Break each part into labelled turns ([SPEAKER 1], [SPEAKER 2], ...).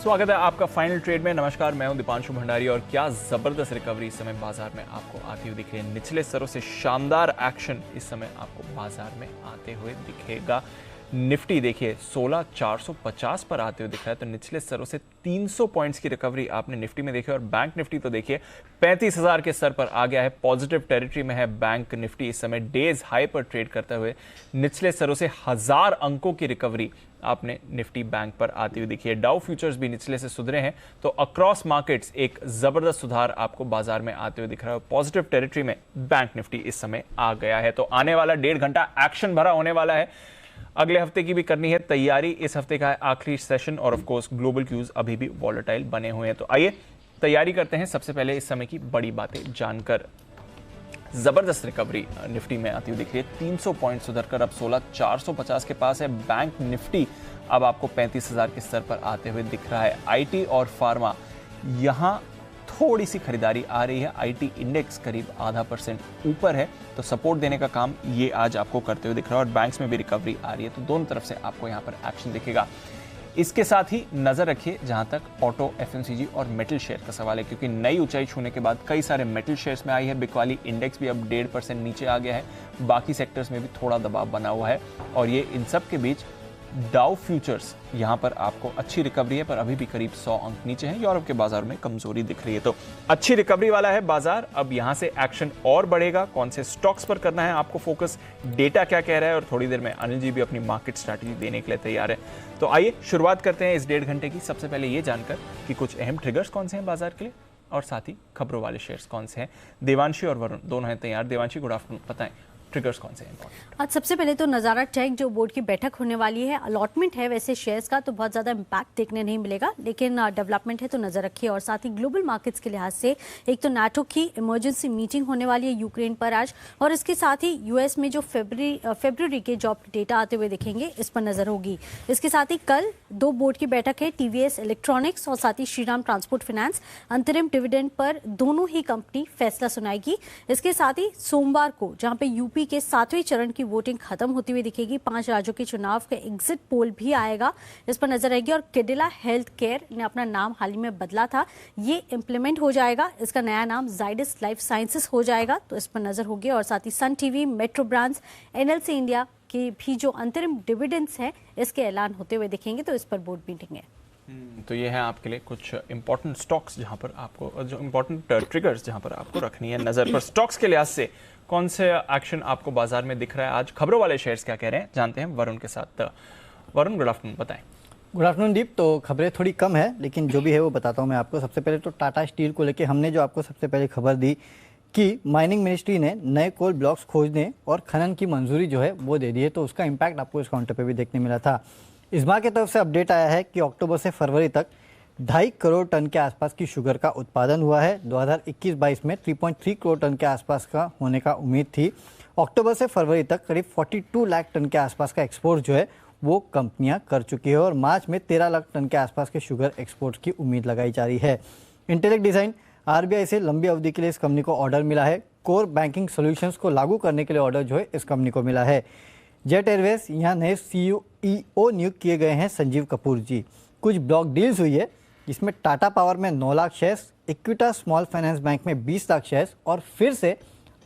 [SPEAKER 1] स्वागत है आपका फाइनल ट्रेड में। नमस्कार, मैं हूं दीपांशु भंडारी और क्या जबरदस्त रिकवरी इस समय बाजार में आपको आती हुई दिख रही है। निचले स्तरों से शानदार एक्शन इस समय आपको बाजार में आते हुए दिखेगा। निफ्टी देखिए 16,450 पर आते हुए दिख रहा है, तो निचले स्तरों से 300 पॉइंट्स की रिकवरी आपने निफ्टी में देखी। और बैंक निफ्टी तो देखिए 35,000 के स्तर पर आ गया है, पॉजिटिव टेरिटरी में है बैंक निफ्टी इस समय डेज हाई पर ट्रेड करते हुए। निचले स्तरों से 1000 अंकों की रिकवरी आपने निफ्टी बैंक पर आती हुई देखी है। डाउ फ्यूचर्स भी निचले से सुधरे हैं, तो अक्रॉस मार्केट्स एक जबरदस्त सुधार आपको बाजार में आते हुए दिख रहा है। पॉजिटिव टेरिटरी में बैंक निफ्टी इस समय आ गया है, तो आने वाला 1.5 घंटा एक्शन भरा होने वाला है। अगले हफ्ते की भी करनी है तैयारी। इस हफ्ते का है आखिरी सेशन और ऑफ कोर्स ग्लोबल क्यूज अभी भी वॉलेटाइल बने हुए हैं, तो आइए तैयारी करते हैं। सबसे पहले इस समय की बड़ी बातें जानकर। जबरदस्त रिकवरी निफ्टी में आती हुई दिख रही है, 300 पॉइंट सुधरकर अब 16,450 के पास है। बैंक निफ्टी अब आपको 35,000 के स्तर पर आते हुए दिख रहा है। आईटी और फार्मा यहां थोड़ी सी खरीदारी आ रही है। आईटी इंडेक्स करीब 0.5% ऊपर है, तो सपोर्ट देने का काम ये आज आपको करते हुए दिख रहा है। और बैंक्स में भी रिकवरी आ रही है, तो दोनों तरफ से आपको यहां पर एक्शन दिखेगा। इसके साथ ही नजर रखिए जहां तक ऑटो, एफएमसीजी और मेटल शेयर का सवाल है, क्योंकि नई ऊंचाई छूने के बाद कई सारे मेटल शेयर्स में आई है। बिकवाली इंडेक्स भी अब 1.5% नीचे आ गया है। बाकी सेक्टर्स में भी थोड़ा दबाव बना हुआ है, और ये इन सब के बीच डाउ फ्यूचर्स यहां पर आपको अच्छी रिकवरी है, पर अभी भी करीब 100 अंक नीचे है। यूरोप के बाजार में कमजोरी दिख रही है, तो अच्छी रिकवरी वाला है बाजार। अब यहां से एक्शन और बढ़ेगा। कौन से स्टॉक्स पर करना है आपको फोकस, डेटा क्या कह रहा है, और थोड़ी देर में अनिल जी भी अपनी मार्केट स्ट्रैटेजी देने के लिए तैयार है। तो आइए शुरुआत करते हैं इस 1.5 घंटे की। सबसे पहले ये जानकर कि कुछ अहम ट्रिगर्स कौन से हैं बाजार के लिए, और साथ ही खबरों वाले शेयर्स कौन से हैं। देवांशी और वरुण दोनों हैं तैयार। देवांशी, गुड आफ्टरनून, बताएं ट्रिगर्स कौन से हैं?
[SPEAKER 2] आज सबसे पहले तो नज़ारा टेक जो बोर्ड की बैठक होने वाली है, अलॉटमेंट है वैसे शेयर्स का, तो बहुत ज़्यादा इम्पैक्ट देखने नहीं मिलेगा, लेकिन डेवलपमेंट है तो नज़र रखिए। और साथ ही ग्लोबल मार्केट्स के लिहाज से एक तो नाटो की इमरजेंसी मीटिंग होने वाली है यूक्रेन पर आज, और इसके साथ ही यूएस में जो फरवरी के जॉब डेटा आते हुए दिखेंगे, इस पर नजर होगी। इसके साथ ही कल 2 बोर्ड की बैठक है, टीवीएस इलेक्ट्रॉनिक्स और साथ ही श्रीराम ट्रांसपोर्ट फाइनेंस। अंतरिम डिविडेंड पर दोनों ही कंपनी फैसला सुनाएगी। इसके साथ ही सोमवार को जहां पे यूपी के 7वें चरण की वोटिंग खत्म होती हुई दिखेगी, 5 राज्यों के चुनाव का एग्जिट पोल भी आएगा, इस पर नजर रहेगी। और कैडिला हेल्थ केयर ने अपना नाम हाल ही में बदला था, ये इंप्लीमेंट हो जाएगा। इसका नया नाम जाइडस लाइफ साइंसेस हो जाएगा, तो इस पर नजर होगी। और साथ ही Sun TV, Metro brands, NLC India की भी जो अंतरिम डिविडेंड्स हैं, इसके ऐलान होते हुए दिखेंगे, तो इस पर बोर्ड मीटिंग है।
[SPEAKER 1] तो ये है आपके लिए कुछ इंपॉर्टेंट स्टॉक्स जहां पर आपको, जो इंपॉर्टेंट ट्रिगर्स जहां पर आपको रखनी है नजर पर। स्टॉक्स के लिहाज से कौन से एक्शन आपको बाजार में दिख रहा है आज? खबरों वाले शेयर्स क्या कह रहे हैं जानते हैं वरुण के साथ। वरुण, गुड आफ्टरनून, बताएं।
[SPEAKER 3] गुड आफ्टरनून दीप। तो खबरें थोड़ी कम है, लेकिन जो भी है वो बताता हूँ मैं आपको। सबसे पहले तो टाटा स्टील को लेके हमने जो आपको सबसे पहले खबर दी कि माइनिंग मिनिस्ट्री ने नए कोल ब्लॉक्स खोजने और खनन की मंजूरी जो है वो दे दी है, तो उसका इम्पैक्ट आपको इस काउंटर पर भी देखने मिला था। इस्मा की तरफ से अपडेट आया है कि अक्टूबर से फरवरी तक 2.5 करोड़ टन के आसपास की शुगर का उत्पादन हुआ है। 2021-22 में 3.3 करोड़ टन के आसपास का होने का उम्मीद थी। अक्टूबर से फरवरी तक करीब 42 लाख टन के आसपास का एक्सपोर्ट जो है वो कंपनियां कर चुकी है, और मार्च में 13 लाख टन के आसपास के शुगर एक्सपोर्ट की उम्मीद लगाई जा रही है। इंटेलेक्ट डिजाइन, आरबीआई से लंबी अवधि के लिए इस कंपनी को ऑर्डर मिला है। कोर बैंकिंग सोल्यूशंस को लागू करने के लिए ऑर्डर जो है इस कंपनी को मिला है। जेट एयरवेज, यहाँ नए सीईओ नियुक्त किए गए हैं संजीव कपूर जी। कुछ ब्लॉक डील्स हुई है, जिसमें टाटा पावर में 9 lakh shares, इक्विटा small finance bank में 20 लाख शेयर्स, और फिर से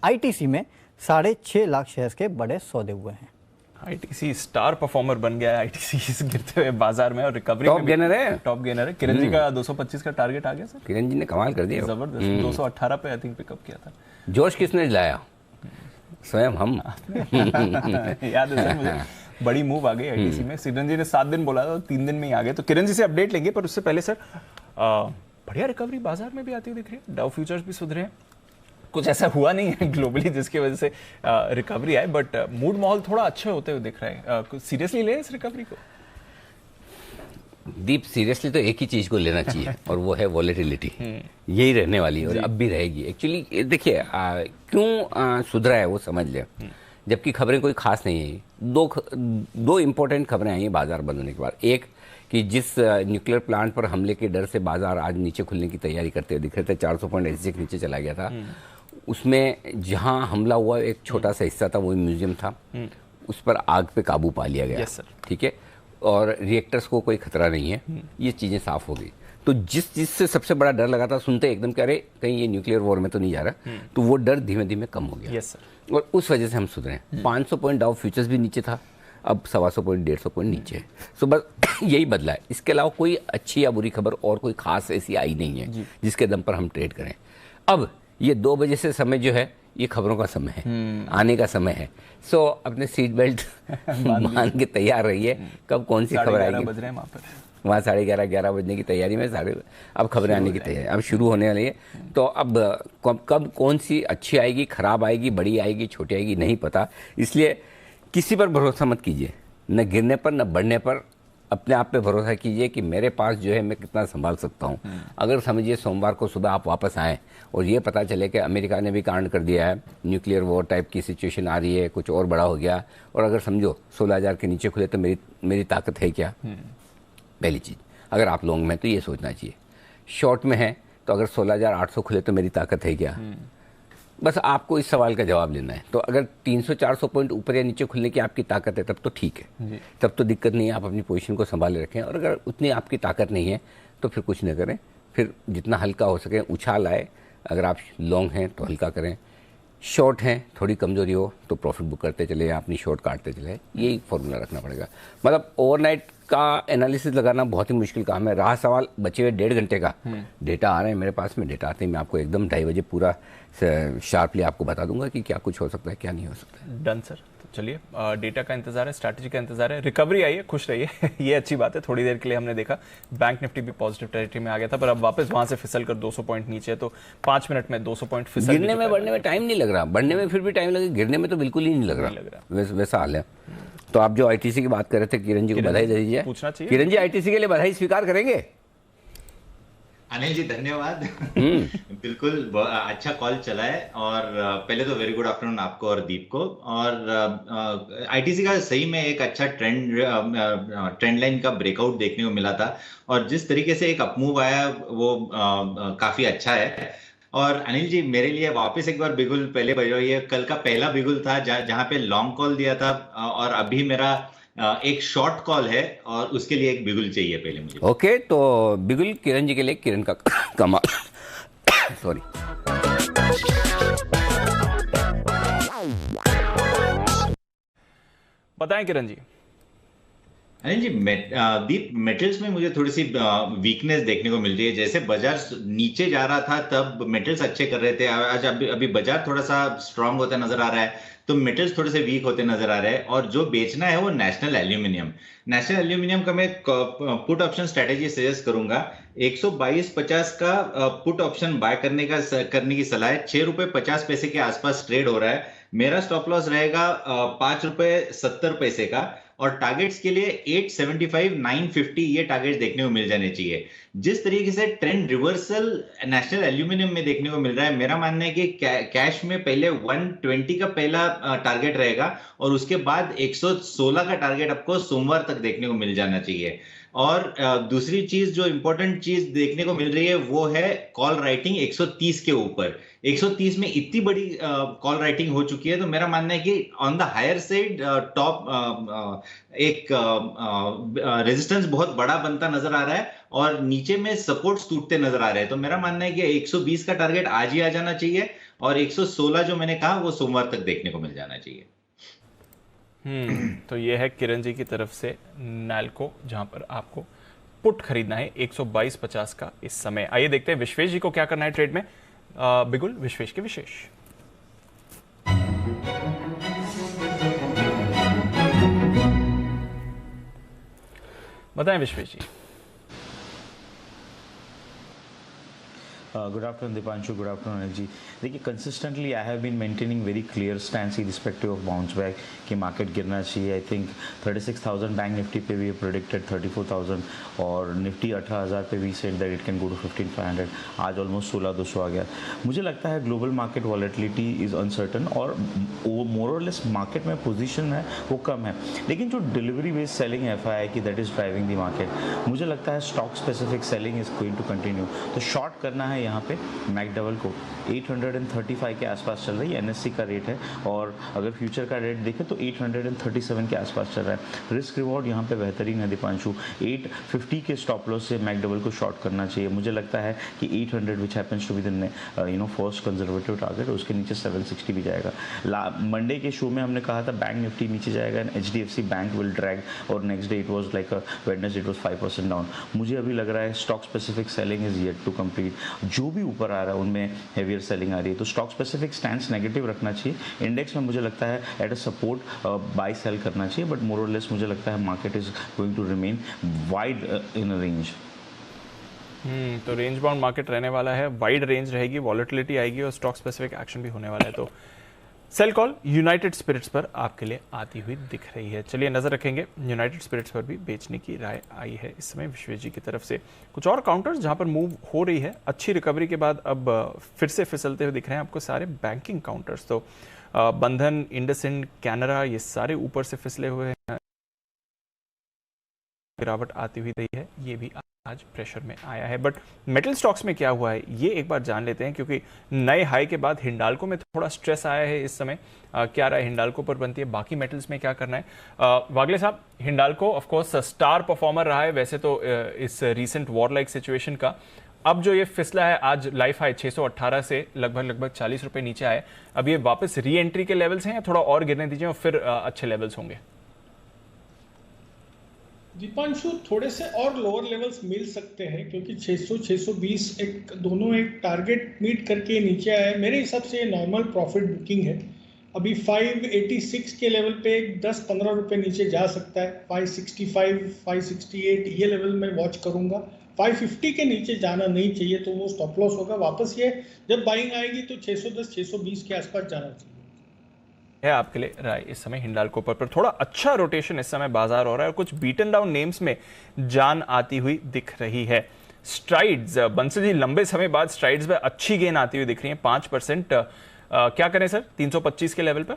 [SPEAKER 3] आईटीसी में 6.5 लाख शेयर्स के बड़े सौदे हुए हैं।
[SPEAKER 1] आईटीसी स्टार परफॉर्मर बन गया है आईटीसी इस गिरते हुए बाजार में, और रिकवरी
[SPEAKER 4] टॉप गेनर है।
[SPEAKER 1] टॉप गेनर है। किरण जी का 225 का टारगेट आ गया सर।
[SPEAKER 4] किरण जी ने कमाल कर दिया,
[SPEAKER 1] जबरदस्त। 218 पे आई थिंक पिकअप किया था।
[SPEAKER 4] जोश किसने दिलाया? स्वयं हम।
[SPEAKER 1] याद है सर मुझे। बड़ी मूव आ गई आईटीसी में। किरण जी ने 7 दिन बोला था, 3 दिन में ही आ गए। तो किरण जी से अपडेट लेंगे, पर उससे पहले सर बढ़िया रिकवरी बाजार में भी आती हुई दिख रही है। डाउ फ्यूचर्स भी सुधरे हैं। कुछ ऐसा हुआ नहीं है ग्लोबली जिसकी वजह से रिकवरी आए, बट मूड माहौल थोड़ा अच्छे होते हुए दिख रहा है। सीरियसली ले इस रिकवरी को?
[SPEAKER 4] दीप, सीरियसली तो एक ही चीज को लेना चाहिए और वो है वॉलेटिलिटी। यही रहने वाली है और अब भी रहेगी। एक्चुअली देखिए क्यों सुधरा है वो समझ ले, जबकि खबरें कोई खास नहीं है। दो इंपॉर्टेंट खबरें आई हैं बाजार बंद होने के बाद। एक कि जिस न्यूक्लियर प्लांट पर हमले के डर से बाजार आज नीचे खुलने की तैयारी करते हुए दिख रहे थे, 400 पॉइंट एसजेक नीचे चला गया था। उसमें जहां हमला हुआ एक छोटा सा हिस्सा था, वो म्यूजियम था, उस पर आग पे काबू पा लिया गया। ठीक है, और रिएक्टर्स को कोई खतरा नहीं है, ये चीज़ें साफ हो गई। तो जिस चीज़ से सबसे बड़ा डर लगा था, सुनते एकदम कि अरे कहीं ये न्यूक्लियर वॉर में तो नहीं जा रहा, तो वो डर धीमे धीमे कम हो गया।
[SPEAKER 1] Yes sir.
[SPEAKER 4] और उस वजह से हम सुधरे। 500 पॉइंट डाउ फ्यूचर्स भी नीचे था, अब 125 पॉइंट 150 पॉइंट नीचे है। सो बस यही बदला है, इसके अलावा कोई अच्छी या बुरी खबर और कोई खास ऐसी आई नहीं है जिसके दम पर हम ट्रेड करें। अब ये 2 बजे से समय जो है ये खबरों का समय है, आने का समय है। सो अपने सीट बेल्ट बांध के तैयार रहिए, कब कौन सी खबर आएगी।
[SPEAKER 1] बज रहे हैं वहाँ पर,
[SPEAKER 4] वहाँ 11:30 बजने की तैयारी में, अब खबरें आने की तैयारी अब शुरू होने वाली है। तो अब कब कौन सी अच्छी आएगी, खराब आएगी, बड़ी आएगी, छोटी आएगी, नहीं पता। इसलिए किसी पर भरोसा मत कीजिए, न गिरने पर न बढ़ने पर। अपने आप पे भरोसा कीजिए कि मेरे पास जो है मैं कितना संभाल सकता हूँ। अगर समझिए सोमवार को सुबह आप वापस आएँ और ये पता चले कि अमेरिका ने भी कांड कर दिया है, न्यूक्लियर वॉर टाइप की सिचुएशन आ रही है, कुछ और बड़ा हो गया, और अगर समझो 16,000 के नीचे खुले तो मेरी ताकत है क्या। पहली चीज़, अगर आप लॉन्ग में तो ये सोचना चाहिए। शॉर्ट में है तो अगर 16,800 खुले तो मेरी ताकत है क्या। बस आपको इस सवाल का जवाब लेना है। तो अगर 300-400 पॉइंट ऊपर या नीचे खुलने की आपकी ताकत है तब तो ठीक है, तब तो दिक्कत नहीं है, आप अपनी पोजीशन को संभाले रखें। और अगर उतनी आपकी ताकत नहीं है तो फिर कुछ न करें, फिर जितना हल्का हो सके उछाल आए। अगर आप लॉन्ग हैं तो हल्का करें, शॉर्ट हैं थोड़ी कमजोरी हो तो प्रॉफिट बुक करते चले या अपनी शॉर्ट काटते चले, यही फॉर्मूला रखना पड़ेगा। मतलब ओवरनाइट का एनालिसिस लगाना बहुत ही मुश्किल काम है। रहा सवाल बचे हुए 1.5 घंटे का, डेटा आ रहे हैं मेरे पास में, डेटा आते ही मैं आपको एकदम 2:30 बजे पूरा शार्पली आपको बता दूंगा कि क्या कुछ हो सकता है, क्या नहीं हो सकता है।
[SPEAKER 1] Done sir. तो चलिए, डेटा का इंतजार है, स्ट्रैटेजी का इंतजार है, रिकवरी आई है, खुश रहिए ये अच्छी बात है। थोड़ी देर के लिए हमने देखा बैंक निफ्टी भी पॉजिटिव टेरिटरी में आ गया था, पर अब वापस वहां से फिसल कर 200 पॉइंट नीचे है। तो 5 मिनट में 200 पॉइंट फिसल।
[SPEAKER 4] गिरने में बढ़ने में टाइम नहीं लग रहा, बढ़ने में फिर भी टाइम लगे, गिरने में तो बिल्कुल ही नहीं लग रहा। वैसा हाल है। तो आप जो आईटीसी की बात कर रहे थे, किरण जी को बधाई दे दीजिए।
[SPEAKER 1] पूछना चाहिए,
[SPEAKER 4] किरण जी आईटीसी के लिए बधाई स्वीकार करेंगे?
[SPEAKER 5] अनिल जी धन्यवाद। बिल्कुल अच्छा कॉल चला है। और पहले तो वेरी गुड आफ्टरनून आपको और दीप को। और आईटीसी का सही में एक अच्छा ट्रेंड लाइन का ब्रेकआउट देखने को मिला था, और जिस तरीके से एक अपमूव आया वो काफी अच्छा है। और अनिल जी मेरे लिए वापस एक बार बिगुल पहले बजो, ये कल का पहला बिगुल था जहां पे लॉन्ग कॉल दिया था, और अभी मेरा एक शॉर्ट कॉल है और उसके लिए एक बिगुल चाहिए पहले मुझे।
[SPEAKER 4] ओके, तो बिगुल किरण जी के लिए, किरण का कमाल सॉरी।
[SPEAKER 1] बताएं किरण जी।
[SPEAKER 5] अनिल जी दीप, मेटल्स में मुझे थोड़ी सी वीकनेस देखने को मिल रही है। जैसे बाजार नीचे जा रहा था तब मेटल्स अच्छे कर रहे थे, आज अभी बाजार थोड़ा सा स्ट्रांग होता नजर आ रहा है, तो मेटल्स थोड़े से वीक होते नजर आ रहे हैं। और जो बेचना है वो नेशनल एल्यूमिनियम का मैं पुट ऑप्शन स्ट्रेटेजी सजेस्ट करूंगा। 122.50 का पुट ऑप्शन बाय करने की सलाह है। 6 रुपए 50 पैसे के आसपास ट्रेड हो रहा है। मेरा स्टॉप लॉस रहेगा 5 रुपए 70 पैसे का, और टारगेट्स के लिए 875, 950 ये टारगेट देखने को मिल जाने चाहिए। जिस तरीके से ट्रेंड रिवर्सल नेशनल एल्यूमिनियम में देखने को मिल रहा है, मेरा मानना है कि कैश में पहले 120 का पहला टारगेट रहेगा, और उसके बाद 116 का टारगेट आपको सोमवार तक देखने को मिल जाना चाहिए। और दूसरी चीज जो इंपॉर्टेंट चीज देखने को मिल रही है वो है कॉल राइटिंग 130 के ऊपर। 130 में इतनी बड़ी कॉल राइटिंग हो चुकी है, तो मेरा मानना है कि on the higher side top एक रेजिस्टेंस बहुत बड़ा बनता नजर आ रहा है, और नीचे में सपोर्ट्स टूटते नजर आ रहे हैं। तो मेरा मानना है कि 120 का टारगेट आज ही आ जाना चाहिए, और 116 जो मैंने कहा वो सोमवार तक देखने को मिल जाना चाहिए।
[SPEAKER 1] तो ये है किरण जी की तरफ से नैल्को, जहां पर आपको पुट खरीदना है 122.50 का इस समय। आइए देखते हैं विश्वेश जी को क्या करना है ट्रेड में। बिगुल, विश्वेश के विशेष। बताएं Vishwesh ji.
[SPEAKER 6] Good afternoon Dipanshu, good afternoon Anil ji. देखिए consistently I have been maintaining very clear stand respective of bounce back कि मार्केट गिरना चाहिए। आई थिंक 36,000 बैंक निफ्टी पे भी प्रोडिक्टेड 34,000, और निफ्टी 18,000 पे भी said that it can go to 15,500। आज ऑलमोस्ट 16,200 आ गया। मुझे लगता है global market volatility is uncertain, और वो मोर और लेस मार्केट में पोजीशन है वो कम है, लेकिन जो डिलीवरी बेस्ड सेलिंग FII की that is driving the market. मुझे लगता है stock specific selling is going to continue. तो शॉर्ट करना है यहाँ पे मैकडबल को 835 के आसपास चल रही है, एनएससी का रेट है, और अगर फ्यूचर का रेट देखें तो 837 के आसपास चल रहा है। रिस्क रिवॉर्ड यहाँ पे बेहतरीन है दीपांशु। 850 के स्टॉप लॉस से मैकडबल को शॉर्ट करना चाहिए। मुझे लगता है कि 800 which happens to be the first conservative target, उसके नीचे 760 भी जाएगा। मंडे के शो में हमने कहा था बैंक निफ्टी नीचे जाएगा and HDFC bank will drag, और next day it was like Wednesday it was 5% down. मुझे अभी लग रहा है stock specific selling is yet to complete. जो भी ऊपर आ रहा है उनमें हेवियर सेलिंग आ रही है, तो स्टॉक स्पेसिफिक स्टैंड नेगेटिव रखना चाहिए। इंडेक्स में मुझे लगता है at a support buy sell करना चाहिए, बट मोर और लेस मुझे लगता है market is going to remain wide in a range.
[SPEAKER 1] तो रेंज बाउंड मार्केट रहने वाला है, वाइड रेंज रहेगी, वॉलेटिलिटी आएगी और स्टॉक स्पेसिफिक एक्शन भी होने वाला है। तो सेल कॉल यूनाइटेड स्पिरिट्स पर आपके लिए आती हुई दिख रही है। चलिए नजर रखेंगे, यूनाइटेड स्पिरिट्स पर भी बेचने की राय आई है इस समय विश्वेश जी की तरफ से। कुछ और काउंटर्स जहां पर मूव हो रही है, अच्छी रिकवरी के बाद अब फिर से फिसलते हुए दिख रहे हैं आपको सारे बैंकिंग काउंटर्स। तो बंधन, इंडसइंड, कैनरा, ये सारे ऊपर से फिसले हुए हैं, गिरावट आती हुई रही है, ये भी आज प्रेशर में आया है। बट मेटल स्टॉक्स में क्या हुआ है ये एक बार जान लेते हैं, क्योंकि नए हाई के बाद हिंडाल्को में थोड़ा स्ट्रेस आया है इस समय। क्या राय हिंडाल्को पर बनती है, बाकी मेटल्स में क्या करना है? वागले साहब, Hindalco of course star performer रहा है वैसे तो इस रीसेंट वॉर लाइक सिचुएशन का। अब जो ये फिसला है, आज लाइफ हाई 618 से लगभग 40 रुपए नीचे आए, अब ये वापस री एंट्री के लेवल्स हैं या थोड़ा और गिरने दीजिए और फिर अच्छे लेवल्स होंगे?
[SPEAKER 7] दीपांशु, थोड़े से और लोअर लेवल्स मिल सकते हैं, क्योंकि 600 620 दोनों एक टारगेट मीट करके नीचे आया है। मेरे हिसाब से ये नॉर्मल प्रॉफिट बुकिंग है। अभी 586 के लेवल पे 10-15 रुपए नीचे जा सकता है। 565 568 ये लेवल में वॉच करूंगा। 550 के नीचे जाना नहीं चाहिए, तो वो स्टॉप लॉस होगा। वापस ये जब बाइंग आएगी तो 610 620 के आसपास जाना चाहिए
[SPEAKER 1] है आपके लिए राय इस समय हिंडाल्को पर थोड़ा अच्छा रोटेशन इस समय बाजार हो रहा है और कुछ बीटन डाउन नेम्स में जान आती हुई दिख रही है। स्ट्राइड्स, बंसल जी लंबे समय बाद स्ट्राइड्स में अच्छी गेन आती हुई दिख रही है, 5%। क्या करें सर 325 के लेवल पर?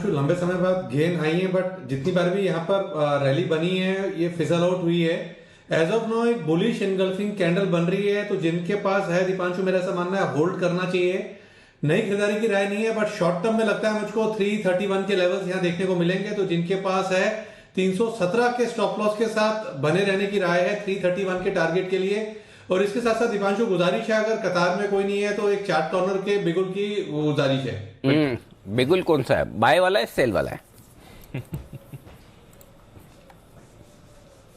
[SPEAKER 8] लंबे समय बाद गेन आई है, बट जितनी बार भी यहाँ पर रैली बनी है ये फिजल आउट हुई है। एज ऑफ नाउ एक बुलिश एनगल्फिंग कैंडल बन रही है, तो जिनके पास है दीपांशु, मेरा ऐसा मानना है होल्ड करना चाहिए। नई खरीदारी की राय नहीं है, बट शॉर्ट टर्म में लगता है मुझको 331 के लेवल्स यहाँ देखने को मिलेंगे। तो जिनके पास है 317 के स्टॉप लॉस के साथ बने रहने की राय है 331 के टारगेट के लिए। और इसके साथ साथ दीपांशु गुजारिश है, अगर कतार में कोई नहीं है तो एक चार्ट कॉर्नर के बिगुल की गुजारिश है।
[SPEAKER 4] बिगुल कौन सा है, बाय वाला है सेल वाला है?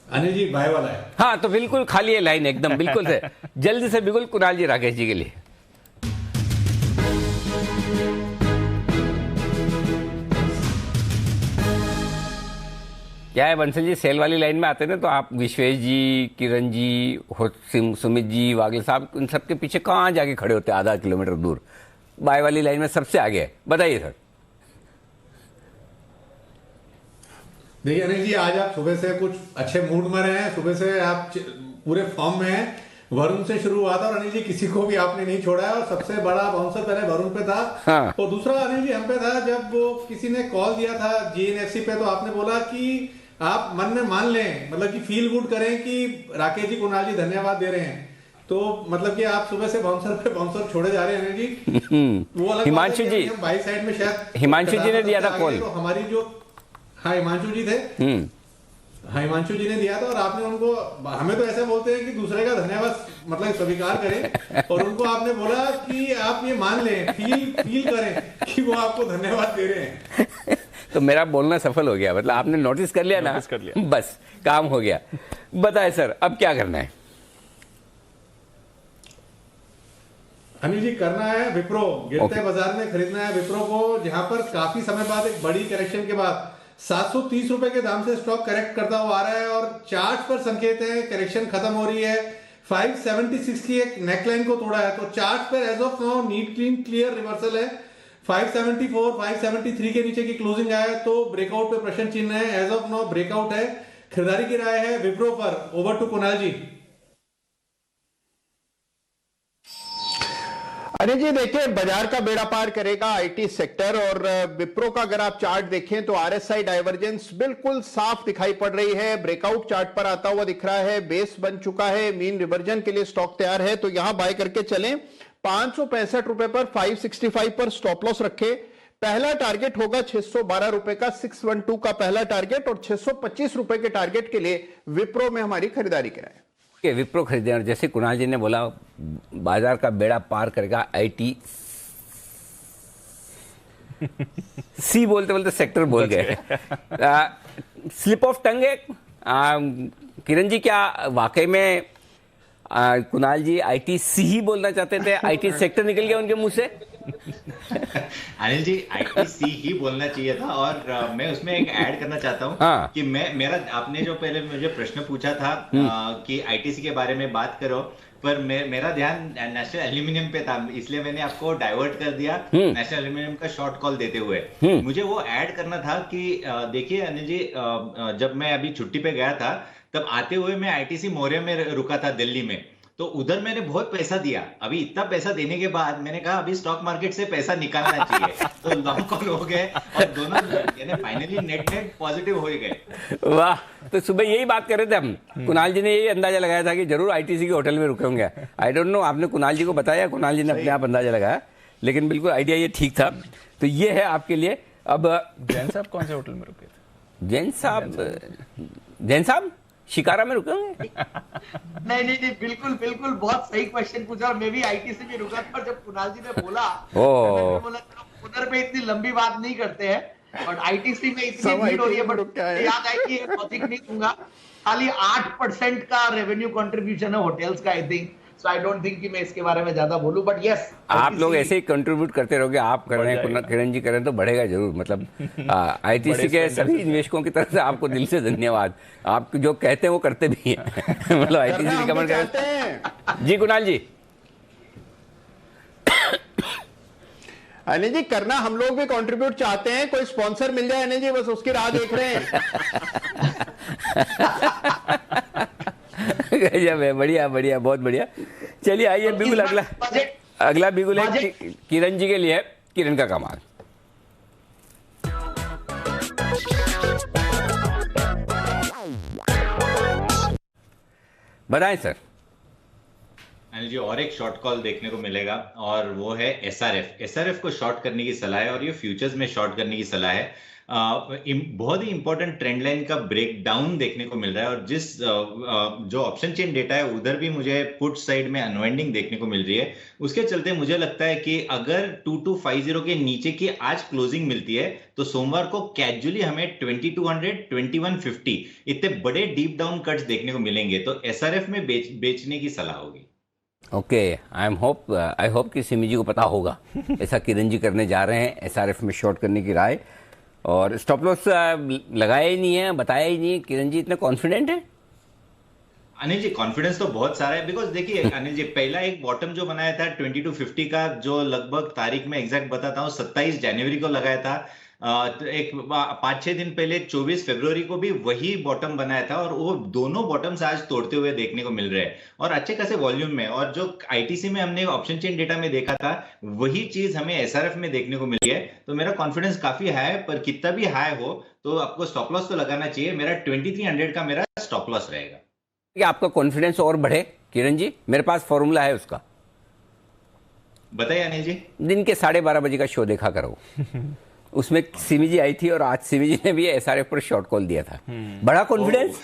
[SPEAKER 8] अनिल जी बाय वाला है।
[SPEAKER 4] हाँ तो बिल्कुल खाली है लाइन एकदम, बिल्कुल से जल्दी से बिगुल कुणाल जी राकेश जी के लिए। क्या है बंसल जी, सेल वाली लाइन में आते ना तो आप विश्वेश जी, किरण जी, सुमित जी, वागले साहब, इन सबके पीछे कहाँ जाके खड़े होते हैं आधा किलोमीटर दूर। बाय वाली लाइन में सबसे आगे है, बताइए सर।
[SPEAKER 8] देखिए अनिल जी, आज आप सुबह से कुछ अच्छे मूड में रहे हैं, सुबह से आप पूरे फॉर्म में हैं। वरुण से शुरू हुआ था और अनिल जी किसी को भी आपने नहीं छोड़ा है, और सबसे बड़ा बाउंसर पहले वरुण पे था।
[SPEAKER 4] हाँ।
[SPEAKER 8] और दूसरा अनिल जी हम पे था, जब वो किसी ने कॉल दिया था GNFC पे, तो आपने बोला कि आप मन में मान लें, मतलब कि फील गुड करें कि राकेश जी, कुणाल जी धन्यवाद दे रहे हैं। तो मतलब कि आप सुबह से बाउंसर पे बाउंसर छोड़े जा रहे हैं अनिल जी। वो अलग
[SPEAKER 4] हिमांशु जी,
[SPEAKER 8] बाई साइड में शायद
[SPEAKER 4] हिमांशु जी ने दिया था कॉल,
[SPEAKER 8] तो हमारी जो, हाँ हिमांशु जी थे, हाँ हिमांशु जी ने दिया था, और आपने उनको, हमें तो ऐसा बोलते हैं कि दूसरे का धन्यवाद मतलब स्वीकार करें, और उनको आपने बोला कि आप ये मान लें, फील करें कि वो आपको धन्यवाद दे रहे हैं।
[SPEAKER 4] तो मेरा बोलना सफल हो गया, मतलब आपने नोटिस कर लिया ना,
[SPEAKER 1] कर लिया।
[SPEAKER 4] बस काम हो गया। बताए सर अब क्या करना है?
[SPEAKER 8] अनिल जी करना है विप्रो, गिरते बाजार में खरीदना है विप्रो को, जहां पर काफी समय बाद एक बड़ी करेक्शन के बाद 730 रुपए के दाम से स्टॉक करेक्ट करता हुआ आ रहा है, और चार्ट पर संकेत है करेक्शन खत्म हो रही है। 576 की एक नेकलाइन को तोड़ा है, तो चार्ट पर as of now neat clear reversal है। 574 573 के नीचे की क्लोजिंग आए तो ब्रेकआउट पे प्रश्न चिन्ह है। एज ऑफ नाउ ब्रेकआउट है, खरीदारी की राय है विप्रो पर। ओवर टू कुणाल जी।
[SPEAKER 9] अरे जी देखिए, बाजार का बेड़ा पार करेगा आईटी सेक्टर। और विप्रो का अगर आप चार्ट देखें तो आरएसआई डाइवर्जेंस बिल्कुल साफ दिखाई पड़ रही है, ब्रेकआउट चार्ट पर आता हुआ दिख रहा है, बेस बन चुका है, मीन रिवर्जन के लिए स्टॉक तैयार है। तो यहां बाय करके चलें। 565 रुपए पर 565 पर स्टॉप लॉस रखे। पहला टारगेट होगा 612 रुपए का, 612 का पहला टारगेट, और 625 रुपए के टारगेट के लिए विप्रो में हमारी खरीदारी कराएं।
[SPEAKER 4] कि विप्रो खरीदे। और जैसे कुणाल जी ने बोला बाजार का बेड़ा पार करेगा आईटी सी बोलते बोलते सेक्टर बोल गए। स्लिप ऑफ टंग है। किरण जी, क्या वाकई में कुणाल जी आईटी सी ही बोलना चाहते थे, आईटी सेक्टर निकल गया उनके मुंह से?
[SPEAKER 5] अनिल जी, आईटीसी ही बोलना चाहिए था। और मैं उसमें एक ऐड करना चाहता हूँ कि मेरा आपने जो पहले मुझे प्रश्न पूछा था कि आईटीसी के बारे में बात करो, पर मेरा ध्यान नेशनल एल्यूमिनियम पे था, इसलिए मैंने आपको डाइवर्ट कर दिया नेशनल एल्यूमिनियम का शॉर्ट कॉल देते हुए। मुझे वो ऐड करना था कि देखिए अनिल जी, जब मैं अभी छुट्टी पे गया था तब आते हुए मैं आईटीसी मौर्य में रुका था दिल्ली में, तो उधर मैंने बहुत पैसा दिया। अभी इतना पैसा देने के बाद मैंने कहा अभी स्टॉक मार्केट से पैसा निकालना चाहिए, तो लॉन्ग कॉल हो गए और दोनों फाइनली नेट पॉजिटिव हो गए।
[SPEAKER 4] वाह, तो सुबह यही बात कर रहे थे हम। कुणाल जी ने यही अंदाजा लगाया था कि जरूर आईटीसी के होटल में रुके होंगे। आई डोंट नो आपने कुणाल जी को बताया, कुणाल जी ने अपने आप अंदाजा लगाया, लेकिन बिल्कुल आइडिया ये ठीक था। तो ये है आपके लिए। अब
[SPEAKER 1] जैन साहब कौन से होटल में रुके थे?
[SPEAKER 4] जैन साहब शिकारा में रुके होंगे।
[SPEAKER 10] नहीं, बिल्कुल बहुत सही क्वेश्चन पूछा। और मैं भी आईटीसी में रुका था, और जब कुणाल जी ने बोला उधर में इतनी लंबी बात नहीं करते हैं और आईटीसी में इतनी भीड़ हो रही है, बट याद है कि लॉजिक नहीं दूंगा। खाली 8% का रेवेन्यू कंट्रीब्यूशन है होटल्स का, I think. So I don't think कि मैं इसके बारे में ज्यादा बोलूं, बट यस,
[SPEAKER 4] आप लोग ऐसे ही कंट्रीब्यूट करते रहोगे। आप कर रहे हैं, किरण जी कर रहे हैं, तो बढ़ेगा जरूर। मतलब आईटीसी के सभी निवेशकों की तरफ से आपको दिल से धन्यवाद। आप जो कहते हैं वो करते भी हैं। मतलब आईटीसी रिकमेंड करते हैं जी। कुणाल जी,
[SPEAKER 9] अनिल जी, करना हम लोग भी कंट्रीब्यूट चाहते हैं। कोई स्पॉन्सर मिल जाए अनिल जी, बस उसकी राह देख रहे हैं।
[SPEAKER 4] बढ़िया, बहुत बढ़िया। चलिए आइए, बिल्कुल अगला बिल्कुल है किरण जी के लिए। किरण का कमाल। बताएं सर।
[SPEAKER 5] अनिल जी, और एक शॉर्ट कॉल देखने को मिलेगा और वो है एसआरएफ को शॉर्ट करने की सलाह है और ये फ्यूचर्स में शॉर्ट करने की सलाह है। बहुत ही इंपॉर्टेंट ट्रेंड लाइन का ब्रेक डाउन देखने को मिल रहा है और जो ऑप्शन चेन डेटा है उधर भी मुझे पुट साइड में अनवाइंडिंग देखने को मिल रही है। उसके चलते मुझे लगता है कि अगर 2250 के नीचे की आज क्लोजिंग मिलती है तो सोमवार को कैजुअली हमें 2200, 2150 इतने बड़े डीप डाउन कट्स देखने को मिलेंगे, तो एसआरएफ में बेचने की सलाह होगी।
[SPEAKER 4] ओके, आई होप कि सिमी जी को पता होगा ऐसा किरण जी करने जा रहे हैं, एसआरएफ में शॉर्ट करने की राय। और स्टॉप लॉस लगाया ही नहीं है, बताया ही नहीं है। किरण जी इतने कॉन्फिडेंट है?
[SPEAKER 5] अनिल जी, कॉन्फिडेंस तो बहुत सारा है। बिकॉज देखिए अनिल जी, पहला एक बॉटम जो बनाया था 2250 का, जो लगभग तारीख में एग्जैक्ट बताता हूँ 27 जनवरी को लगाया था। एक 5-6 दिन पहले 24 फरवरी को भी वही बॉटम बनाया था और वो दोनों बॉटम्स आज तोड़ते हुए देखने को मिल रहे हैं और अच्छे खासे वॉल्यूम में। और जो आईटीसी में हमने ऑप्शन चेन डेटा में देखा था वही चीज हमें एसआरएफ में देखने को मिली है। तो मेरा कॉन्फिडेंस काफी हाई है, पर कितना भी हाई हो तो आपको स्टॉप लॉस तो लगाना चाहिए। मेरा 2300 का मेरा स्टॉप लॉस रहेगा।
[SPEAKER 4] कि आपका कॉन्फिडेंस और बढ़े किरण जी, मेरे पास फॉर्मूला है उसका।
[SPEAKER 5] बताइए अनिल जी।
[SPEAKER 4] दिन के 12:30 बजे का शो देखा करो। उसमें सिमी जी आई थी और आज सिमी जी ने भी एसआरएफ पर शॉर्ट कॉल दिया था। बड़ा कॉन्फिडेंस।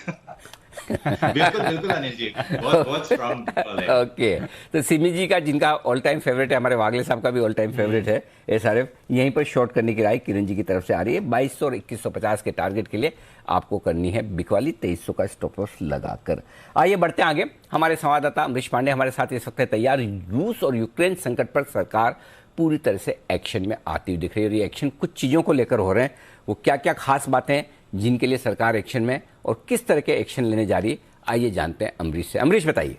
[SPEAKER 5] बिल्कुल अनिल जी, बहुत स्ट्रांग कॉल है।
[SPEAKER 4] ओके, तो सिमी जी का, जिनका ऑल टाइम फेवरेट है, हमारे वागले साहब का भी ऑल टाइम फेवरेट है एसआरएफ, यहीं पर शॉर्ट करने की राय किरण जी की तरफ से आ रही है। 2200 और 2150 के टारगेट के लिए आपको करनी है बिकवाली 2300 का स्टॉप लॉस लगाकर। आइए बढ़ते हैं आगे। हमारे संवाददाता अमरीश पांडे हमारे साथ इस वक्त तैयार। रूस और यूक्रेन संकट पर सरकार पूरी तरह से एक्शन में आती हुई दिख रही है और ये एक्शन कुछ चीज़ों को लेकर हो रहे हैं। वो क्या क्या खास बातें हैं जिनके लिए सरकार एक्शन में और किस तरह के एक्शन लेने जा रही है, आइए जानते हैं अमरीश से। अमरीश बताइए।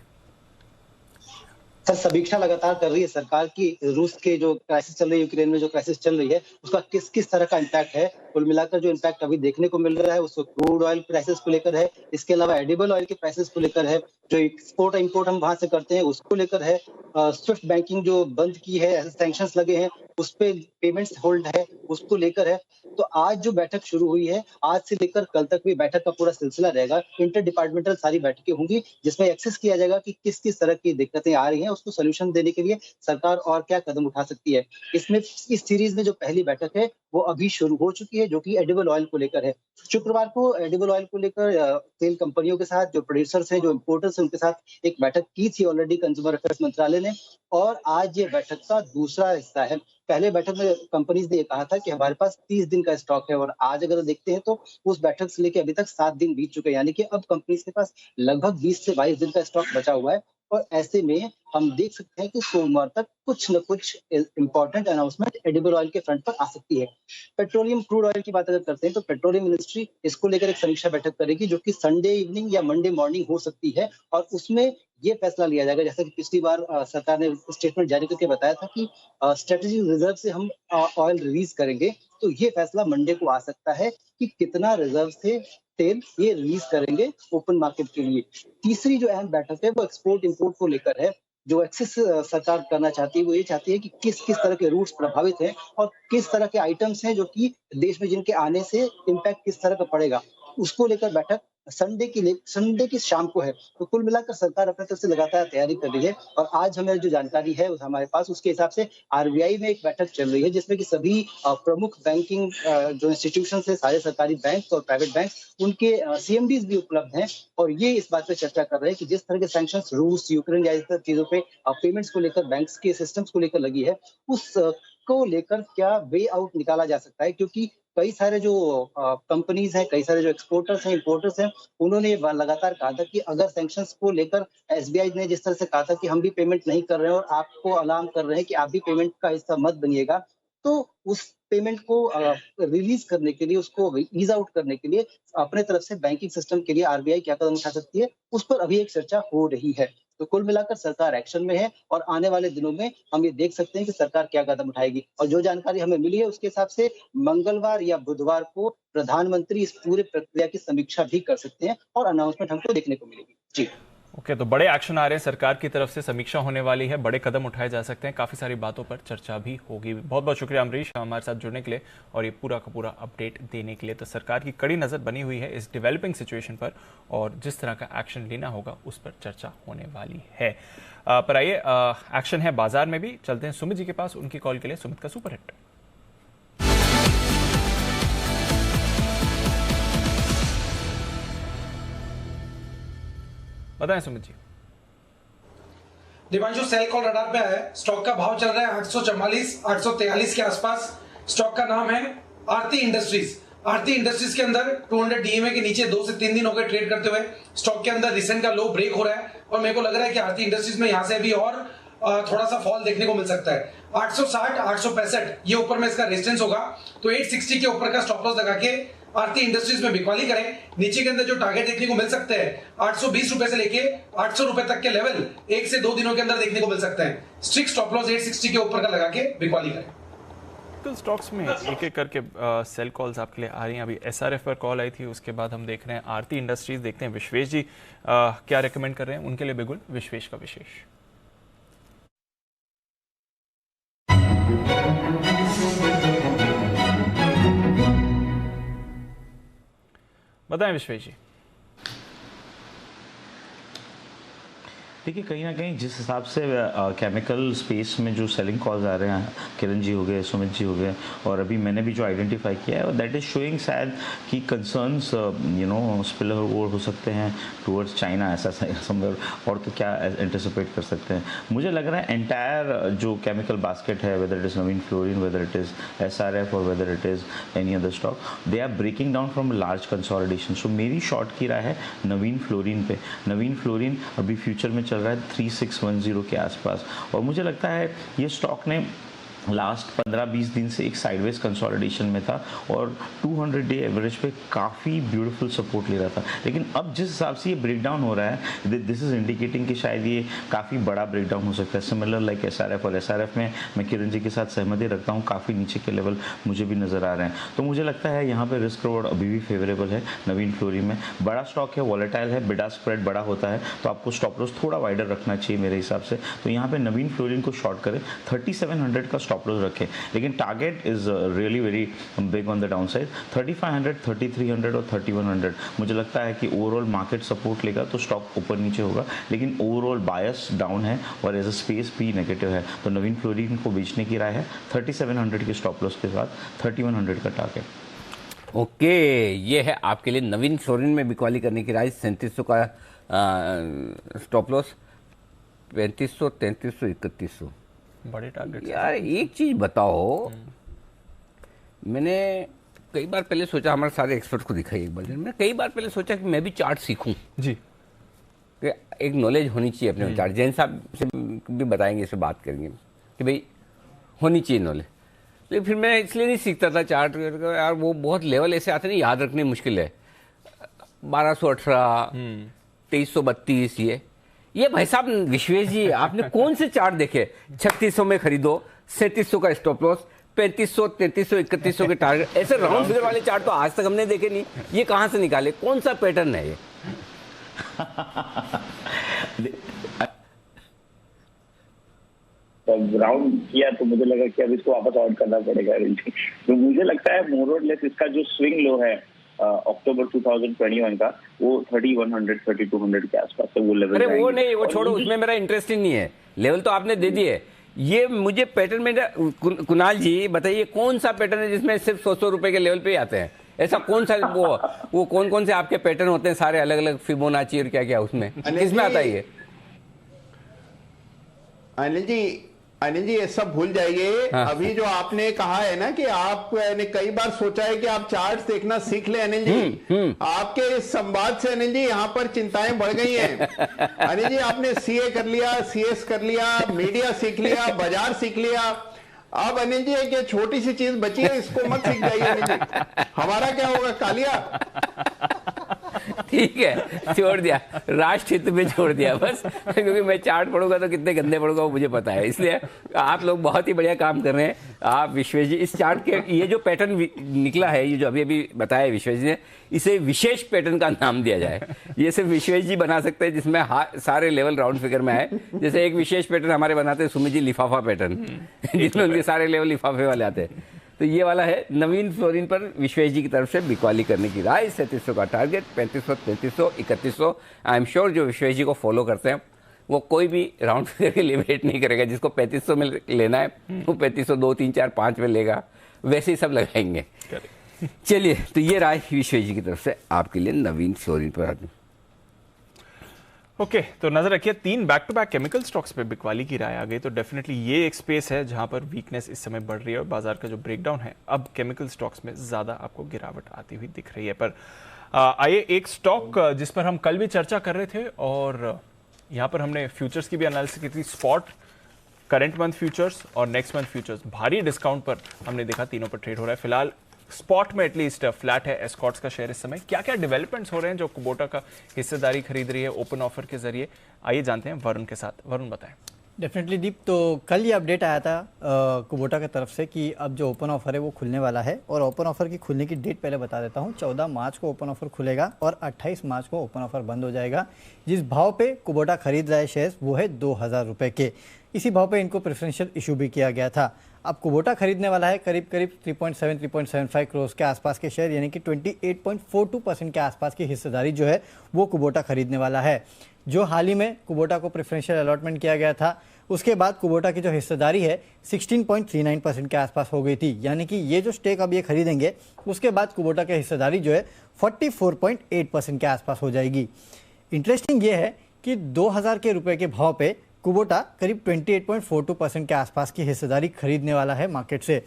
[SPEAKER 11] सर समीक्षा लगातार कर रही है सरकार की रूस के जो क्राइसिस चल रही है, यूक्रेन में जो क्राइसिस चल रही है, उसका किस किस तरह का इम्पैक्ट है। कुल मिलाकर जो इम्पैक्ट अभी देखने को मिल रहा है उसको क्रूड ऑयल प्राइसेस को लेकर है, इसके अलावा एडिबल ऑयल के प्राइसेस को लेकर है, जो एक्सपोर्ट इंपोर्ट हम वहां से करते हैं उसको लेकर है, स्विफ्ट बैंकिंग जो बंद की है, ऐसे सैंक्शंस लगे हैं उस पे पेमेंट्स होल्ड है उसको लेकर है। तो आज जो बैठक शुरू हुई है, आज से लेकर कल तक भी बैठक का पूरा सिलसिला रहेगा। इंटर डिपार्टमेंटल सारी बैठकें होंगी जिसमें एक्सेस किया जाएगा कि किस किस तरह की दिक्कतें आ रही हैं, उसको सोल्यूशन देने के लिए सरकार और क्या कदम उठा सकती है। इसमें इस सीरीज में जो पहली बैठक है वो अभी शुरू हो चुकी है, जो कि एडिबल ऑयल को लेकर है। शुक्रवार को एडिबल ऑयल को लेकर तेल कंपनियों के साथ, जो प्रोड्यूसर्स हैं, जो इम्पोर्टर्स हैं, उनके साथ एक बैठक की थी ऑलरेडी कंज्यूमर अफेयर्स मंत्रालय ने, और आज ये बैठक का दूसरा हिस्सा है। पहले बैठक में कंपनीज ने ये कहा था कि हमारे पास 30 दिन का स्टॉक है, और आज अगर देखते हैं तो उस बैठक से लेकर अभी तक 7 दिन बीत चुके हैं, यानी कि अब कंपनीज के पास लगभग 20 से 22 दिन का स्टॉक बचा हुआ है। और ऐसे में हम देख सकते हैं कि सोमवार तक कुछ न कुछ इंपॉर्टेंट अनाउंसमेंट एडिबल ऑयल के फ्रंट पर आ सकती है। पेट्रोलियम क्रूड ऑयल की बात अगर करते हैं तो पेट्रोलियम मिनिस्ट्री इसको लेकर एक समीक्षा बैठक करेगी, जो कि संडे इवनिंग या मंडे मॉर्निंग हो सकती है, और उसमें ये फैसला लिया जाएगा, जैसा कि पिछली बार सरकार ने स्टेटमेंट जारी करके बताया था कि स्ट्रेटेजिक रिजर्व से हम ऑयल रिलीज करेंगे। तो ये फैसला मंडे को आ सकता है कि कितना रिजर्व से तेल ये रिलीज करेंगे ओपन मार्केट के लिए। तीसरी जो अहम बैठक है वो एक्सपोर्ट इंपोर्ट को लेकर है। जो एक्सेस सरकार करना चाहती है वो ये चाहती है कि किस किस तरह के रूट्स प्रभावित हैं और किस तरह के आइटम्स हैं जो कि देश में जिनके आने से इम्पैक्ट किस तरह का पड़ेगा, उसको लेकर बैठक संडे की शाम को है। तो कुल मिलाकर सरकार अपने तरफ से लगातार तैयारी कर रही है, और आज हमें जो जानकारी है हमारे पास उसके हिसाब से आरबीआई में एक बैठक चल रही है जिसमें कि सभी प्रमुख बैंकिंग जो इंस्टीट्यूशन है, सारे सरकारी बैंक और प्राइवेट बैंक, उनके सीएमडीज भी उपलब्ध हैं, और ये इस बात पे चर्चा कर रहे हैं कि जिस तरह के सैंक्शंस रूस, यूक्रेन या इस तरह चीजों पे पेमेंट्स को लेकर, बैंक्स के सिस्टम्स को लेकर लगी है, उस को लेकर क्या वे आउट निकाला जा सकता है। क्योंकि कई सारे जो कंपनीज हैं, कई सारे जो एक्सपोर्टर्स हैं, इंपोर्टर्स हैं, उन्होंने लगातार कहा था कि अगर सैंक्शंस को लेकर एसबीआई ने जिस तरह से कहा था कि हम भी पेमेंट नहीं कर रहे हैं और आपको अलार्म कर रहे हैं कि आप भी पेमेंट का हिस्सा मत बनिएगा, तो उस पेमेंट को रिलीज करने के लिए, उसको ईज आउट करने के लिए अपने तरफ से बैंकिंग सिस्टम के लिए आरबीआई क्या कदम उठा सकती है, उस पर अभी एक चर्चा हो रही है। तो कुल मिलाकर सरकार एक्शन में है, और आने वाले दिनों में हम ये देख सकते हैं कि सरकार क्या कदम उठाएगी। और जो जानकारी हमें मिली है उसके हिसाब से मंगलवार या बुधवार को प्रधानमंत्री इस पूरे प्रक्रिया की समीक्षा भी कर सकते हैं और अनाउंसमेंट हमको देखने को मिलेगी। जी
[SPEAKER 1] ओके, तो बड़े एक्शन आ रहे हैं सरकार की तरफ से, समीक्षा होने वाली है, बड़े कदम उठाए जा सकते हैं, काफ़ी सारी बातों पर चर्चा भी होगी। बहुत बहुत शुक्रिया अमरीश हमारे साथ जुड़ने के लिए और ये पूरा का पूरा अपडेट देने के लिए। तो सरकार की कड़ी नज़र बनी हुई है इस डेवलपिंग सिचुएशन पर, और जिस तरह का एक्शन लेना होगा उस पर चर्चा होने वाली है। पर आइए, एक्शन है बाजार में भी, चलते हैं सुमित जी के पास, उनकी कॉल के लिए। सुमित का सुपर हिट। बताएं Sumit ji.
[SPEAKER 12] Deepanshu, cell call radar पे है। स्टॉक का भाव चल रहा है 844 843 के आसपास। स्टॉक का नाम है आरती इंडस्ट्रीज। आरती इंडस्ट्रीज के अंदर 200 डीएमए के नीचे 2 से 3 दिन हो गए ट्रेड करते हुए। स्टॉक के अंदर रिसेंट का लो ब्रेक हो रहा है, और मेरे को लग रहा है कि आरती इंडस्ट्रीज में यहां से अभी और थोड़ा सा फॉल देखने को मिल सकता है। 860 865 ये ऊपर में इसका रेजिस्टेंस होगा, तो 860 के ऊपर का स्टॉप लॉस लगा के आरती इंडस्ट्रीज में बिकवाली करें। नीचे के अंदर जो टारगेट देखने को मिल सकते हैं 820 रुपए से लेके 800 रुपए तक के लेवल 1 से 2 दिनों के अंदर देखने को मिल सकते हैं। स्ट्रिक्ट स्टॉप लॉस 860 के ऊपर का लगा के बिकवाली करें।
[SPEAKER 1] स्टॉक्स में एक एक करके सेल कॉल्स आपके लिए आ रही हैं। अभी एसआरएफ पर कॉल आई थी, उसके बाद हम देख रहे हैं आरती इंडस्ट्रीज। देखते हैं विश्वेश जी क्या रेकमेंड कर रहे हैं उनके लिए। बिगुल विश्वेश का विशेष। बताएं विश्वेश जी।
[SPEAKER 6] देखिए, कहीं ना कहीं जिस हिसाब से केमिकल स्पेस में जो सेलिंग कॉल्स आ रहे हैं, किरण जी हो गए, सुमित जी हो गए, और अभी मैंने भी जो आइडेंटिफाई किया है, दैट इज शोइंग शायद कि कंसर्न्स स्पिल ओवर हो सकते हैं टुवर्ड्स चाइना, ऐसा समवेयर। और तो क्या एंटिसिपेट कर सकते हैं? मुझे लग रहा है एंटायर जो केमिकल बास्केट है, whether it is Navin Fluorine, whether it is SRF और whether it is any other stock, they are breaking down from large consolidation. So मेरी शॉर्ट की राय है नवीन फ्लोरिन पे। नवीन फ्लोरिन अभी फ्यूचर में चल रहा है 3610 के आसपास, और मुझे लगता है ये स्टॉक ने लास्ट 15-20 दिन से एक साइडवेज कंसोलिडेशन में था और 200 डे एवरेज पे काफ़ी ब्यूटीफुल सपोर्ट ले रहा था, लेकिन अब जिस हिसाब से ये ब्रेकडाउन हो रहा है, दिस इज इंडिकेटिंग कि शायद ये काफ़ी बड़ा ब्रेकडाउन हो सकता है, सिमिलर लाइक SRF। और SRF में मैं किरण जी के साथ सहमति रखता हूँ, काफ़ी नीचे के लेवल मुझे भी नज़र आ रहे हैं। तो मुझे लगता है यहाँ पे रिस्क रिवॉर्ड अभी भी फेवरेबल है नवीन फ्लोरिन में। बड़ा स्टॉक है, वॉलेटाइल है, बिड आस्क स्प्रेड बड़ा होता है, तो आपको स्टॉप लॉस थोड़ा वाइडर रखना चाहिए मेरे हिसाब से। तो यहाँ पे नवीन फ्लोरिन को शॉर्ट करें, 3700 का स्टॉप लॉस रखें, लेकिन target is really very big on the down side. 3500, 3300 और 3100 मुझे लगता है कि ओवरऑल मार्केट सपोर्ट लेगा तो स्टॉक ऊपर नीचे होगा, लेकिन ओवरऑल बायस डाउन है और एज अ स्पेस भी नेगेटिव है। तो नवीन फ्लोरिन को बेचने की राय है 3700 के स्टॉप लॉस के साथ 3100 का टारगेट।
[SPEAKER 4] ओके, ये है आपके लिए नवीन फ्लोरिन में बिकवाली करने की राय। 3700 का स्टॉप लॉस, 3500, 3300, 3100
[SPEAKER 1] बड़े टारगेट।
[SPEAKER 4] यार एक चीज बताओ, मैंने कई बार पहले सोचा, हमारे सारे एक्सपर्ट को दिखाई एक बार, मैंने कई बार पहले सोचा कि मैं भी चार्ट सीखूं
[SPEAKER 1] जी,
[SPEAKER 4] कि एक नॉलेज होनी चाहिए अपने चार्ट। जैन साहब से भी बताएंगे, इससे बात करेंगे कि भाई होनी चाहिए नॉलेज। लेकिन फिर मैं इसलिए नहीं सीखता था चार्ट, यार वो बहुत लेवल ऐसे आते नहीं, याद रखने मुश्किल है। 1218, 2332, ये भाई साहब विश्वेश जी आपने कौन से चार्ट देखे? 3600 में खरीदो, 3700 का स्टॉप लॉस, 3500, 3300, 3100 के टारगेट, ऐसे राउंड फिगर वाले चार्ट तो आज तक हमने देखे नहीं। ये कहां से निकाले? कौन सा पैटर्न है ये?
[SPEAKER 13] राउंड किया तो मुझे लगा कि अब इसको वापस आउट करना पड़ेगा। तो मुझे लगता है मोर और लेस इसका जो स्विंग लो है अक्टूबर 2021 का, वो 3100, 3200 के आसपास है, वो लेवल।
[SPEAKER 4] अरे वो नहीं, वो छोड़ो, उसमें मेरा इंटरेस्ट ही नहीं है। लेवल तो आपने दे दिए, ये मुझे पैटर्न में कुणाल जी बताइए, कौन सा पैटर्न है जिसमें सिर्फ 100 रुपए के लेवल पे ही आते हैं? ऐसा कौन सा वो कौन से आपके पैटर्न होते हैं सारे अलग अलग, फिबोनाची और क्या क्या, उसमें किसमें आता है ये?
[SPEAKER 9] अनिल जी ये सब भूल जाइए।
[SPEAKER 4] हाँ।
[SPEAKER 9] अभी जो आपने कहा है ना कि आपने कई बार सोचा है कि आप चार्ट्स देखना सीख ले अनिल जी, आपके इस संवाद से अनिल जी यहाँ पर चिंताएं बढ़ गई हैं। अनिल जी आपने CA कर लिया, CS कर लिया, मीडिया सीख लिया, बाजार सीख लिया, अब अनिल जी एक ये छोटी सी चीज बची है, इसको मत सीख जाइए अनिल जी। हमारा क्या होगा? कालिया।
[SPEAKER 4] ठीक है, छोड़ दिया, राष्ट्र हित में छोड़ दिया बस, क्योंकि मैं चार्ट पढ़ूंगा तो कितने गंदे पढ़ूंगा वो मुझे पता है। इसलिए आप लोग बहुत ही बढ़िया काम कर रहे हैं। आप विश्वेश जी, इस चार्ट के ये जो पैटर्न निकला है, ये जो अभी अभी बताया विश्वेश जी ने, इसे विशेष पैटर्न का नाम दिया जाए। ये सिर्फ विश्वेश जी बना सकते हैं, जिसमें सारे लेवल राउंड फिगर में आए। जैसे एक विशेष पैटर्न हमारे बनाते हैं सुमित जी, लिफाफा पैटर्न, जिसमें उनके सारे लेवल लिफाफे वाले आते हैं। तो ये वाला है नवीन फ्लोरिन पर विश्वेश जी की तरफ से बिकवाली करने की राय। 3700 का टारगेट, 3500, 3300, 3100। आई एम श्योर जो विश्वेश जी को फॉलो करते हैं वो कोई भी राउंड फिगर के लिए वेट नहीं करेगा। जिसको 3500 में लेना है वो 3500, 2, 3, 4, 5 में लेगा, वैसे ही सब लगाएंगे। चलिए, तो ये राय विश्वेश जी की तरफ से आपके लिए नवीन फ्लोरिन पर।
[SPEAKER 1] ओके, तो नजर रखिए, 3 back to back chemical stocks पे बिकवाली की राय आ गई। तो डेफिनेटली ये एक स्पेस है जहां पर वीकनेस इस समय बढ़ रही है और बाजार का जो ब्रेकडाउन है, अब केमिकल स्टॉक्स में ज्यादा आपको गिरावट आती हुई दिख रही है। पर आइए एक स्टॉक जिस पर हम कल भी चर्चा कर रहे थे और यहां पर हमने फ्यूचर्स की भी एनालिसिस की थी, स्पॉट, करंट मंथ फ्यूचर्स और नेक्स्ट मंथ फ्यूचर्स, भारी डिस्काउंट पर हमने देखा तीनों पर ट्रेड हो रहा है। फिलहाल स्पॉट में एटलीस्ट फ्लैट है एस्कॉर्ट्स का शेयर इस समय। क्या क्या डेवलपमेंट्स हो रहे हैं जो कुबोटा का हिस्सेदारी खरीद रही है ओपन ऑफर के जरिए, आइए जानते हैं वरुण के साथ। वरुण बताएं।
[SPEAKER 3] डेफिनेटली दीप, तो कल ये अपडेट आया था कुबोटा की तरफ से कि अब जो ओपन ऑफर है वो खुलने वाला है, और ओपन ऑफर की खुलने की डेट पहले बता देता हूँ। 14 मार्च को ओपन ऑफर खुलेगा और 28 मार्च को ओपन ऑफर बंद हो जाएगा। जिस भाव पे कुबोटा खरीद रहा है शेयर्स वो है 2000 रुपये के। इसी भाव पे इनको प्रेफरेंशियल इशू भी किया गया था। अब कुबोटा खरीदने वाला है करीब 3.7, 3.75 करोड़ के आसपास के शेयर, यानी कि 28.42% के आसपास की हिस्सेदारी जो है वो कुबोटा खरीदने वाला है। जो हाल ही में कुबोटा को प्रेफरेंशियल अलॉटमेंट किया गया था, उसके बाद कुबोटा की जो हिस्सेदारी है 16.39% के आसपास हो गई थी, यानी कि ये जो स्टेक अब ये खरीदेंगे उसके बाद कुबोटा की हिस्सेदारी जो है 44.8% के आसपास हो जाएगी। इंटरेस्टिंग ये है कि 2000 के रुपए के भाव पे कुबोटा करीब 28.42% के आसपास की हिस्सेदारी खरीदने वाला है मार्केट से।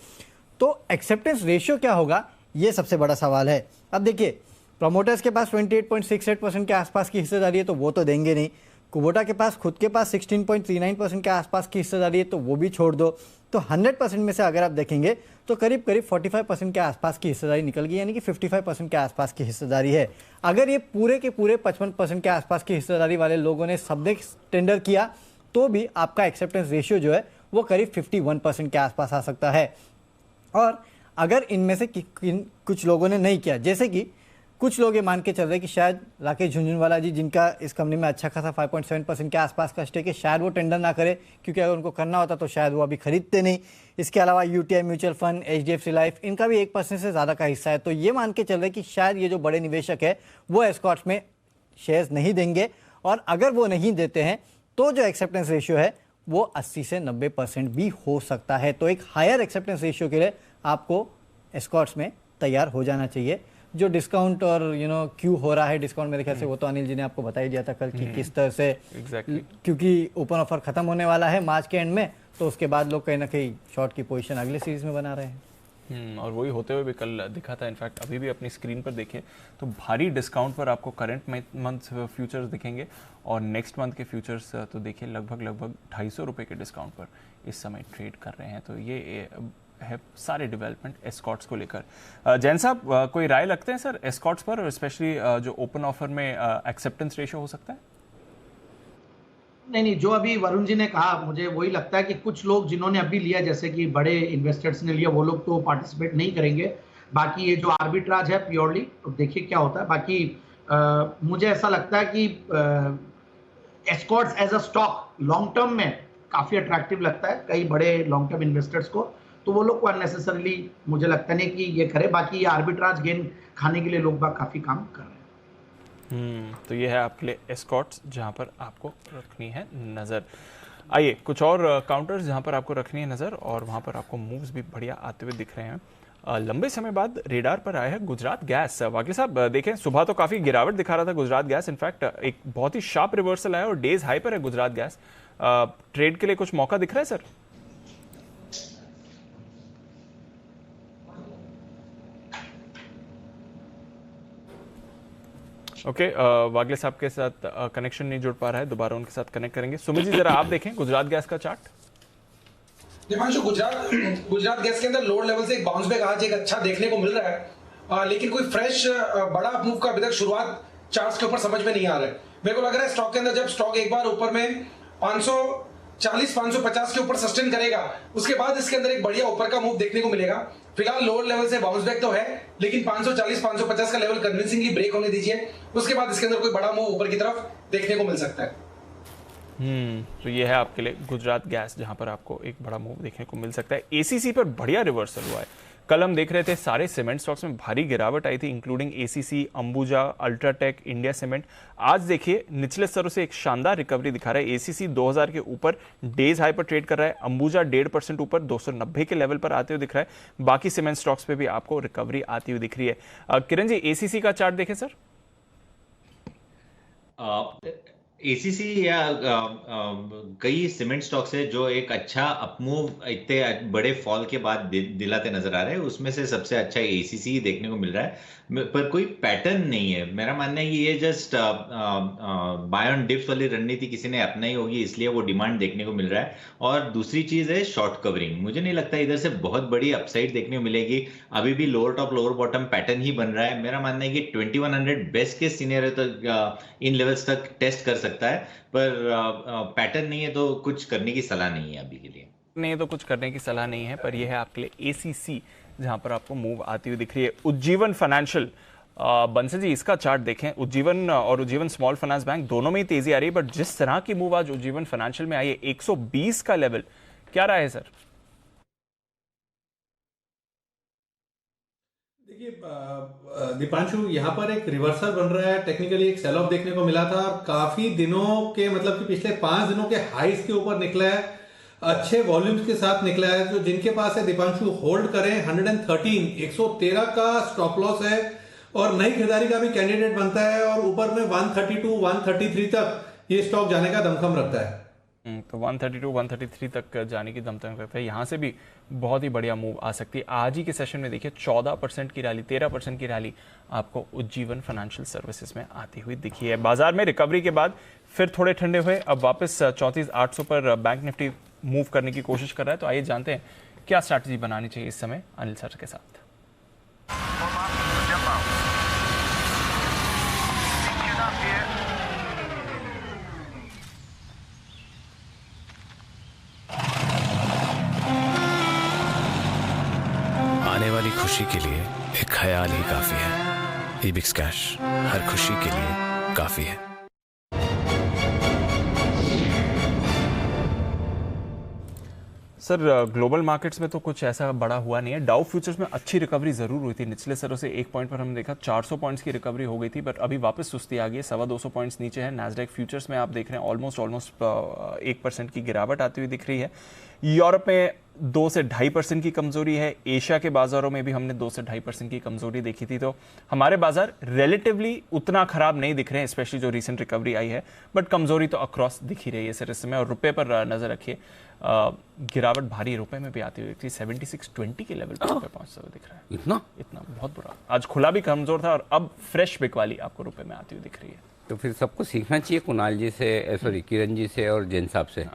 [SPEAKER 3] तो एक्सेप्टेंस रेशियो क्या होगा, ये सबसे बड़ा सवाल है। अब देखिए, प्रमोटर्स के पास 28.68% के आसपास की हिस्सेदारी है तो वो तो देंगे नहीं, कुबोटा के पास खुद के पास 16.39% के आसपास की हिस्सेदारी है, तो वो भी छोड़ दो। तो 100% में से अगर आप देखेंगे तो करीब करीब 45% के आसपास की हिस्सेदारी निकल गई, यानी कि 55% के आसपास की हिस्सेदारी है। अगर ये पूरे के पूरे 55% के आसपास की हिस्सेदारी वाले लोगों ने सबने टेंडर किया तो भी आपका एक्सेप्टेंस रेशियो जो है वो करीब 51% के आसपास आ सकता है। और अगर इनमें से कुछ लोगों ने नहीं किया, जैसे कि कुछ लोग ये मान के चल रहे हैं कि शायद राकेश झुंझुनवाला जी, जिनका इस कंपनी में अच्छा खासा 5.7% के आसपास का स्टेक है, शायद वो टेंडर ना करे, क्योंकि अगर उनको करना होता तो शायद वो अभी खरीदते नहीं। इसके अलावा UTI mutual fund, HDFC life, इनका भी 1% से ज़्यादा का हिस्सा है। तो ये मान के चल रहे हैं कि शायद ये जो बड़े निवेशक है वो एस्कॉर्ट्स में शेयर्स नहीं देंगे, और अगर वो नहीं देते हैं तो जो एक्सेप्टेंस रेशियो है वो 80 से 90% भी हो सकता है। तो एक हायर एक्सेप्टेंस रेशियो के लिए आपको एस्कॉर्ट्स में तैयार हो जाना चाहिए। जो डिस्काउंट और क्यों हो रहा है डिस्काउंट, मेरे ख्याल से वो तो अनिल जी ने आपको बता ही दिया था कल कि किस तरह से क्योंकि ओपन ऑफर खत्म होने वाला है मार्च के एंड में, तो उसके बाद लोग कहीं ना कहीं शॉर्ट की पोजीशन अगले सीरीज में बना रहे हैं।
[SPEAKER 1] और वही होते हुए भी कल दिखा था। इनफैक्ट अभी भी अपनी स्क्रीन पर देखें तो भारी डिस्काउंट पर आपको करंट मंथ फ्यूचर्स दिखेंगे, और नेक्स्ट मंथ के फ्यूचर्स तो देखिए लगभग 250 रुपये के डिस्काउंट पर इस समय ट्रेड कर रहे हैं। तो ये है सारे डेवलपमेंट एस्कॉर्ट्स को लेकर। जैन साहब, कोई राय लगते हैं सर एस्कॉर्ट्स पर, और स्पेशली जो ओपन ऑफर में एक्सेप्टेंस रेशियो हो सकता है?
[SPEAKER 10] नहीं, जो अभी वरुण जी ने कहा, मुझे वही लगता है कि कुछ लोग जिन्होंने अभी लिया, जैसे कि बड़े इन्वेस्टर्स ने लिया, वो लोग तो पार्टिसिपेट नहीं करेंगे। बाकी ये जो आर्बिट्राज है प्योरली, तो देखिए क्या होता है। बाकी मुझे ऐसा लगता है कि Escorts as a stock long term में काफी अट्रैक्टिव लगता है कई बड़े लॉन्ग टर्म इन्वेस्टर्स को, तो वो लोग को अननेसेसरीली मुझे लगता नहीं कि ये करे। बाकी ये आर्बिट्राज गेन खाने के लिए लोग बाग काफी काम कर रहे हैं।
[SPEAKER 1] तो ये है आपके लिए एस्कॉर्ट्स, जहां पर आपको रखनी है नजर। आइए कुछ और काउंटर्स जहां पर आपको रखनी है नजर, और वहां पर आपको मूव्स भी बढ़िया आते हुए दिख रहे हैं। लंबे समय बाद रेडार पर आया है गुजरात गैस। वाकई साहब देखें, सुबह तो काफी गिरावट दिखा रहा था गुजरात गैस, इनफैक्ट एक बहुत ही शार्प रिवर्सल आया और डेज हाई पर है गुजरात गैस। ट्रेड के लिए कुछ मौका दिख रहा है सर? ओके, वागले साहब के साथ कनेक्शन नहीं जुड़ पा रहा है, दोबारा उनके साथ कनेक्ट करेंगे। सुमित जी, जरा आप देखें गुजरात गैस का चार्ट।
[SPEAKER 12] दिपांशु, गुजरात गैस के अंदर लोअर लेवल से एक बाउंस बैक आज एक अच्छा देखने को मिल रहा है, लेकिन कोई फ्रेश बड़ा मूव का अभी तक शुरुआत चार्ट्स के ऊपर समझ में नहीं आ रहा है। मेरे को लग रहा है स्टॉक के अंदर जब स्टॉक एक बार ऊपर में 540-550 के ऊपर सस्टेन करेगा, उसके बाद इसके अंदर एक बढ़िया ऊपर का मूव देखने को मिलेगा। फिलहाल लोअर लेवल से बाउंस बैक तो है, लेकिन 540-550 का लेवल कन्विंसिंगली ब्रेक होने दीजिए, उसके बाद इसके अंदर कोई बड़ा मूव ऊपर की तरफ देखने को मिल सकता है।
[SPEAKER 1] तो ये है आपके लिए गुजरात गैस, जहां पर आपको एक बड़ा मूव देखने को मिल सकता है। एसीसी पर बढ़िया रिवर्सल हुआ है। कल हम देख रहे थे सारे सीमेंट स्टॉक्स में भारी गिरावट आई थी, including ACC, Ambuja, UltraTech, India cement. आज देखिए निचले स्तरों से एक शानदार रिकवरी दिखा रहा है। एसीसी 2000 के ऊपर डेज हाई पर ट्रेड कर रहा है, अंबुजा 1.5% ऊपर 290 के लेवल पर आते हुए दिख रहा है। बाकी सीमेंट स्टॉक्स पे भी आपको रिकवरी आती हुई दिख रही है। किरण जी, एसीसी का चार्ट देखें सर।
[SPEAKER 5] एसीसी या कई सीमेंट स्टॉक्स है जो एक अच्छा अपमूव इतने बड़े फॉल के बाद दिलाते नजर आ रहे हैं। उसमें से सबसे अच्छा एसीसी देखने को मिल रहा है, पर कोई पैटर्न नहीं है। मेरा मानना है कि ये जस्ट बाय ऑन डिप्स वाली रणनीति किसी ने अपनाई होगी, इसलिए वो डिमांड देखने को मिल रहा है। और दूसरी चीज है शॉर्ट कवरिंग। मुझे नहीं लगता इधर से बहुत बड़ी अपसाइड देखने को मिलेगी। अभी भी lower top lower bottom pattern ही बन रहा है। मेरा मानना है कि 2100 बेस्ट केस सिनेरियो तक इन लेवल्स तक टेस्ट कर सकता है, पर पैटर्न नहीं है तो कुछ करने की सलाह नहीं है अभी के लिए।
[SPEAKER 1] नहीं तो कुछ करने की सलाह नहीं है, पर यह है आपके लिए एसीसी, जहां पर आपको मूव आती हुई दिख रही है। उज्जीवन फाइनेंशियल, बंसल जी इसका चार्ट देखें। उज्जीवन और उज्जीवन स्मॉल फाइनेंस बैंक दोनों में ही तेजी आ रही है, बट जिस तरह की मूव आज उज्जीवन फाइनेंशियल में आई है 120 का लेवल, क्या रहा है सर?
[SPEAKER 8] देखिए दीपांशु, यहाँ पर एक रिवर्सल बन रहा है। टेक्निकली एक सेल ऑफ देखने को मिला था, काफी दिनों के मतलब कि पिछले 5 दिनों के हाईज के ऊपर निकला है, अच्छे वॉल्यूम्स के साथ निकला है। तो जिनके पास है दीपांशु होल्ड करें। 113 का स्टॉप लॉस है और नई खरीदारी का भी कैंडिडेट बनता है, और ऊपर में 132 133 तक ये स्टॉक जाने का दमखम रखता है।
[SPEAKER 1] तो 132 133 तक जाने की दमखम रखता है। यहाँ से भी बहुत ही बढ़िया मूव आ सकती है। आज ही के सेशन में देखिए 14% की रैली, 13% की रैली आपको उज्जीवन फाइनेंशियल सर्विसेज में आती हुई दिखी है। बाजार में रिकवरी के बाद फिर थोड़े ठंडे हुए, अब वापस 34,800 पर बैंक निफ्टी मूव करने की कोशिश कर रहा है। तो आइए जानते हैं क्या स्ट्रैटेजी बनानी चाहिए इस समय अनिल सर के साथ।
[SPEAKER 14] आने वाली खुशी के लिए एक ख्याल ही काफी है। इबिक्स कैश हर खुशी के लिए काफी है।
[SPEAKER 1] सर ग्लोबल मार्केट्स में तो कुछ ऐसा बड़ा हुआ नहीं है। डाउ फ्यूचर्स में अच्छी रिकवरी जरूर हुई थी, निचले स्तरों से 1 पॉइंट पर हमने देखा 400 पॉइंट्स की रिकवरी हो गई थी, बट अभी वापस सुस्ती आ गई है, 225 पॉइंट्स नीचे है। नैस्डैक फ्यूचर्स में आप देख रहे हैं ऑलमोस्ट 1% की गिरावट आती हुई दिख रही है। यूरोप में 2 से 2.5% की कमजोरी है। एशिया के बाजारों में भी हमने 2 से 2.5% की कमजोरी देखी थी। तो हमारे बाजार रिलेटिवली उतना खराब नहीं दिख रहे हैं, स्पेशली जो रीसेंट रिकवरी आई है, बट कमजोरी तो अक्रॉस दिख ही रही है सर इस समय। और रुपए पर नजर रखिए, गिरावट भारी रुपए में भी आती हुई 76.20 के लेवल पर पहुंचता हुआ दिख रहा है। इतना बहुत बुरा। आज खुला भी कमजोर था और अब फ्रेश बिक वाली आपको रुपए में आती हुई दिख रही है।
[SPEAKER 4] तो फिर सबको सीखना चाहिए कुणाल जी से, सॉरी किरण जी से और जैन साहब से,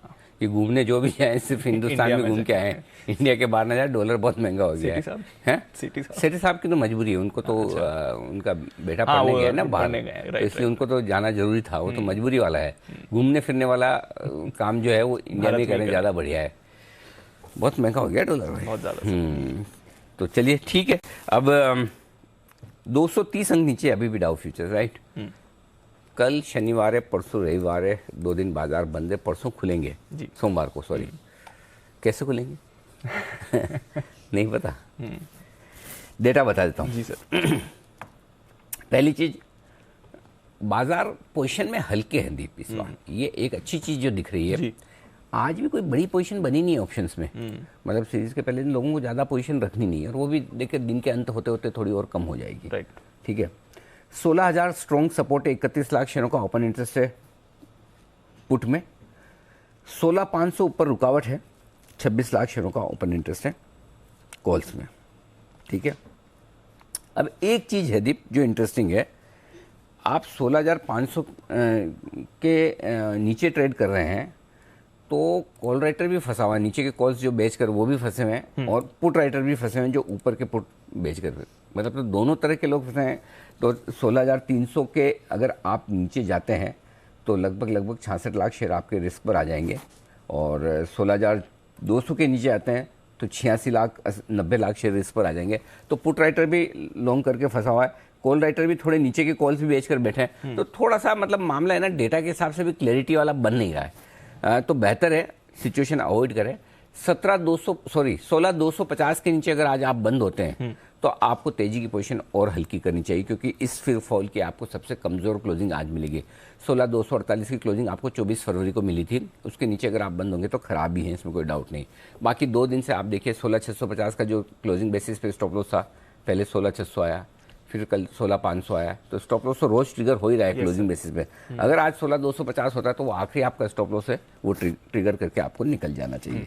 [SPEAKER 4] कि घूमने जो भी आए सिर्फ हिंदुस्तान में घूम के आए। इंडिया के बाहर ना जाए, डॉलर बहुत महंगा हो गया है। सेठी साहब की तो मजबूरी है, उनको तो उनका बेटा पढ़ने गया ना बाहर, तो इसलिए उनको तो जाना जरूरी था। वो तो मजबूरी वाला है। घूमने फिरने वाला काम जो है वो इंडिया में करने ज्यादा बढ़िया है। बहुत महंगा हो गया डॉलर,
[SPEAKER 1] बहुत ज्यादा।
[SPEAKER 4] तो चलिए ठीक है। अब 230 अंक नीचे अभी भी डाउ फ्यूचर्स, राइट। कल शनिवार है, परसों रविवार है, 2 दिन बाजार बंद है, परसों खुलेंगे, सोमवार को, सॉरी। कैसे खुलेंगे नहीं पता, डेटा बता देता हूँ
[SPEAKER 1] जी सर।
[SPEAKER 4] पहली चीज, बाजार पोजीशन में हल्के हैं दीप इस बार, ये एक अच्छी चीज जो दिख रही है। आज भी कोई बड़ी पोजीशन बनी नहीं है ऑप्शंस में, मतलब सीरीज के पहले दिन लोगों को ज्यादा पोजीशन रखनी नहीं है, और वो भी देखिए दिन के अंत होते होते थोड़ी और कम हो जाएगी,
[SPEAKER 1] राइट।
[SPEAKER 4] ठीक है। 16,000 स्ट्रॉन्ग सपोर्ट है, 31 लाख शेयरों का ओपन इंटरेस्ट है पुट में। 16,500 ऊपर रुकावट है, 26 लाख शेयरों का ओपन इंटरेस्ट है कॉल्स में, ठीक है। अब एक चीज है दीप जो इंटरेस्टिंग है, आप 16,500 के नीचे ट्रेड कर रहे हैं तो कॉल राइटर भी फंसा हुआ है, नीचे के कॉल्स जो बेचकर वो भी फंसे हुए हैं, और पुट राइटर भी फंसे हुए हैं जो ऊपर के पुट बेचकर, मतलब तो दोनों तरह के लोग फंसे हैं। तो 16,300 के अगर आप नीचे जाते हैं तो लगभग 66 लाख शेयर आपके रिस्क पर आ जाएंगे, और 16,200 के नीचे आते हैं तो 90 लाख शेयर रिस्क पर आ जाएंगे। तो पुट राइटर भी लॉन्ग करके फंसा हुआ है, कॉल राइटर भी थोड़े नीचे के कॉल्स भी बेचकर बैठे हैं। तो थोड़ा सा मतलब मामला है ना, डेटा के हिसाब से भी क्लैरिटी वाला बन नहीं रहा है, तो बेहतर है सिचुएशन अवॉइड करें। 16,250 के नीचे अगर आज आप बंद होते हैं तो आपको तेजी की पोजीशन और हल्की करनी चाहिए, क्योंकि इस फिर फॉल की आपको सबसे कमजोर क्लोजिंग आज मिलेगी। 16,248 की क्लोजिंग आपको 24 फरवरी को मिली थी, उसके नीचे अगर आप बंद होंगे तो खराब भी है, इसमें कोई डाउट नहीं। बाकी 2 दिन से आप देखिए 16,650 का जो क्लोजिंग बेसिस पे स्टॉप लॉस था, पहले 16,600 आया, फिर कल 16,500 आया, तो स्टॉप लॉस तो रोज ट्रिगर हो ही रहा है क्लोजिंग बेसिस पे। अगर आज 16,250 होता है तो वो आखिरी आपका स्टॉप लॉस है, वो ट्रिगर करके आपको निकल जाना चाहिए।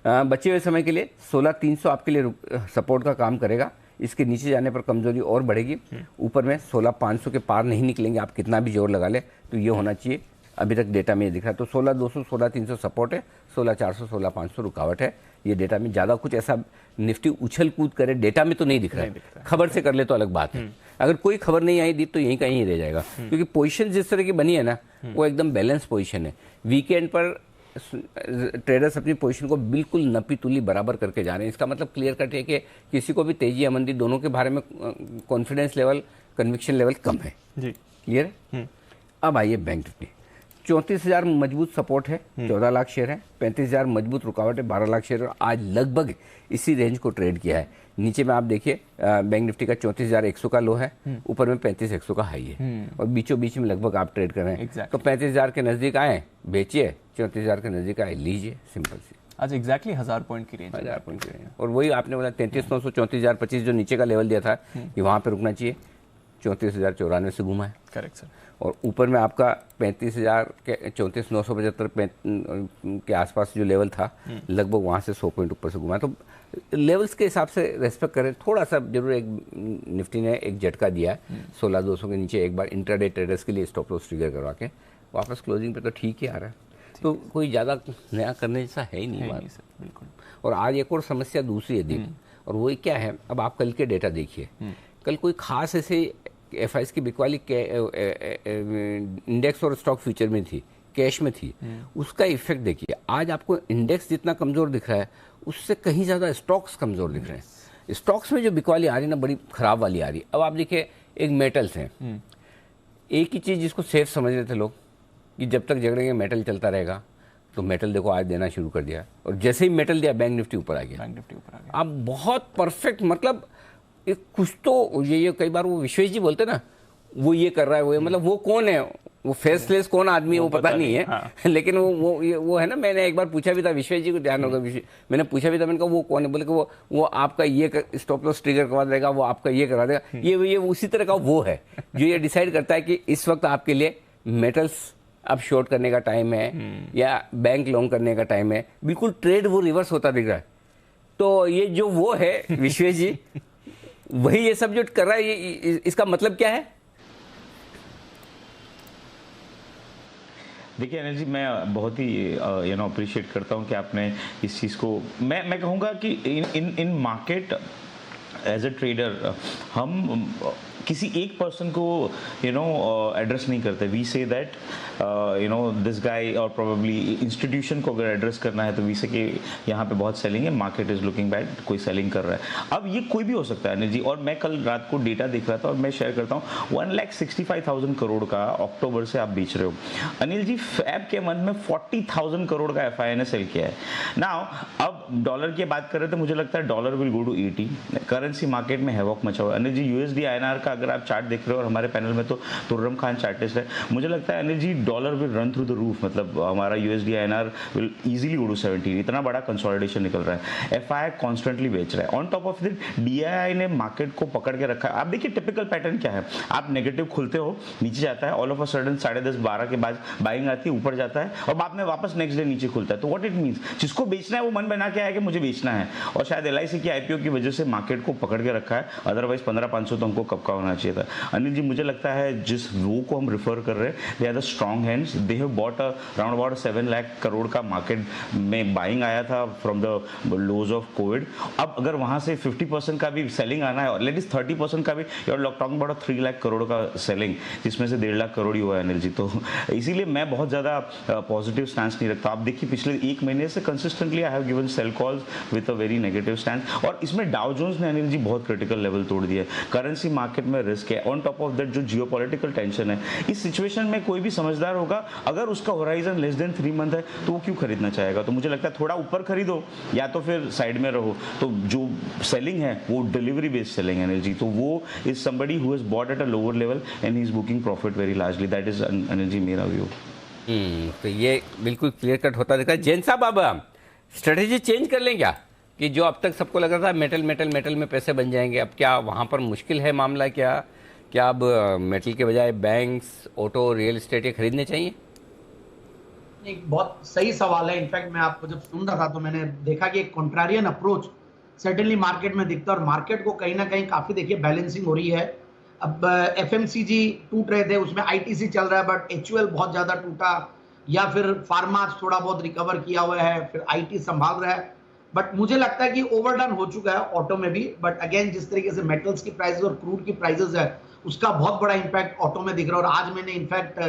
[SPEAKER 4] बचे हुए समय के लिए 16,300 आपके लिए सपोर्ट का काम करेगा, इसके नीचे जाने पर कमजोरी और बढ़ेगी। ऊपर में 16,500 के पार नहीं निकलेंगे, आप कितना भी जोर लगा ले तो ये होना चाहिए। अभी तक डेटा में ये दिख रहा है, तो 16,200 16,300 सपोर्ट है, 16,400 16,500 रुकावट है। ये डेटा में ज़्यादा कुछ ऐसा निफ्टी उछल कूद करे डेटा में तो नहीं दिख रहा है, खबर से कर ले तो अलग बात है। अगर कोई खबर नहीं आई दीप तो यहीं कहीं रह जाएगा, क्योंकि पोजीशन जिस तरह की बनी है ना, वो एकदम बैलेंस पोजीशन है। वीकेंड पर ट्रेडर्स अपनी पोजीशन को बिल्कुल नपी तुली बराबर करके जा रहे हैं। इसका मतलब क्लियर कट है कि किसी को भी तेजी या मंदी दोनों के बारे में कॉन्फिडेंस लेवल, कन्विक्शन लेवल कम है जी। क्लियर है। अब आइए बैंक निफ्टी, 34,000 मजबूत सपोर्ट है, 14 लाख शेयर है, 35,000 मजबूत रुकावट है, 12 लाख शेयर, और आज लगभग इसी रेंज को ट्रेड किया है। नीचे में आप देखिए बैंक निफ्टी का 34,100 का लो है, ऊपर में 35,100 का हाई है, और बीचों बीच में लगभग आप ट्रेड कर रहे हैं। तो 35,000 के नजदीक आए बेचिए, 34,000 के नजदीक आए लीजिए, सिंपल सी।
[SPEAKER 1] आज एग्जैक्टली 1000 पॉइंट की रेंज,
[SPEAKER 4] 1000 पॉइंट की रेंज, और वही आपने बोला 33,900 34,025 जो नीचे का लेवल दिया था, ये वहां पे रुकना चाहिए। 34,094 से घुमा है,
[SPEAKER 1] करेक्ट सर।
[SPEAKER 4] और ऊपर में आपका 35,000 के 34,975 के आसपास जो लेवल था, लगभग वहाँ से 100 पॉइंट ऊपर से घुमा। तो लेवल्स के हिसाब से रेस्पेक्ट करें, थोड़ा सा जरूर एक निफ्टी ने एक झटका दिया 16,200 के नीचे एक बार इंट्राडे ट्रेडर्स के लिए स्टॉप लॉस ट्रिगर करवा के, वापस क्लोजिंग पे तो ठीक ही आ रहा है, तो कोई ज़्यादा नया करने जैसा है ही नहीं बात।
[SPEAKER 1] बिल्कुल।
[SPEAKER 4] और आज एक और समस्या दूसरी है दीप, और वो क्या है, अब आप कल के डेटा देखिए, कल कोई खास ऐसे एफआईएस की बिकवाली इंडेक्स और स्टॉक फ्यूचर में थी, कैश में थी, उसका इफेक्ट देखिए। आज आपको इंडेक्स जितना कमजोर दिख रहा है उससे कहीं ज़्यादा स्टॉक्स कमजोर दिख रहे हैं। स्टॉक्स में जो बिकवाली आ रही है ना, बड़ी खराब वाली आ रही है। अब आप देखिए, एक मेटल्स हैं, एक ही चीज़ जिसको सेफ समझ रहे थे लोग कि जब तक झगड़ेंगे मेटल चलता रहेगा, तो मेटल देखो आज देना शुरू कर दिया, और जैसे ही मेटल दिया बैंक निफ्टी ऊपर आ गया। अब बहुत परफेक्ट, मतलब एक कुछ तो ये कई बार वो विश्वेश जी बोलते ना, वो ये कर रहा है, वो मतलब वो कौन है, वो फेसलेस कौन आदमी है वो पता नहीं है। हाँ। लेकिन वो है ना, मैंने एक बार पूछा भी था विश्वेश जी को, ध्यान होगा, मैंने पूछा भी था, मैंने कहा वो कौन है, बोले कि वो आपका ये स्टॉप लॉस ट्रिगर करवा देगा, वो आपका ये करवा देगा। ये उसी तरह का वो है जो ये डिसाइड करता है कि इस वक्त आपके लिए मेटल्स अब शॉर्ट करने का टाइम है या बैंक लॉन्ग करने का टाइम है। बिल्कुल ट्रेड वो रिवर्स होता दिख रहा है। तो ये जो वो है विश्वेश जी, वही ये सब जो कर रहा है, ये इसका मतलब क्या है?
[SPEAKER 6] देखिए अनिल जी, मैं बहुत ही अप्रिशिएट करता हूं कि आपने इस चीज़ को, मैं कहूँगा कि in market as a trader हम किसी एक पर्सन को एड्रेस नहीं करते। We say that this guy, और प्रोबेबली इंस्टीट्यूशन को अगर एड्रेस करना है तो वी से कि यहाँ पे बहुत सेलिंग है, मार्केट इज लुकिंग बैड, कोई सेलिंग कर रहा है। अब ये कोई भी हो सकता है अनिल जी, और मैं कल रात को डेटा देख रहा था और मैं शेयर करता हूँ 1,65,000 करोड़ का अक्टूबर से आप बेच रहे हो अनिल जी। फैब के मंथ में 40,000 करोड़ का एफआई ने सेल किया है। नाउ अब डॉलर की बात कर रहे थे, मुझे लगता है dollar will go to 80। Currency market में हैवॉक मचा हुआ है अनिल जी। यूएसडी आईएनआर का अगर आप चार्ट देख रहे हो, और हमारे पैनल में तो तुर्रम खान चार्टिस्ट है, मुझे लगता है Anil ji dollar will run through the roof, मतलब हमारा USD INR will easily go to 17। इतना बड़ा कंसोलिडेशन निकल रहा है, एफआई कॉन्स्टेंटली बेच रहा है। On top of that DII ने मार्केट को पकड़ के रखा है। आप देखिए टिपिकल पैटर्न क्या है, आप नेगेटिव खुलते हो, नीचे जाता है, ऑल ऑफ अ सडन 10:30-12 के बाद बाइंग आती है, ऊपर जाता है, और बाद में वापस नेक्स्ट डे नीचे खुलता है। तो व्हाट इट मींस, जिसको बेचना है वो मन बना के आया कि मुझे बेचना है, और शायद एलआईसी की आईपीओ की वजह से मार्केट को पकड़ के रखा है। अदरवाइज 15,500 तो हमको कब का होना चाहिए था अनिल जी। मुझे लगता है जिस रो को हम रिफर कर रहे हैं, they are the strong hands, they have bought around about 7 lakh crore का मार्केट में बाइंग आया था from the lows of covid. अब अगर वहां से 50% का भी सेलिंग आना है, और लेट इज 30% का भी, you're talking about 3 lakh crore का सेलिंग, जिसमें से 1.5 लाख करोड़ ही हुआ है अनिल जी। तो इसीलिए मैं बहुत ज्यादा पॉजिटिव स्टैंड नहीं रखता। आप देखिए पिछले 1 महीने से consistently I have given sell calls with a very negative stand, और इसमें डाउ जोन्स ने अनिल जी बहुत क्रिटिकल लेवल तोड़ दिया है। करेंसी मार्केट में रिस्क है, ऑन टॉप ऑफ दैट जो जियोपॉलिटिकल टेंशन है। इस सिचुएशन में कोई भी समझदार होगा, अगर उसका होराइजन लेस देन 3 मंथ है तो वो क्यों खरीदना चाहेगा। तो मुझे लगता है थोड़ा ऊपर खरीदो या तो फिर साइड में रहो। तो जो सेलिंग है वो डिलीवरी बेस्ड सेलिंग है अनिल जी, तो वो is somebody who has bought at a lower level and he is booking profit very largely. That is Anil ji मेरा व्यू।
[SPEAKER 4] तो ये बिल्कुल क्लियर कट होता दिखा। जैन साहब अब स्ट्रेटेजी चेंज कर लें क्या, कि जो अब तक सबको लग रहा था मेटल में पैसे बन जाएंगे, अब क्या वहाँ पर मुश्किल है मामला? क्या अब मेटल के बजाय बैंक्स, ऑटो, रियल एस्टेट ये खरीदने चाहिए?
[SPEAKER 10] एक बहुत सही सवाल है। इनफैक्ट मैं आपको जब सुन रहा था तो मैंने देखा कि एक कॉन्ट्रारियन अप्रोच सर्टेनली मार्केट में दिखता है, और मार्केट को कहीं ना कहीं काफी देखिए बैलेंसिंग हो रही है। अब एफएमसीजी टूट रहे थे, उसमें आईटीसी चल रहा है, बट एचयूएल बहुत ज्यादा टूटा, या फिर फार्मा थोड़ा बहुत रिकवर किया हुआ है, फिर आईटी संभाल रहा है। बट मुझे लगता है कि ओवरडन हो चुका है ऑटो में भी। बट अगेन जिस तरीके से मेटल्स की प्राइसेस और क्रूड की प्राइसेस है, उसका बहुत बड़ा इंपैक्ट ऑटो में दिख रहा है। और आज मैंने इनफैक्ट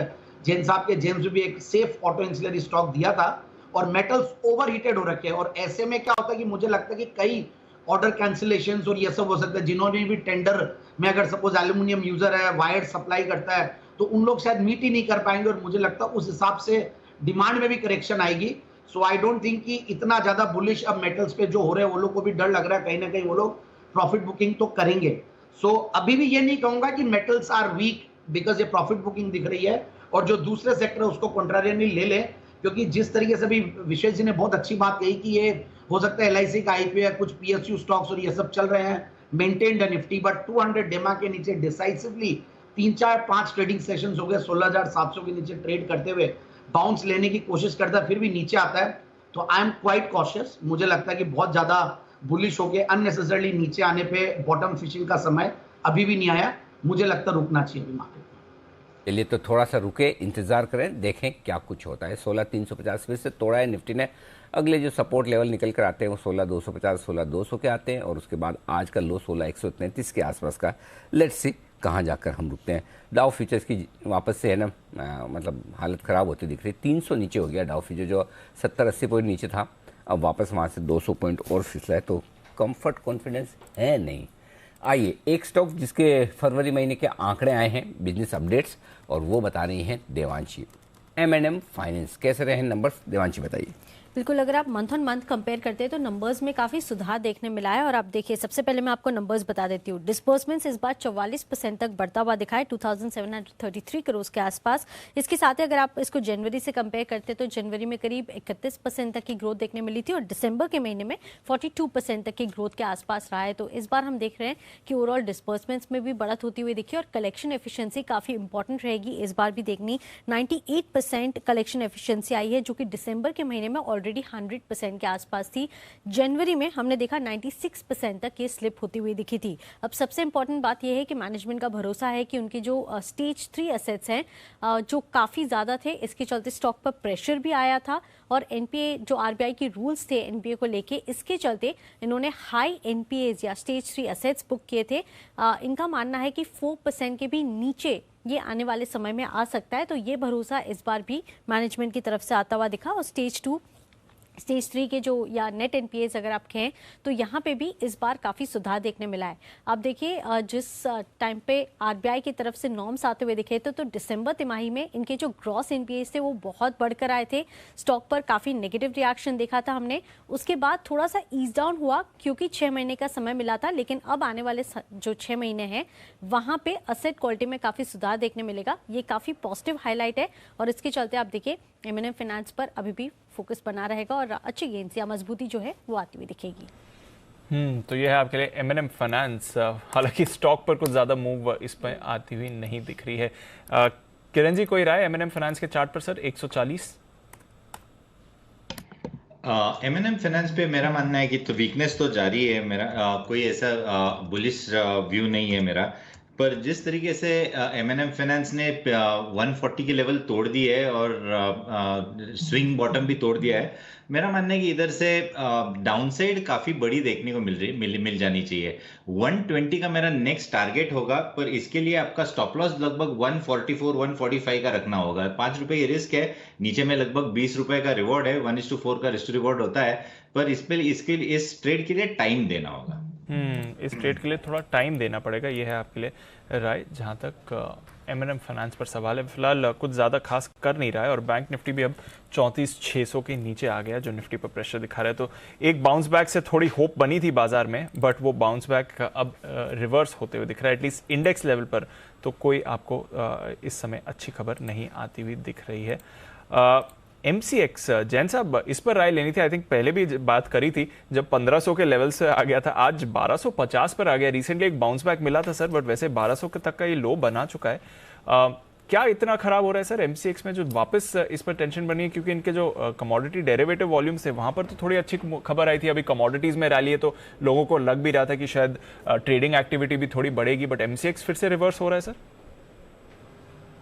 [SPEAKER 10] जैन साहब के जेम्स में भी एक सेफ ऑटो इंसुलरी स्टॉक दिया था, और मेटल्स ओवरहीटेड हो रखे हैं। और ऐसे में क्या होता है कि मुझे लगता है कि कई ऑर्डर कैंसिलेशंस और ये सब हो सकता है। जिन्होंने भी टेंडर में अगर सपोज एल्यूमिनियम यूजर है, वायर सप्लाई करता है, तो उन लोग शायद मीट ही नहीं कर पाएंगे, और मुझे लगता है उस हिसाब से डिमांड में भी करेक्शन आएगी। सो आई डोंट थिंक कि इतना ज्यादा बुलिश अब मेटल्स पे जो हो रहे हैं, वो लोग को भी डर लग रहा है कहीं ना कहीं वो लोग प्रॉफिट बुकिंग तो करेंगे। सो अभी भी ये नहीं कहूंगा कि मेटल्स आर वीक बिकॉज ये प्रॉफिट बुकिंग दिख रही है, और जो दूसरे सेक्टर है उसको कॉन्ट्रारियनली ले ले, क्योंकि जिस तरीके से भी विशेष जी ने बहुत अच्छी बात कही कि ये हो सकता है एलआईसी का आईपीओ, कुछ पीएसयू स्टॉक्स और ये सब चल रहे हैं मेंटेन्ड निफ्टी, बट 200 डेमा के नीचे डिसाइसिवली 3-4-5 ट्रेडिंग सेशंस हो गए, 16,700 के नीचे ट्रेड करते हुए बाउंस लेने की कोशिश करता है, फिर भी नीचे आता है। तो आई एम क्वाइट कॉशियस। मुझे लगता है कि बहुत ज्यादा बुलिश हो गए, अननेसेसरली नीचे आने पे बॉटम फिशिंग का समय अभी भी नहीं आया। मुझे लगता है रुकना चाहिए अभी मार्केट में।
[SPEAKER 4] चलिए तो थोड़ा सा रुके, इंतजार करें, देखें क्या कुछ होता है। 16,350 फिर से तोड़ा है निफ्टी ने। अगले जो सपोर्ट लेवल निकल कर आते हैं वो 16,250 16,200 के आते हैं और उसके बाद आज का लो 16,133 के आसपास का। लेट्स सी कहाँ जाकर हम रुकते हैं। डाउ फ्यूचर्स की वापस से है ना मतलब हालत ख़राब होती दिख रही। 300 नीचे हो गया डाउ फ्यूचर, जो 70-80 पॉइंट नीचे था, अब वापस वहाँ से 200 पॉइंट और फिसला है, तो कंफर्ट कॉन्फिडेंस है नहीं। आइए एक स्टॉक जिसके फरवरी महीने के आंकड़े आए हैं, बिजनेस अपडेट्स, और वो बता रही हैं देवांशी। M&M फाइनेंस, कैसे रहे नंबर्स देवांशी बताइए।
[SPEAKER 2] बिल्कुल, अगर आप मंथ ऑन मंथ कंपेयर करते हैं तो नंबर्स में काफ़ी सुधार देखने मिला है। और आप देखिए, सबसे पहले मैं आपको नंबर्स बता देती हूँ। डिस्बर्समेंट्स इस बार 44% तक बढ़ता हुआ दिखा है, 2733 करोड़ के आसपास। इसके साथ ही अगर आप इसको जनवरी से कंपेयर करते हैं तो जनवरी में करीब 31% तक की ग्रोथ देखने मिली थी और दिसंबर के महीने में 42% तक की ग्रोथ के आसपास रहा है। तो इस बार हम देख रहे हैं कि ओवरऑल डिस्बर्समेंट्स में भी बढ़त होती हुई दिखी और कलेक्शन एफिशिएंसी काफ़ी इंपॉर्टेंट रहेगी इस बार भी देखनी। 98% कलेक्शन एफिशिएंसी आई है, जो कि दिसंबर के महीने में ऑलरेडी 100% के आसपास थी। जनवरी में हमने देखा 96% तक ये स्लिप होती हुई दिखी थी। अब सबसे इंपॉर्टेंट बात यह है कि मैनेजमेंट का भरोसा है कि उनके जो स्टेज 3 एसेट्स हैं जो काफ़ी ज़्यादा थे, इसके चलते स्टॉक पर प्रेशर भी आया था और एनपीए जो आरबीआई की रूल्स थे एनपीए को लेके, इसके चलते इन्होंने हाई एनपीएज या स्टेज 3 एसेट्स बुक किए थे। इनका मानना है कि 4% के भी नीचे ये आने वाले समय में आ सकता है। तो ये भरोसा इस बार भी मैनेजमेंट की तरफ से आता हुआ दिखा। और स्टेज 2 स्टेज 3 के जो या नेट एनपीएस अगर आप कहें तो यहाँ पे भी इस बार काफ़ी सुधार देखने मिला है। आप देखिए, जिस टाइम पे आरबीआई की तरफ से नॉर्म्स आते हुए दिखे थे तो दिसंबर तिमाही में इनके जो ग्रॉस एनपीएस थे वो बहुत बढ़कर आए थे। स्टॉक पर काफ़ी नेगेटिव रिएक्शन देखा था हमने। उसके बाद थोड़ा सा ईज डाउन हुआ क्योंकि 6 महीने का समय मिला था, लेकिन अब आने वाले जो 6 महीने हैं वहाँ पे असेट क्वालिटी में काफ़ी सुधार देखने मिलेगा। ये काफ़ी पॉजिटिव हाईलाइट है और इसके चलते आप देखिए M&M फाइनेंस पर अभी भी फोकस बना रहेगा और अच्छी गेंस या मजबूती जो है वो आती हुई दिखेगी।
[SPEAKER 1] तो ये है आपके लिए M&M फाइनेंस। हालांकि स्टॉक पर कुछ ज़्यादा मूव इस पर आती हुई नहीं दिख रही है। किरण जी, कोई राय M&M फाइनेंस के चार्ट पर सर 140?
[SPEAKER 5] M&M फाइनेंस पे मेरा मानना है कि तो वीकनेस तो जारी है। मेरा कोई ऐसा बुलिश व्यू नहीं है मेरा, पर जिस तरीके से M&M फाइनेंस ने 140 के लेवल तोड़ दिए है और स्विंग बॉटम भी तोड़ दिया है, मेरा मानना है कि इधर से डाउनसाइड काफी बड़ी देखने को मिल जानी चाहिए। 120 का मेरा नेक्स्ट टारगेट होगा, पर इसके लिए आपका स्टॉप लॉस लगभग 144 145 का रखना होगा। 5 रुपए की रिस्क है, नीचे में लगभग 20 रुपए का रिवॉर्ड है। 1:4 का रिस्क रिवॉर्ड होता है, पर इस ट्रेड के लिए टाइम देना होगा।
[SPEAKER 1] इस ट्रेड के लिए थोड़ा टाइम देना पड़ेगा, ये है आपके लिए राय। जहां तक M&M फाइनेंस पर सवाल है, फिलहाल कुछ ज़्यादा खास कर नहीं रहा है और बैंक निफ्टी भी अब 34,600 के नीचे आ गया, जो निफ्टी पर प्रेशर दिखा रहा है। तो एक बाउंस बैक से थोड़ी होप बनी थी बाजार में, बट वो बाउंस बैक अब रिवर्स होते हुए दिख रहा है। एटलीस्ट इंडेक्स लेवल पर तो कोई आपको इस समय अच्छी खबर नहीं आती हुई दिख रही है। MCX, जैन साहब, इस पर राय लेनी थी। आई थिंक पहले भी बात करी थी जब 1500 के लेवल से आ गया था, आज 1250 पर आ गया। रिसेंटली एक बाउंस बैक मिला था सर, बट वैसे 1200 तक का ये लो बना चुका है। क्या इतना खराब हो रहा है सर MCX में जो वापस इस पर टेंशन बनी है? क्योंकि इनके जो कमोडिटी डेरिवेटिव वॉल्यूम्स है वहां पर तो थोड़ी अच्छी खबर आई थी। अभी कमोडिटीज में रैली है तो लोगों को लग भी रहा था कि शायद ट्रेडिंग एक्टिविटी भी थोड़ी बढ़ेगी, बट MCX फिर से रिवर्स हो रहा है सर।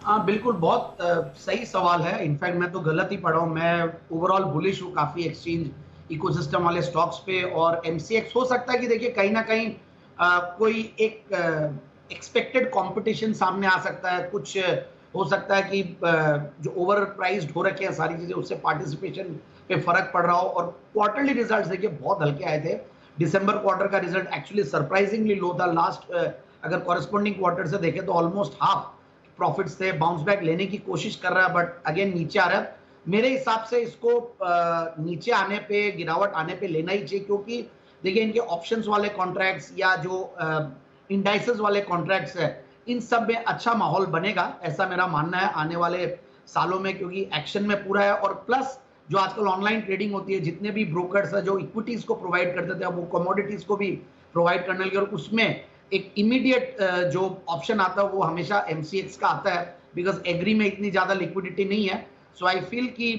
[SPEAKER 10] हाँ बिल्कुल, बहुत सही सवाल है। इनफैक्ट मैं तो गलत ही पढ़ा हूँ। मैं ओवरऑल बुलिश हूँ काफी एक्सचेंज इकोसिस्टम वाले स्टॉक्स पे, और MCX हो सकता है कि देखिए कहीं ना कहीं कोई एक एक्सपेक्टेड कंपटीशन सामने आ सकता है। कुछ हो सकता है कि जो ओवर प्राइस्ड हो रखे हैं सारी चीजें, उससे पार्टिसिपेशन पे फर्क पड़ रहा हो। और क्वार्टरली रिजल्ट्स देखिए बहुत हल्के आए थे। दिसंबर क्वार्टर का रिजल्ट एक्चुअली सरप्राइजिंगली लो था। लास्ट अगर कॉरेस्पॉन्डिंग क्वार्टर से देखें तो ऑलमोस्ट हाफ प्रॉफिट्स थे। बाउंस बैक लेने की कोशिश कर रहा है, बट अगेन नीचे आ रहा है। मेरे हिसाब से इसको नीचे आने पे, गिरावट आने पे लेना ही चाहिए, क्योंकि देखिए इनके ऑप्शंस वाले कॉन्ट्रैक्ट्स या जो इंडाइसेस वाले कॉन्ट्रैक्ट्स है, इन सब में अच्छा माहौल बनेगा, ऐसा मेरा मानना है आने वाले सालों में, क्योंकि एक्शन में पूरा है। और प्लस जो आजकल ऑनलाइन ट्रेडिंग होती है, जितने भी ब्रोकर्स है जो इक्विटीज को प्रोवाइड करते थे, अब वो कमोडिटीज को भी प्रोवाइड करने लगे, और उसमें एक इमीडिएट जो ऑप्शन आता है वो हमेशा MCX का आता है, बिकॉज एग्री में इतनी ज्यादा लिक्विडिटी नहीं है। सो आई फील कि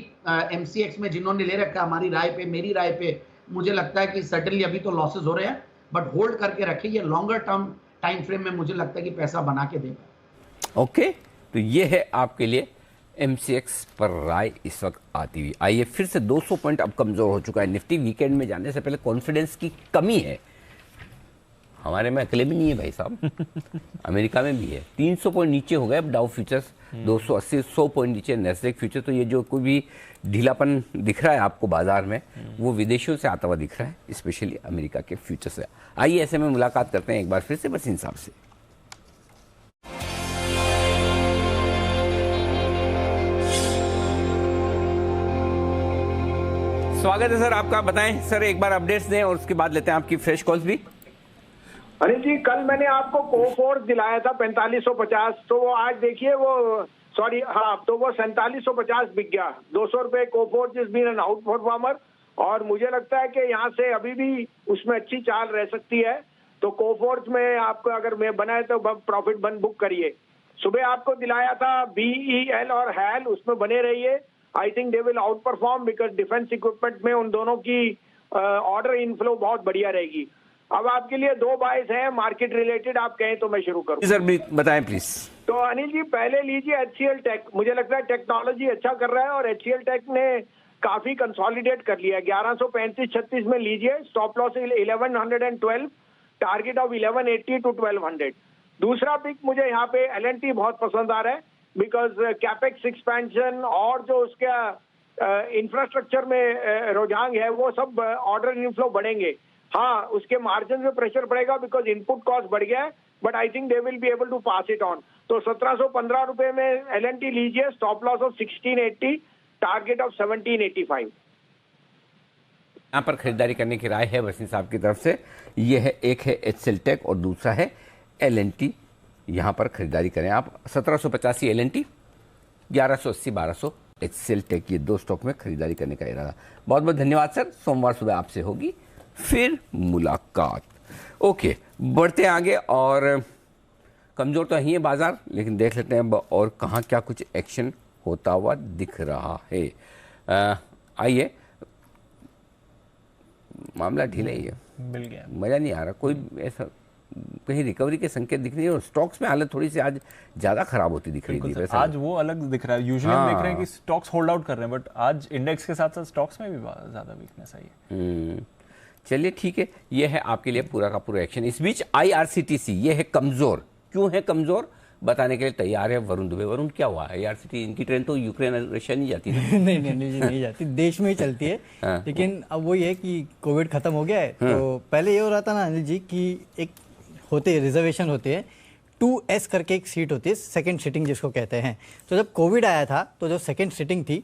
[SPEAKER 10] MCX में जिन्होंने ले रखा है, हमारी राय पे, मेरी राय पे, मुझे लगता है कि सर्टेनली अभी तो लॉसेज हो रहे हैं, बट होल्ड करके रखिए। ये लॉन्गर टर्म टाइम फ्रेम में मुझे लगता है कि पैसा बना के देगा।
[SPEAKER 4] ओके, तो ये है आपके लिए MCX पर राय इस वक्त आती हुई। आइए फिर से 200 पॉइंट अब कमजोर हो चुका है निफ्टी। वीकेंड में जाने से पहले कॉन्फिडेंस की कमी है, हमारे में अकेले भी नहीं है भाई साहब, अमेरिका में भी है। 300 पॉइंट नीचे हो गए अब डाउ फ्यूचर्स, 280-100 पॉइंट नीचे नैस्डैक फ्यूचर। तो ये जो कोई भी ढीलापन दिख रहा है आपको बाजार में, वो विदेशों से आता हुआ दिख रहा है, स्पेशली अमेरिका के फ्यूचर से। आइए ऐसे में मुलाकात करते हैं एक बार फिर से बस इंसाफ से। स्वागत है सर आपका, बताएं सर, एक बार अपडेट्स दें और उसके बाद लेते हैं आपकी फ्रेश कॉल्स भी।
[SPEAKER 15] अरे जी, कल मैंने आपको कोफोर्स दिलाया था 4550, तो वो आज देखिए वो सॉरी हाँ, तो वो 4750 बिक गया। 200 रुपए Coforge is been an outperformer, और मुझे लगता है कि यहाँ से अभी भी उसमें अच्छी चाल रह सकती है। तो कोफोर्स में आपको अगर मैं बनाए तो प्रॉफिट बन बुक करिए। सुबह आपको दिलाया था BEL और HAL, उसमें बने रहिए। आई think they will out perform because defence equipment में उन दोनों की ऑर्डर इनफ्लो बहुत बढ़िया रहेगी। अब आपके लिए 2 बाइस हैं मार्केट रिलेटेड, आप कहें तो मैं शुरू करूं। सर
[SPEAKER 4] बताएं प्लीज।
[SPEAKER 15] तो अनिल जी पहले लीजिए HCL टेक, मुझे लगता है टेक्नोलॉजी अच्छा कर रहा है और HCL टेक ने काफी कंसोलिडेट कर लिया है। 1135-36 में लीजिए, stop loss 1112, target of 1180 to 1200। दूसरा पिक मुझे यहाँ पे L&T बहुत पसंद आ रहा है, बिकॉज कैपेक्स एक्सपेंशन और जो उसका इंफ्रास्ट्रक्चर में रुझान है वो सब ऑर्डर इनफ्लो बढ़ेंगे। हाँ, उसके मार्जिन में प्रेशर पड़ेगा बिकॉज इनपुट कॉस्ट बढ़ गया है, but I think they will be able to pass it on. तो 1715 रुपए में L&T लीजिए, stop loss of 1680, target of 1785।
[SPEAKER 4] यहाँ पर खरीदारी करने की राय है वसीम साहब की तरफ से। ये है, एक है HCL टेक और दूसरा है L&T। यहाँ पर खरीदारी करें आप। 1785 L&T, 1180-1200 HCL टेक, ये 2 स्टॉक में खरीदारी करने का इरादा। बहुत बहुत धन्यवाद सर, सोमवार सुबह आपसे होगी फिर मुलाकात। ओके, बढ़ते आगे। और कमजोर तो ही है बाजार, लेकिन देख लेते हैं और कहाँ क्या कुछ एक्शन होता हुआ दिख रहा है। आइए, मामला ढीला ही है,
[SPEAKER 1] मिल गया,
[SPEAKER 4] मजा नहीं आ रहा, कोई ऐसा कहीं रिकवरी के संकेत दिख नहीं है। और स्टॉक्स में हालत थोड़ी सी आज ज्यादा खराब होती दिख रही थी।
[SPEAKER 1] आज वो अलग दिख रहा है, यूजुअली हम देख रहे हैं कि स्टॉक्स होल्ड आउट कर रहे हैं, बट आज इंडेक्स के साथ साथ स्टॉक्स में भी ज्यादा वीकनेस आई है।
[SPEAKER 4] चलिए ठीक है, ये है आपके लिए पूरा का पूरा एक्शन। इस बीच IRCTC ये है कमजोर। क्यों है कमजोर, बताने के लिए तैयार है वरुण दुबे। वरुण, क्या हुआ है? IRCTC, इनकी ट्रेन तो यूक्रेन रशिया नहीं जाती
[SPEAKER 3] नहीं नहीं जाती, देश में ही चलती है। लेकिन अब वही है कि कोविड खत्म हो गया है, तो पहले ये हो रहा था ना अनिल जी कि एक होते रिजर्वेशन होते हैं, 2S करके एक सीट होती है, सेकंड सीटिंग जिसको कहते हैं। तो जब कोविड आया था तो जो सेकंड सीटिंग थी,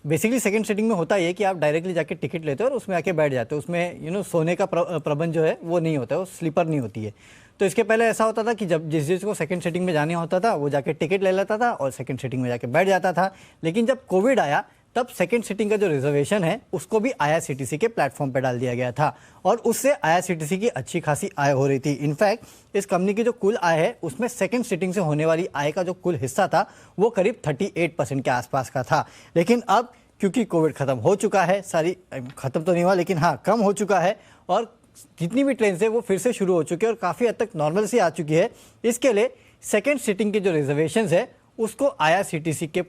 [SPEAKER 3] बेसिकली सेकंड सीटिंग में होता है कि आप डायरेक्टली जाके टिकट लेते हो और उसमें आके बैठ जाते हो। उसमें सोने का प्रबंध जो है वो नहीं होता है, वो स्लीपर नहीं होती है। तो इसके पहले ऐसा होता था कि जब जिस को सेकंड सीटिंग में जाना होता था वो जाके टिकट ले लेता था और सेकंड सीटिंग में जाके बैठ जाता था। लेकिन जब कोविड आया तब सेकंड सीटिंग का जो रिजर्वेशन है उसको भी IRCTC के प्लेटफॉर्म पर डाल दिया गया था, और उससे IRCTC की अच्छी खासी आय हो रही थी। इनफैक्ट इस कंपनी की जो कुल आय है उसमें सेकंड सीटिंग से होने वाली आय का जो कुल हिस्सा था वो करीब 38% के आसपास का था। लेकिन अब क्योंकि कोविड खत्म हो चुका है, सारी खत्म तो नहीं हुआ लेकिन हाँ कम हो चुका है, और जितनी भी ट्रेन है वो फिर से शुरू हो चुकी है और काफ़ी हद तक नॉर्मल सी आ चुकी है। इसके लिए सेकेंड सीटिंग के जो रिजर्वेशन है उसको IRCTC के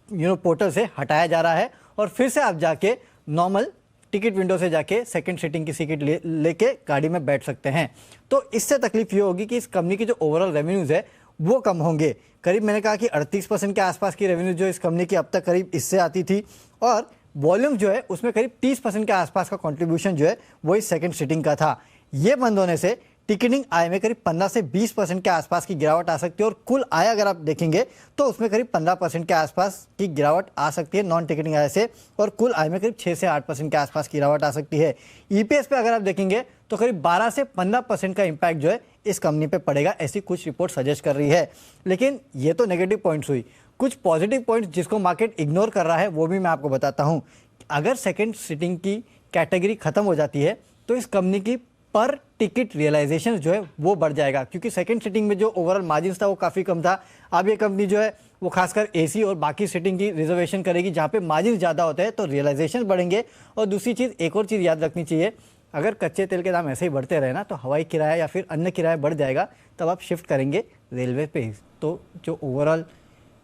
[SPEAKER 3] पोर्टल से हटाया जा रहा है, और फिर से आप जाके नॉर्मल टिकट विंडो से जाके सेकंड सीटिंग की टिकट लेके गाड़ी में बैठ सकते हैं। तो इससे तकलीफ ये होगी कि इस कंपनी की जो ओवरऑल रेवेन्यूज है वो कम होंगे। करीब मैंने कहा कि 38% के आसपास की रेवेन्यू जो इस कंपनी की अब तक करीब इससे आती थी, और वॉल्यूम जो है उसमें करीब 30% के आसपास का कंट्रीब्यूशन जो है वो इस सेकंड सीटिंग का था। ये बंद होने से टिकटिंग आय में करीब 15 से 20% के आसपास की गिरावट आ सकती है, और कुल आय अगर आप देखेंगे तो उसमें करीब 15% के आसपास की गिरावट आ सकती है नॉन टिकटिंग आय से, और कुल आय में करीब 6 से 8% के आसपास की गिरावट आ सकती है। EPS पे अगर आप देखेंगे तो करीब 12 से 15% का इम्पैक्ट जो है इस कंपनी पे पड़ेगा, ऐसी कुछ रिपोर्ट सजेस्ट कर रही है। लेकिन ये तो नेगेटिव पॉइंट्स हुई, कुछ पॉजिटिव पॉइंट्स जिसको मार्केट इग्नोर कर रहा है वो भी मैं आपको बताता हूँ। अगर सेकेंड सीटिंग की कैटेगरी खत्म हो जाती है तो इस कंपनी की पर टिकट रियलाइजेशन जो है वो बढ़ जाएगा, क्योंकि सेकंड सीटिंग में जो ओवरऑल मार्जिन था वो काफ़ी कम था। अब ये कंपनी जो है वो खासकर AC और बाकी सीटिंग की रिजर्वेशन करेगी जहाँ पे मार्जिन ज़्यादा होते हैं, तो रियलाइजेशन बढ़ेंगे। और दूसरी चीज़, एक और चीज़ याद रखनी चाहिए, अगर कच्चे तेल के दाम ऐसे ही बढ़ते रहे ना तो हवाई किराया या फिर अन्य किराया बढ़ जाएगा, तब आप शिफ्ट करेंगे रेलवे पे ही। तो जो ओवरऑल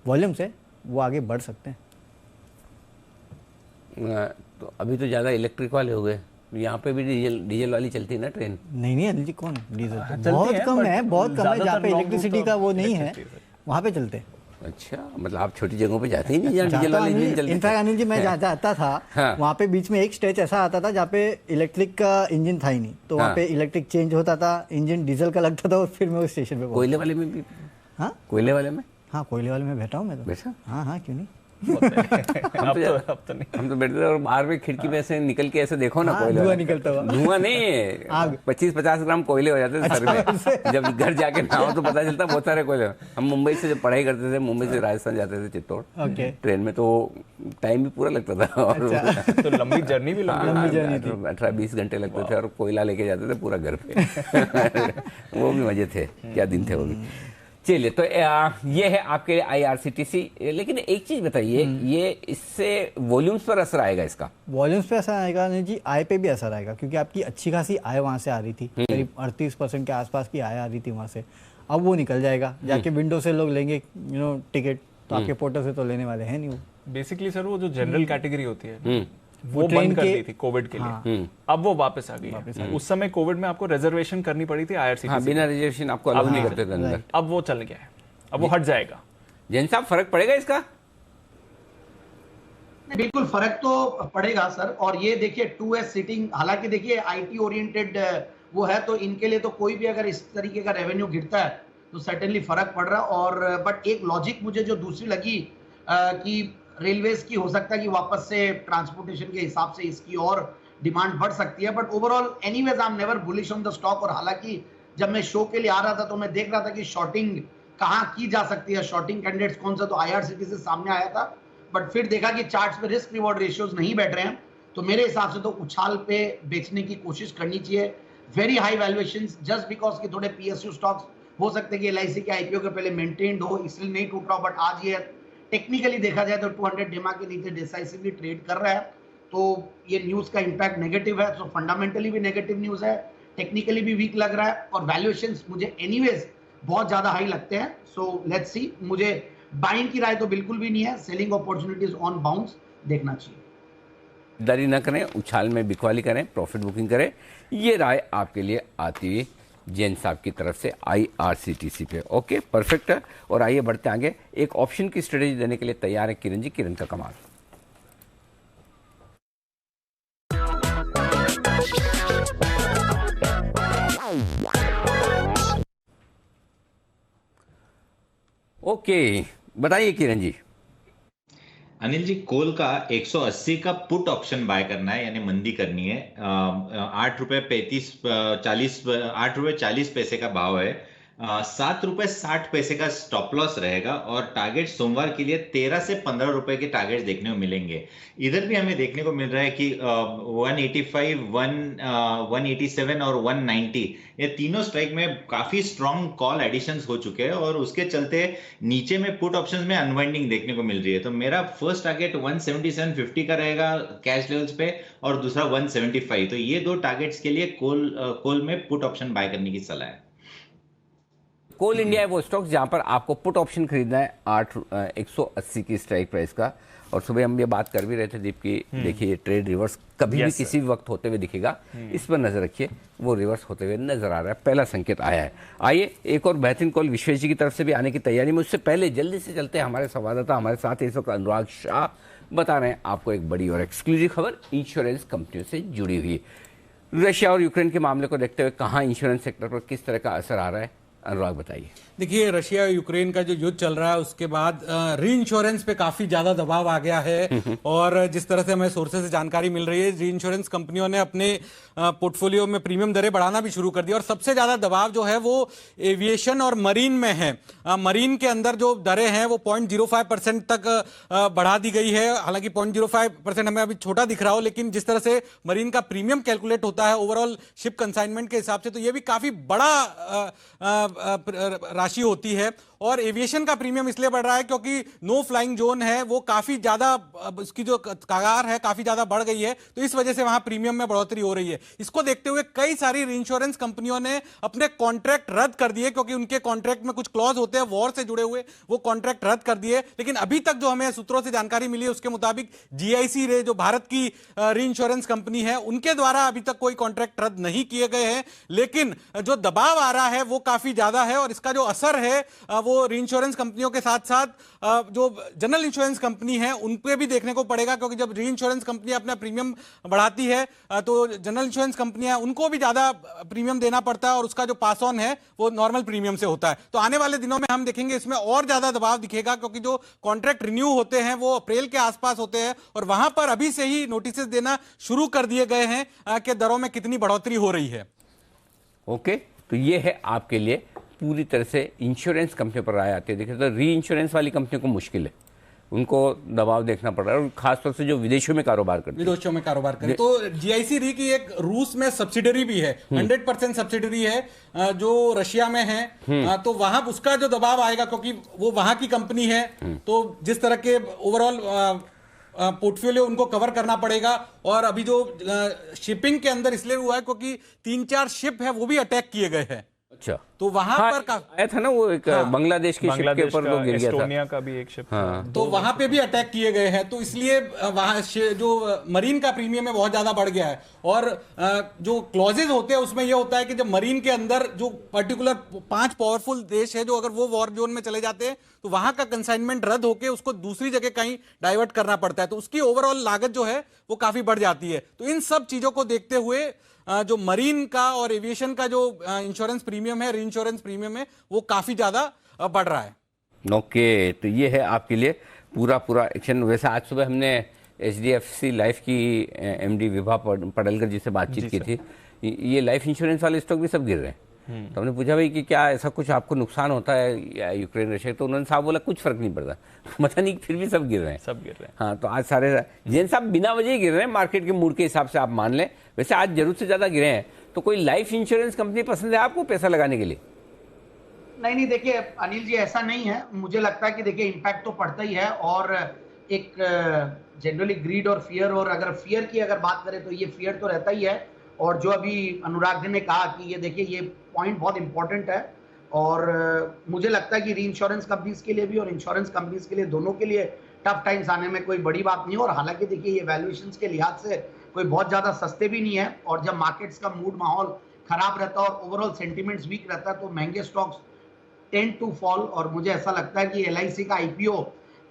[SPEAKER 3] वॉल्यूम से वो आगे बढ़ सकते हैं।
[SPEAKER 4] तो अभी तो ज़्यादा इलेक्ट्रिक वाले हो गए, यहाँ पे भी डीजल वाली चलती है ना ट्रेन।
[SPEAKER 3] नहीं अनिल जी, कौन डीजल बहुत कम है, बहुत कम है। जहाँ पे इलेक्ट्रिसिटी का वो नहीं है वहाँ पे चलते हैं।
[SPEAKER 4] अच्छा, मतलब आप छोटी जगहों पे जाते ही नहीं जहाँ डीजल वाले इंजन चलते।
[SPEAKER 3] इनफैक्ट अनिल जी, मैं जहाँ जाता था वहाँ पे बीच में एक स्टेज ऐसा आता था जहाँ पे इलेक्ट्रिक का इंजन था ही नहीं, तो वहाँ पे इलेक्ट्रिक चेंज होता था, इंजन डीजल का लगता था और फिर मैं उस स्टेशन पे।
[SPEAKER 4] कोयले वाले में भी? हाँ, कोयले वाले में।
[SPEAKER 3] हाँ, कोयले वाले में बैठा हूँ मैं तो।
[SPEAKER 4] बैठा?
[SPEAKER 3] हाँ, क्यों नहीं।
[SPEAKER 4] हम तो बैठते थे और बाहर में खिड़की में ऐसे निकल के ऐसे देखो ना, कोयले
[SPEAKER 3] धुआं निकलता हुआ।
[SPEAKER 4] धुआं नहीं है, 25-50 ग्राम कोयले हो जाते थे सर में। जब घर जाके नहाओ तो पता चलता बहुत सारे कोयले। हम मुंबई से जब पढ़ाई करते थे, मुंबई से राजस्थान जाते थे चित्तौड़ ट्रेन में, तो टाइम भी पूरा लगता था और
[SPEAKER 1] तो लंबी जर्नी भी लंबी जर्नी थी,
[SPEAKER 4] 18-20 घंटे लगते थे और कोयला लेके जाते थे पूरा घर पे। वो भी मजे थे, क्या दिन थे वो भी। चलिए, तो ये है आपके IRCTC। लेकिन एक चीज बताइए, ये इससे वॉल्यूम्स पर असर आएगा? इसका
[SPEAKER 3] वॉल्यूम्स पे असर आएगा नहीं जी, आय पे भी असर आएगा, क्योंकि आपकी अच्छी खासी आय वहाँ से आ रही थी, करीब 38% के आसपास की आय आ रही थी वहाँ से। अब वो निकल जाएगा, जाके विंडो से लोग लेंगे टिकट, तो आपके पोर्टल से तो लेने वाले हैं नहीं वो।
[SPEAKER 1] बेसिकली सर वो जो जनरल कैटेगरी होती है वो बंद कर दी थी कोविड के लिए, अब वो वापस आ गई है। उस समय कोविड में आपको रिजर्वेशन करनी पड़ी थी IRCTC।
[SPEAKER 4] हाँ, बिना रिजर्वेशन आपको अलाउ नहीं करते थे अंदर।
[SPEAKER 1] अब वो चल गया है, अब वो हट जाएगा।
[SPEAKER 4] जैन साहब, फर्क पड़ेगा इसका?
[SPEAKER 10] बिल्कुल फर्क तो पड़ेगा सर। और ये देखिए 2S सीटिंग, हालांकि देखिए IT ओरिएंटेड वो है, तो इनके लिए तो कोई भी अगर इस तरीके का रेवेन्यू गिरता है तो सर्टेनली फर्क पड़ रहा है। और बट एक लॉजिक मुझे जो दूसरी लगी कि रेलवेज की हो सकता है कि वापस से ट्रांसपोर्टेशन के हिसाब से इसकी और डिमांड बढ़ सकती है, but overall anyways I am never bullish on the stock. और हालांकि जब मैं शो के लिए आ रहा था तो मैं देख रहा था कि शॉर्टिंग कहाँ की जा सकती है, शॉर्टिंग कैंडिडेट्स कौन सा, तो IRCTC से सामने आया था, बट फिर देखा कि चार्ट्स पे रिस्क रिवॉर्ड रेशियोज नहीं बैठ रहे हैं, तो मेरे हिसाब से तो उछाल पे बेचने की कोशिश करनी चाहिए। Very high valuations just because के थोड़े PSU स्टॉक्स हो सकते हैं कि LIC के IPO के पहले मेंटेन्ड हो, इसलिए नहीं टूट रहा, बट आज ये टेक्निकली देखा जाए तो 200 डेमा के नीचे डिसाइसिवली ट्रेड कर रहा है, तो ये न्यूज का इंपैक्ट नेगेटिव है। सो फंडामेंटली भी नेगेटिव न्यूज है, टेक्निकली भी वीक लग रहा है, और वैल्यूएशंस मुझे एनीवेज बहुत ज्यादा हाई लगते हैं। सो लेट्स सी, मुझे बाइंग की राय तो बिल्कुल भी नहीं है, सेलिंग अपॉर्चुनिटीज ऑन बाउंस देखना चाहिए।
[SPEAKER 4] देरी न करें, उछाल में बिकवाली करें, प्रॉफिट बुकिंग करें, ये राय आपके लिए आती है जैन साहब की तरफ से IRCTC पे। ओके, परफेक्ट है। और आइए बढ़ते आगे, एक ऑप्शन की स्ट्रेटेजी देने के लिए तैयार है किरण जी। किरण का कमाल। ओके, बताइए किरण जी।
[SPEAKER 5] अनिल जी, कोल का 180 का पुट ऑप्शन बाय करना है, यानी मंदी करनी है। 8 रुपए 40 पैसे का भाव है, 7 रुपए 60 पैसे का स्टॉप लॉस रहेगा, और टारगेट सोमवार के लिए 13 से 15 रुपए के टारगेट देखने को मिलेंगे। इधर भी हमें देखने को मिल रहा है कि 185, 187 और 190 ये तीनों स्ट्राइक में काफी स्ट्रॉन्ग कॉल एडिशंस हो चुके हैं, और उसके चलते नीचे में पुट ऑप्शंस में अनवाइंडिंग देखने को मिल रही है। तो मेरा फर्स्ट टारगेट 177.50 का रहेगा कैश लेवल्स पे, और दूसरा 175। तो ये दो टारगेट्स के लिए कोल में पुट ऑप्शन बाय करने की सलाह है।
[SPEAKER 4] कोल इंडिया है वो स्टॉक जहां पर आपको पुट ऑप्शन खरीदना है 180 की स्ट्राइक प्राइस का। और सुबह हम ये बात कर भी रहे थे दीप की, देखिए ये ट्रेड रिवर्स कभी भी किसी भी वक्त होते हुए दिखेगा, इस पर नजर रखिए, वो रिवर्स होते हुए नजर आ रहा है, पहला संकेत आया है। आइए एक और बेहतरीन कॉल विश्वेश जी की तरफ से भी आने की तैयारी में, उससे पहले जल्दी से चलते हैं हमारे संवाददाता हमारे साथ इस वक्त अनुराग शाह बता रहे हैं आपको एक बड़ी और एक्सक्लूसिव खबर इंश्योरेंस कंपनियों से जुड़ी हुई। रशिया और यूक्रेन के मामले को देखते हुए कहाँ इंश्योरेंस सेक्टर पर किस तरह का असर आ रहा है, अनुराग बताइए।
[SPEAKER 16] देखिए, रशिया यूक्रेन का जो युद्ध चल रहा है उसके बाद री इंश्योरेंस पे काफी ज्यादा दबाव आ गया है, और जिस तरह से हमें सोर्सेज से जानकारी मिल रही है, री इंश्योरेंस कंपनियों ने अपने पोर्टफोलियो में प्रीमियम दरें बढ़ाना भी शुरू कर दी, और सबसे ज्यादा दबाव जो है वो एविएशन और मरीन में है। मरीन के अंदर जो दरें हैं वो 0.05% तक बढ़ा दी गई है। हालांकि 0.05% हमें अभी छोटा दिख रहा हो, लेकिन जिस तरह से मरीन का प्रीमियम कैलकुलेट होता है ओवरऑल शिप कंसाइनमेंट के हिसाब से, तो ये भी काफी बड़ा राशि होती है। और एविएशन का प्रीमियम इसलिए बढ़ रहा है क्योंकि नो फ्लाइंग जोन है वो काफी ज्यादा, उसकी जो कगार है काफी ज्यादा बढ़ गई है, तो इस वजह से वहां प्रीमियम में बढ़ोतरी हो रही है। इसको देखते हुए कई सारी इंश्योरेंस कंपनियों ने अपने कॉन्ट्रैक्ट रद्द कर दिए, क्योंकि उनके कॉन्ट्रैक्ट में कुछ क्लॉज होते हैं वॉर से जुड़े हुए, वो कॉन्ट्रैक्ट रद्द कर दिए। लेकिन अभी तक जो हमें सूत्रों से जानकारी मिली है उसके मुताबिक जीआईसी रे जो भारत की री इंश्योरेंस कंपनी है उनके द्वारा अभी तक कोई कॉन्ट्रैक्ट रद्द नहीं किए गए हैं, लेकिन जो दबाव आ रहा है वो काफी ज्यादा है और इसका जो असर है वो री इंश्योरेंस कंपनियों के साथ साथ जो जनरल इंश्योरेंस कंपनी है उन पे भी देखने को पड़ेगा, क्योंकि जब री इंश्योरेंस कंपनी अपना प्रीमियम बढ़ाती है तो जनरल इंश्योरेंस कंपनियां उनको भी ज्यादा प्रीमियम देना पड़ता है और उसका जो पास ऑन है वो नॉर्मल प्रीमियम से होता है। तो आने वाले दिनों में हम देखेंगे इसमें और ज्यादा दबाव दिखेगा, क्योंकि जो कॉन्ट्रैक्ट रिन्यू होते हैं वो अप्रैल के आसपास होते हैं और वहां पर अभी से ही नोटिस देना शुरू कर दिए गए हैं कि दरों में कितनी बढ़ोतरी हो रही है।
[SPEAKER 4] ओके, तो ये है आपके लिए पूरी तरह से इंश्योरेंस कंपनी पर राय आती है। देखिए तो री इंश्योरेंस वाली कंपनियों को मुश्किल है, उनको दबाव देखना पड़ रहा है, और खासतौर से जो विदेशों में कारोबार करते हैं।
[SPEAKER 16] विदेशों में कारोबार करें तो जीआईसी री की एक रूस में सब्सिडरी भी है, 100% सब्सिडरी है जो रशिया में है, तो वहां उसका जो दबाव आएगा क्योंकि वो वहां की कंपनी है, तो जिस तरह के ओवरऑल पोर्टफोलियो उनको कवर करना पड़ेगा। और अभी जो शिपिंग के अंदर इसलिए हुआ है क्योंकि 3-4 शिप है वो भी अटैक किए गए हैं।
[SPEAKER 4] अच्छा,
[SPEAKER 16] तो वहां पर
[SPEAKER 4] आया था ना वो एक बांग्लादेश की शिप के ऊपर वो गिर गया था,
[SPEAKER 1] एस्टोनिया का भी एक शिप था,
[SPEAKER 16] तो वहां पे भी अटैक किए गए हैं, तो इसलिए वहां जो मरीन का प्रीमियम है बहुत ज्यादा बढ़ गया है। और जो क्लॉजेज होते हैं उसमें यह होता है कि जब मरीन के अंदर जो पर्टिकुलर 5 पावरफुल देश है जो अगर वो वॉर जोन में चले जाते हैं तो वहां का कंसाइनमेंट रद्द होकर उसको दूसरी जगह कहीं डाइवर्ट करना पड़ता है, तो उसकी ओवरऑल लागत जो है वो काफी बढ़ जाती है। तो इन सब चीजों को देखते हुए जो मरीन का और एविएशन का जो इंश्योरेंस प्रीमियम है, री इंश्योरेंस प्रीमियम है, वो काफी ज्यादा बढ़ रहा है।
[SPEAKER 4] ओके, तो ये है आपके लिए पूरा एक्शन। वैसे आज सुबह हमने HDFC लाइफ की MD विभा पडलकर जी से बातचीत की थी, ये लाइफ इंश्योरेंस वाले स्टॉक भी सब गिर रहे हैं। तो हमने पूछा भाई कि क्या ऐसा कुछ आपको नुकसान होता है यूक्रेन रशिया, तो उन्होंने साहब बोला कुछ फर्क नहीं पड़ता, पता नहीं फिर भी सब गिर रहे हैं। हाँ, तो आज सारे जैन साहब बिना वजह ही गिर रहे हैं, मार्केट के मूड के हिसाब से आप मान लें। वैसे आज जरूरत से ज्यादा गिरे हैं, तो कोई लाइफ इंश्योरेंस कंपनी पसंद है आपको पैसा लगाने के लिए?
[SPEAKER 10] नहीं, देखिए अनिल जी ऐसा नहीं है, मुझे लगता है कि देखिए इम्पैक्ट तो पड़ता ही है, और एक जनरली ग्रीड और फियर, और अगर फियर की अगर बात करें तो ये फियर तो रहता ही है। और जो अभी अनुराग जी ने कहा कि ये देखिए ये पॉइंट बहुत इंपॉर्टेंट है, और मुझे लगता है कि री इंश्योरेंस कंपनीज के लिए भी और इंश्योरेंस कंपनीज के लिए दोनों के लिए टफ टाइम्स आने में कोई बड़ी बात नहीं है। और हालांकि देखिए ये वैल्यूएशंस के लिहाज से कोई बहुत ज़्यादा सस्ते भी नहीं है, और जब मार्केट्स का मूड माहौल खराब रहता है और ओवरऑल सेंटिमेंट्स वीक रहता है तो महंगे स्टॉक्स टेंड टू फॉल। और मुझे ऐसा लगता है कि LIC का IPO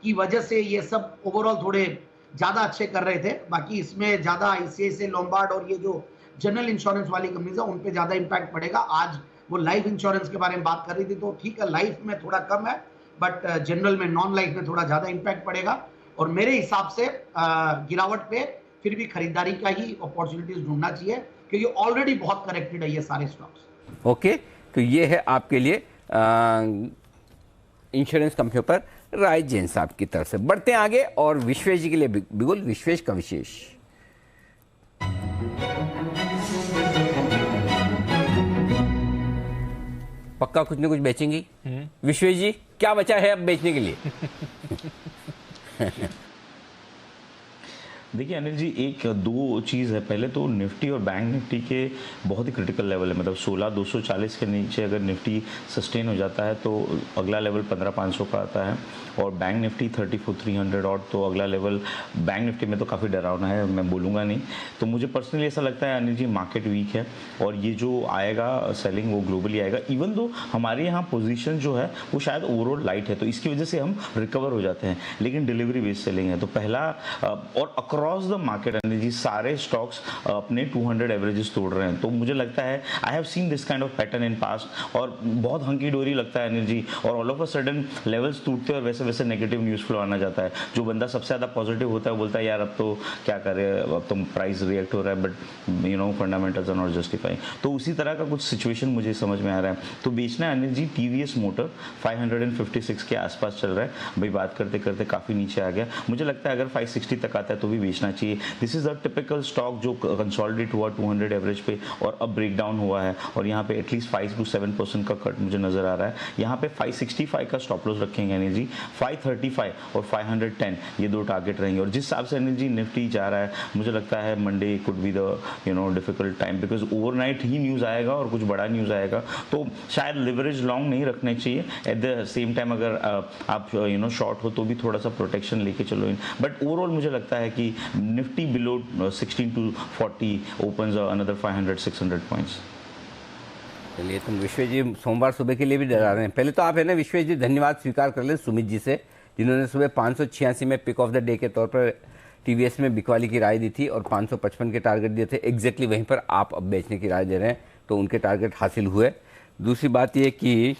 [SPEAKER 10] की वजह से ये सब ओवरऑल थोड़े ज़्यादा अच्छे कर रहे थे, बाकी इसमें ज़्यादा ICICI लोम्बार्ड और ये जो जनरल इंश्योरेंस वाली कंपनीज है उन पे ज़्यादा इम्पैक्ट पड़ेगा। आज वो लाइफ इंश्योरेंस के बारे में बात कर रही थी, तो ठीक है लाइफ में थोड़ा कम है, बट जनरल में नॉन लाइफ में थोड़ा ज़्यादा इम्पैक्ट पड़ेगा। और मेरे हिसाब से गिरावट पे फिर भी खरीदारी का ही अपॉर्चुनिटीज ढूंढना चाहिए, क्योंकि ऑलरेडी बहुत करेक्टेड है ये सारे स्टॉक्स।
[SPEAKER 4] ओके, तो ये है आपके लिए इंश्योरेंस कंपनियों पर राय जैन साहब की तरफ से। बढ़ते हैं आगे और विश्वेश जी के लिए बिगुल विश्वेश का विशेष। पक्का कुछ न कुछ बेचेंगी विश्वेश जी, क्या बचा है अब बेचने के लिए?
[SPEAKER 6] देखिए अनिल जी, एक दो चीज़ है। पहले तो निफ्टी और बैंक निफ्टी के बहुत ही क्रिटिकल लेवल है, मतलब 16,240 के नीचे अगर निफ्टी सस्टेन हो जाता है तो अगला लेवल 15,500 का आता है, और बैंक निफ्टी 34,300 और, तो अगला लेवल बैंक निफ्टी में तो काफ़ी डरावना है, मैं बोलूँगा नहीं। तो मुझे पर्सनली ऐसा लगता है अनिल जी मार्केट वीक है, और ये जो आएगा सेलिंग वो ग्लोबली आएगा। इवन दो हमारे यहाँ पोजीशन जो है वो शायद ओवरऑल लाइट है, तो इसकी वजह से हम रिकवर हो जाते हैं, लेकिन डिलीवरी बेस्ड सेलिंग है। तो पहला और across the market Anil ji सारे स्टॉक्स अपने 200 एवरेजेस तोड़ रहे हैं, तो मुझे लगता है I have seen this kind of pattern in past, और बहुत हंकी डोरी लगता है अनिल जी, और all of a sudden levels टूटते हैं और वैसे वैसे नेगेटिव न्यूज़ फ्लो आना जाता है। जो बंदा सबसे ज़्यादा पॉजिटिव होता है बोलता है यार अब तो क्या करे, अब तो प्राइस रिएक्ट हो रहा है, but you know fundamentals are not justifying. तो उसी तरह का कुछ सिचुएशन मुझे समझ में आ रहा है। तो बेचना है अनिल जी TVS मोटर 556 के आसपास चल रहा है, भाई बात करते करते काफ़ी नीचे आ गया। मुझे लगता है अगर 560 तक आता है तो भी बेचना चाहिए। This is the typical stock जो कंसोलिडेट हुआ 200 एवरेज पे और अब ब्रेक डाउन हुआ है और यहाँ पे एटलीस्ट 5 to 7% का कट मुझे नजर आ रहा है। यहाँ पे 565 का स्टॉप लॉस रखेंगे अनिल जी, 535 और 510 ये दो टारगेट रहेंगे। और जिस हिसाब से अनिल जी निफ्टी जा रहा है मुझे लगता है Monday could be the difficult time, because overnight he news आएगा और कुछ बड़ा न्यूज़ आएगा, तो शायद लिवरेज लॉन्ग नहीं रखने चाहिए। एट द सेम टाइम अगर आप शॉर्ट हो तो भी थोड़ा सा प्रोटेक्शन लेके चलो इन, बट ओवरऑल मुझे लगता है कि Nifty below 16 to 40 opens another 500-600 points.
[SPEAKER 4] चलिए, तुम विश्वेश जी सोमवार सुबह के लिए भी डरा रहे हैं। पहले तो आप है ना विश्वेश जी धन्यवाद स्वीकार कर लें सुमित जी से, जिन्होंने सुबह 586 में पिक ऑफ द डे के तौर पर टीवीएस में बिकवाली की राय दी थी और 555 के टारगेट दिए थे। एग्जैक्टली वहीं पर आप अब बेचने की राय दे रहे हैं, तो उनके टारगेट हासिल हुए। दूसरी बात ये कि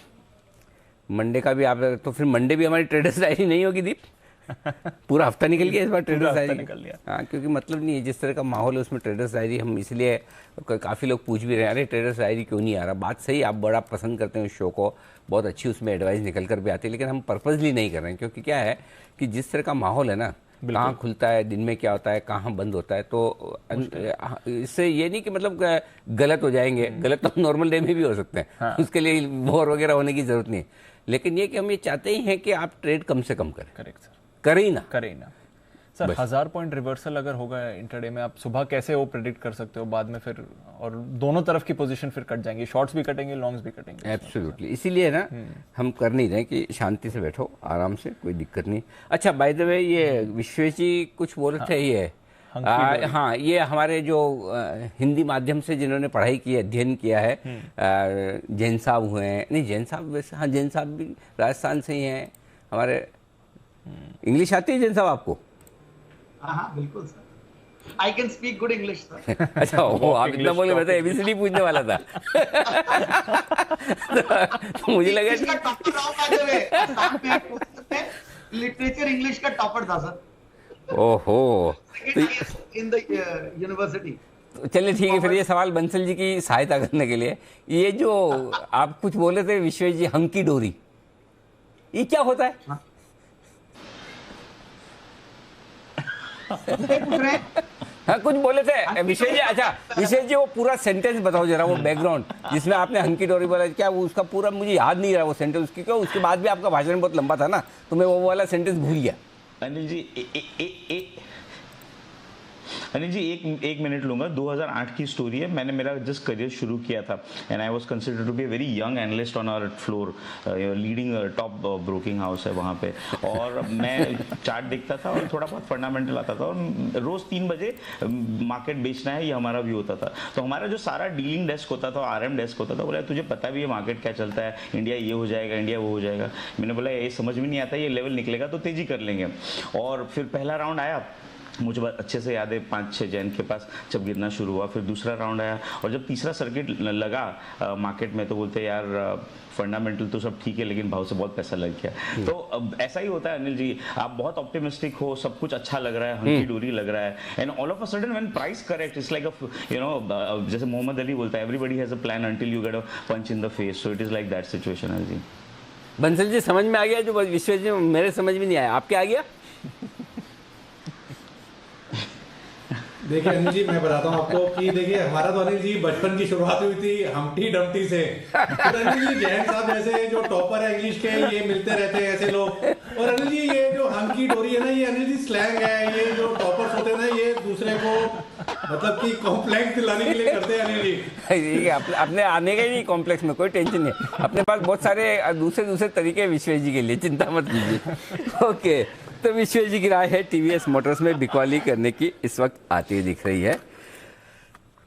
[SPEAKER 4] मंडे का भी आप, तो फिर मंडे भी हमारी ट्रेडर्स डायरी नहीं होगी दीप, पूरा हफ्ता निकल गया इस बार ट्रेडर्स डायरी
[SPEAKER 1] निकल गया।
[SPEAKER 4] हाँ, क्योंकि मतलब नहीं है जिस तरह का माहौल है उसमें ट्रेडर्स डायरी हम इसलिए काफ़ी लोग पूछ भी रहे हैं, अरे ट्रेडर्स डायरी क्यों नहीं आ रहा। बात सही, आप बड़ा पसंद करते हैं उस शो को, बहुत अच्छी उसमें एडवाइस निकल कर भी आती है, लेकिन हम पर्पजली नहीं कर रहे हैं, क्योंकि क्या है कि जिस तरह का माहौल है ना, कहाँ खुलता है दिन में क्या होता है, कहाँ बंद होता है, तो इससे ये नहीं कि मतलब गलत हो जाएंगे, गलत तो नॉर्मल डे में भी हो सकते हैं। हाँ। उसके लिए वॉर वगैरह होने की जरूरत नहीं है, लेकिन ये कि हम ये चाहते ही हैं कि आप ट्रेड कम से कम करें।
[SPEAKER 1] करेक्ट सर,
[SPEAKER 4] करें ही ना
[SPEAKER 1] सर। 1000 पॉइंट रिवर्सल अगर होगा इंटरडे में, आप सुबह कैसे वो प्रेडिक्ट कर सकते हो बाद में फिर, और दोनों तरफ की पोजीशन फिर कट जाएंगी, शॉर्ट्स भी कटेंगे, लॉन्ग्स भी कटेंगे।
[SPEAKER 4] एब्सोल्युटली, इसीलिए ना हम कर नहीं रहे कि शांति से बैठो आराम से, कोई दिक्कत नहीं। अच्छा, बाय द वे ये विश्वेश जी कुछ बोल रहे थे, ये हाँ, ये हमारे जो हिंदी माध्यम से जिन्होंने पढ़ाई की है, अध्ययन किया है, जैन साहब हुए हैं, नहीं जैन साहब वैसे, हाँ जैन साहब भी राजस्थान से ही हैं हमारे। इंग्लिश आती है जैन साहब आपको?
[SPEAKER 10] हाँ बिल्कुल sir, I can speak good English sir. अच्छा,
[SPEAKER 4] वो आप इतना बोले, मैं तो एबीसीडी पूछने वाला था। तो मुझे लगा
[SPEAKER 10] लिटरेचर इंग्लिश का टॉपर था सर।
[SPEAKER 4] ओहो,
[SPEAKER 10] इन द यूनिवर्सिटी।
[SPEAKER 4] चलिए ठीक है, फिर ये सवाल बंसल जी की सहायता करने के लिए, ये जो आप कुछ बोले थे विश्वेश जी, हंकी डोरी, ये क्या होता है? हाँ कुछ बोले थे विशेष जी। अच्छा विशेष जी, वो पूरा सेंटेंस बताओ जरा, वो बैकग्राउंड जिसमें आपने हंकी डोरी बोला, क्या वो उसका पूरा मुझे याद नहीं रहा वो सेंटेंस, क्योंकि उसके बाद भी आपका भाषण बहुत लंबा था ना, तो मैं वो वाला सेंटेंस भूल गया।
[SPEAKER 6] अनिल जी एक मिनट लूंगा। 2008 की स्टोरी है, मैंने मेरा जस्ट करियर शुरू किया था and I was considered to be a very young analyst on our floor, leading top broking house है वहाँ पे, और मैं चार्ट देखता था और थोड़ा बहुत फंडामेंटल आता था, और रोज 3 बजे मार्केट बेचना है ये हमारा व्यू होता था। तो हमारा जो सारा डीलिंग डेस्क होता था, RM डेस्क होता था, बोला तुझे पता भी है मार्केट क्या चलता है, इंडिया ये हो जाएगा, इंडिया वो हो जाएगा। मैंने बोला ये समझ में नहीं आता, ये लेवल निकलेगा तो तेजी कर लेंगे। और फिर पहला राउंड आया, मुझे अच्छे से याद है 5-6 जैन के पास जब गिरना शुरू हुआ, फिर दूसरा राउंड आया, और जब तीसरा सर्किट लगा मार्केट में तो बोलते यार फंडामेंटल तो सब ठीक है लेकिन भाव से बहुत पैसा लग गया। तो ऐसा ही होता है अनिल जी, आप बहुत ऑप्टिमिस्टिक हो, सब कुछ अच्छा लग रहा है, हंकी डोरी लग रहा है, and all of a sudden when price correct it's like जैसे मोहम्मद अली बोलता है, everybody has a plan until you get a punch in the face, so it is like that situation. Anil ji,
[SPEAKER 4] Bansal ji समझ में आ गया जो विश्वेश जी मेरे समझ में नहीं आया, आपके आ गया?
[SPEAKER 8] देखिए अनिल जी, मैं बताता हूँ आपको कि देखिए हमारा तो अनिल जी बचपन की शुरुआत हुई थी हमटी डमटी से। तो अनिल जी जैन साहब ऐसे जो टॉपर है इंग्लिश के, ये मिलते रहते हैं ऐसे लोग। और अनिल जी ये जो हंकी डोरी है ना, ये अनिल जी स्लैंग है, ये जो टॉपर्स होते हैं ना, ये दूसरे को मतलब कि कॉम्प्लेक्स दिलाने के लिए करते हैं अनिल जी।
[SPEAKER 4] अपने आने का ही नहीं कॉम्प्लेक्स में, कोई टेंशन नहीं, अपने पास बहुत सारे दूसरे तरीके विश्वेश जी के लिए, चिंता मत कीजिए। ओके, तो विश्वेश जी की राय है टीवीएस मोटर्स में बिकवाली करने की इस वक्त आती दिख रही है।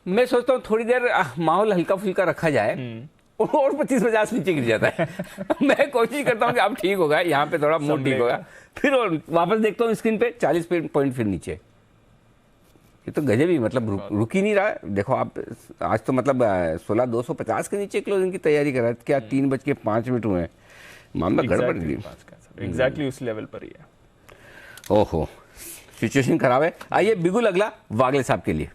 [SPEAKER 4] मैं सोचता हूँ थोड़ी देर माहौल हल्का फुल्का रखा जाए और 25-50 नीचे गिर जाता है। मैं कोशिश करता हूँ कि अब ठीक होगा, यहाँ पे थोड़ा मूड ठीक होगा, फिर वापस देखता हूँ स्क्रीन पे 40 पॉइंट फिर नीचे। ये तो गजब ही, मतलब रुक ही नहीं रहा है। देखो आप आज तो मतलब 16,250 के नीचे क्लोजिंग की तैयारी कर रहा है, क्या 3:05 हुए हैं, मामला गड़बड़ है।
[SPEAKER 1] एग्जैक्टली उस लेवल पर ही है।
[SPEAKER 4] ओहो, सिचुएशन खराब है। आइए बिगुल अगला वागले साहब के लिए।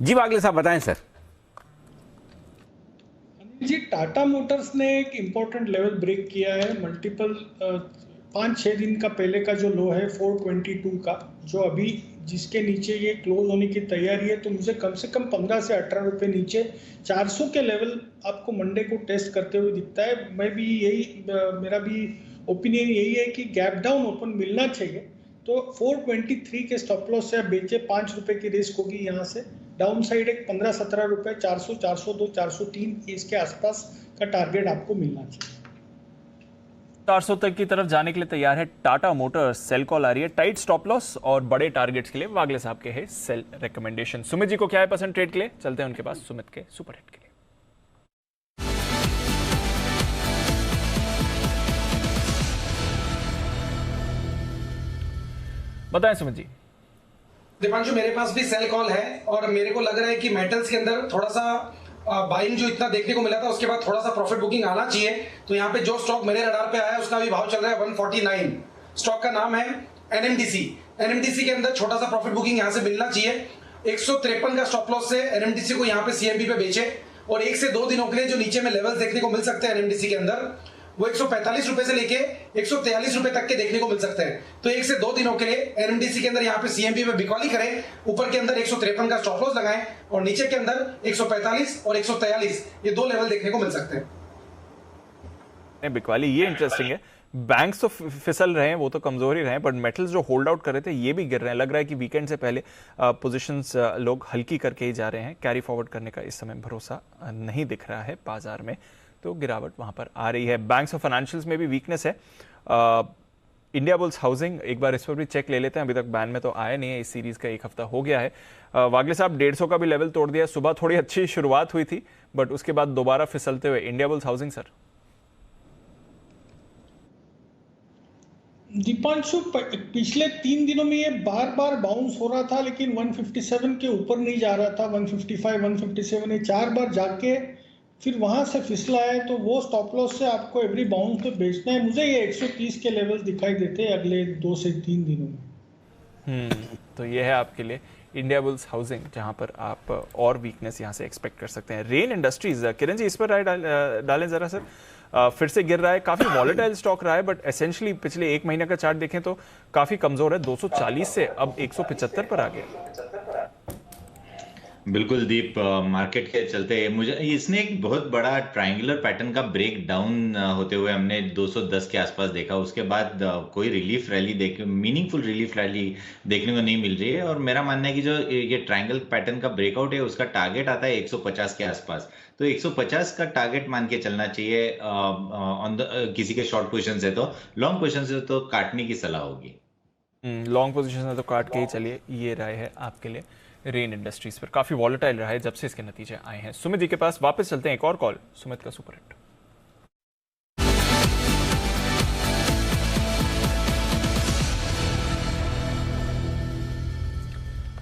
[SPEAKER 4] जी वागले साहब बताएं सर।
[SPEAKER 7] जी, टाटा मोटर्स ने एक इम्पोर्टेंट लेवल ब्रेक किया है। मल्टीपल 5-6 दिन का पहले का जो लो है 422 का, जो अभी जिसके नीचे ये क्लोज होने की तैयारी है, तो मुझे कम से कम 15 से 18 रुपए नीचे 400 के लेवल आपको मंडे को टेस्ट करते हुए दिखता है। मेरा भी ओपिनियन यही है कि गैप डाउन ओपन मिलना चाहिए। तो 423 के स्टॉप लॉस से आप बेचे, 5 रुपए की रिस्क होगी यहाँ से। डाउन साइड एक 15-17 रुपए, 400, 402, 403 इसके आसपास का टारगेट आपको मिलना चाहिए।
[SPEAKER 1] 400 तक की तरफ जाने के लिए तैयार है टाटा मोटर्स। सेल कॉल आ रही है, टाइट स्टॉप लॉस और बड़े टारगेट्स के लिए वागले साहब के है सेल रिकमेंडेशन। सुमित जी को क्या है पसंद ट्रेड के लिए? चलते हैं उनके पास, सुमित के सुपर हिट के लिए। बताएं सुमित जी।
[SPEAKER 12] दीपांशु, मेरे पास भी सेल कॉल है और मेरे को लग रहा है कि मेटल्स के अंदर थोड़ा सा बाइंग जो इतना देखने को मिला था उसके बाद थोड़ा सा प्रॉफिट बुकिंग आना चाहिए। तो यहाँ पे जो स्टॉक मेरे रडार पे आया है उसका भी भाव चल रहा है 149। स्टॉक का नाम है एनएमडीसी। एनएमडीसी के अंदर छोटा सा प्रॉफिट बुकिंग यहाँ से मिलना चाहिए। 153 का स्टॉप लॉस से एनएमडीसी को यहाँ पे सीएमबी पे बेचे और 1 से 2 दिनों के लिए जो नीचे में लेवल्स देखने को मिल सकते हैं एनएमडीसी के अंदर, वो 145 रुपए से लेके 143 रुपए तक के देखने को मिल सकते हैं। तो 1 से 2 दिनों के लिए एनएमडीसी के अंदर यहाँ पे सीएमबी में बिकवाली करें, ऊपर के अंदर 153 का स्टॉप लॉस लगाएं और नीचे के अंदर 145 और 143 ये 2 लेवल देखने को मिल सकते हैं।
[SPEAKER 1] बिकवाली ये इंटरेस्टिंग है। बैंक्स तो फिसल रहे हैं, वो तो कमजोर ही रहे हैं, बट मेटल्स जो होल्ड आउट कर रहे थे ये भी गिर रहे हैं। लग रहा है कि वीकेंड से पहले पोजीशंस लोग हल्की करके ही जा रहे हैं। कैरी फॉरवर्ड करने का इस समय भरोसा नहीं दिख रहा है बाजार में, तो गिरावट वहां पर आ रही है। बैंक्स और फाइनेंशियल्स में भी वीकनेस है। इंडिया बुल्स हाउसिंग, एक बार इस पर भी चेक ले लेते हैं। अभी तक बैन में तो आया नहीं है, इस सीरीज का 1 हफ्ता हो गया है। वागले साहब, 150 का भी लेवल तोड़ दिया। सुबह थोड़ी अच्छी शुरुआत हुई थी, बट उसके बाद दोबारा फिसलते हुए India bulls housing sir.
[SPEAKER 7] Deepanshu, पिछले 3 दिनों में ये बार बार बाउंस हो रहा था, लेकिन 157 के ऊपर नहीं जा रहा था। 155, 157 ये 4 बार जाके फिर वहां से फिसला है। तो वो स्टॉप लॉस से आपको एवरी बाउंस पे बेचना है। मुझे ये 130 के लेवल्स दिखाई देते हैं अगले 2 से 3 दिनों में।
[SPEAKER 1] तो ये है आपके लिए इंडिया बुल्स हाउसिंग, जहां पर आप और वीकनेस यहां से एक्सपेक्ट कर सकते हैं। रेन इंडस्ट्रीज, किरण जी इस पर राय डालें जरा सर। फिर से गिर रहा है, काफी वॉलेटाइल स्टॉक रहा है, बट एसेंशियली पिछले 1 महीने का चार्ट देखें तो काफी कमजोर है। 240 से अब 175 पर आ गया।
[SPEAKER 5] बिल्कुल दीप, मार्केट के चलते मुझे इसने एक बहुत बड़ा ट्रायंगुलर पैटर्न का ब्रेक डाउन होते हुए हमने 210 के आसपास देखा। उसके बाद कोई relief rally meaningful relief rally देखने को नहीं मिल रही है। और मेरा मानना है कि जो ये ट्रायंगल पैटर्न का ब्रेकआउट है उसका टारगेट आता है 150 के आसपास। तो 150 का टारगेट मान के चलना चाहिए किसी के शॉर्ट पोजीशन से। तो लॉन्ग पोजीशन से तो काटने की सलाह होगी।
[SPEAKER 1] लॉन्ग पोजीशन से तो काट के ही चलिए, ये राय है आपके लिए। रेन इंडस्ट्रीज पर काफी वॉलेटाइल रहा है जब से इसके नतीजे आए हैं। सुमित जी के पास वापस चलते हैं, एक और कॉल, सुमित का सुपर हिट।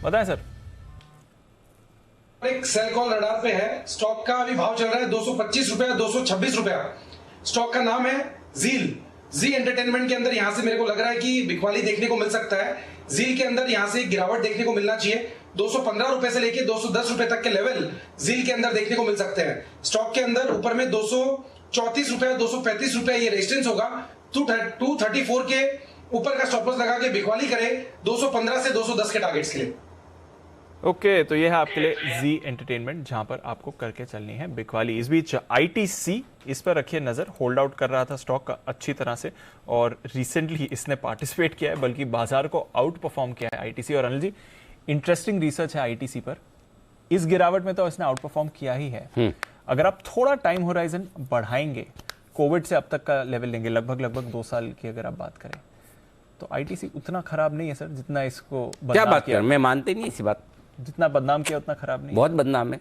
[SPEAKER 1] बताएं सर।
[SPEAKER 12] एक सेल कॉल रडार पे है। स्टॉक का अभी भाव चल रहा है 225 रुपया, 226 रुपया। स्टॉक का नाम है जील। जी एंटरटेनमेंट के अंदर यहां से मेरे को लग रहा है कि बिकवाली देखने को मिल सकता है। जील के अंदर यहां से गिरावट देखने को मिलना चाहिए। 215 रुपए से लेके 210 रुपए तक के लेवल जील के अंदर देखने को मिल सकते हैं। स्टॉक के अंदर ऊपर में 234 रुपया, 235 रुपया ये रेजिस्टेंस होगा। 234 के ऊपर का स्टॉप लॉस लगा के बिकवाली करे 215 से 210 के टारगेट्स के लिए।
[SPEAKER 1] ओके, तो ये है आपके लिए जी एंटरटेनमेंट, जहां पर आपको करके चलनी है बिकवाली। इस बीच आईटीसी, इस पर रखिए नजर। होल्ड आउट कर रहा था स्टॉक का अच्छी तरह से और रिसेंटली इसने पार्टिसिपेट किया है, बल्कि बाजार को आउट परफॉर्म किया है आईटीसी। और अनिल जी, इंटरेस्टिंग रिसर्च है आईटीसी पर। इस गिरावट में तो इसने आउट परफॉर्म किया ही है। अगर आप थोड़ा टाइम होराइजन बढ़ाएंगे, कोविड से अब तक का लेवल लेंगे, लगभग 2 साल की अगर आप बात करें, तो आईटीसी उतना खराब नहीं है सर जितना इसको
[SPEAKER 4] क्या बात कर, मैं मानते नहीं इसी बात।
[SPEAKER 1] जितना बदनाम किया उतना खराब नहीं।
[SPEAKER 4] बहुत बदनाम है।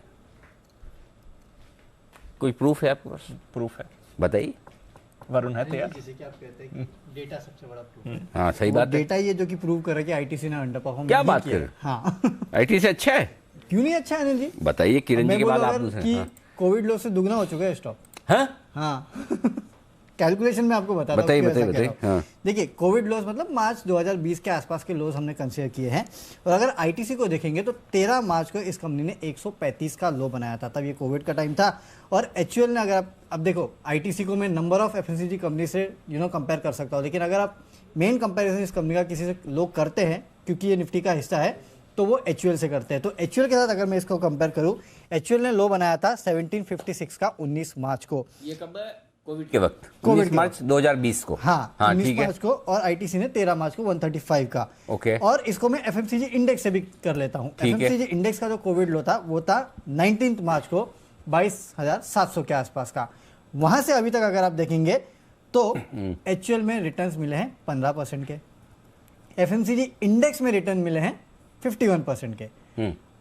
[SPEAKER 4] कोई प्रूफ है आपके पास?
[SPEAKER 1] प्रूफ है,
[SPEAKER 4] बताइए।
[SPEAKER 1] वरुण है तैयार?
[SPEAKER 3] जैसे कि आप कहते हैं कि डेटा सबसे बड़ा प्रूफ है।
[SPEAKER 4] हाँ, सही बात है।
[SPEAKER 3] डेटा ये जो कि प्रूव कर रहा है कि आईटीसी ने अंडर परफॉर्म
[SPEAKER 4] क्या बात कर।
[SPEAKER 3] हाँ
[SPEAKER 4] आईटीसी अच्छा है?
[SPEAKER 3] क्यों नहीं अच्छा है अनिल जी?
[SPEAKER 4] बताइए। किरण जी के बाद आप दूसरे।
[SPEAKER 3] कोविड लो से दुगना हो चुका है स्टॉक।
[SPEAKER 4] हाँ,
[SPEAKER 3] कैलकुलेशन में आपको बता
[SPEAKER 4] बताइए
[SPEAKER 3] रहा हूं,
[SPEAKER 4] बताइए बताइए। हाँ।
[SPEAKER 3] देखिए कोविड लॉस मतलब मार्च 2020 के आसपास के लॉस हमने कंसीडर किए हैं, और अगर आईटीसी को देखेंगे तो 13 मार्च को इस कंपनी ने 135 का लो बनाया था, तब ये कोविड का टाइम था। और एचयूएल ने, अगर आप अब देखो आईटीसी को मैं नंबर ऑफ एफएमसीजी कंपनी से कंपेयर कर सकता हूँ, लेकिन अगर आप मेन कंपेरिजन इस कंपनी का किसी से लोग करते हैं, क्योंकि ये निफ्टी का हिस्सा है, तो वो एचयूएल से करते हैं। तो एचयूएल के साथ अगर मैं इसको कंपेयर करूं, एचयूएल ने लो बनाया था 1756 का 19 मार्च को।
[SPEAKER 4] ये कब है? कोविड के वक्त, 19 मार्च 2020 को।
[SPEAKER 3] हाँ 19 मार्च को। और आईटीसी ने 13 मार्च को 135 का।
[SPEAKER 4] ओके।
[SPEAKER 3] और इसको मैं एफएमसीजी इंडेक्स से भी कर लेता हूँ। एफएमसीजी इंडेक्स का जो कोविड लो था वो था 19 मार्च को 22,700 के आसपास का। वहां से अभी तक अगर आप देखेंगे तो एचयूएल में रिटर्न्स मिले हैं 15% के, एफएमसीजी इंडेक्स में रिटर्न मिले हैं 51% के।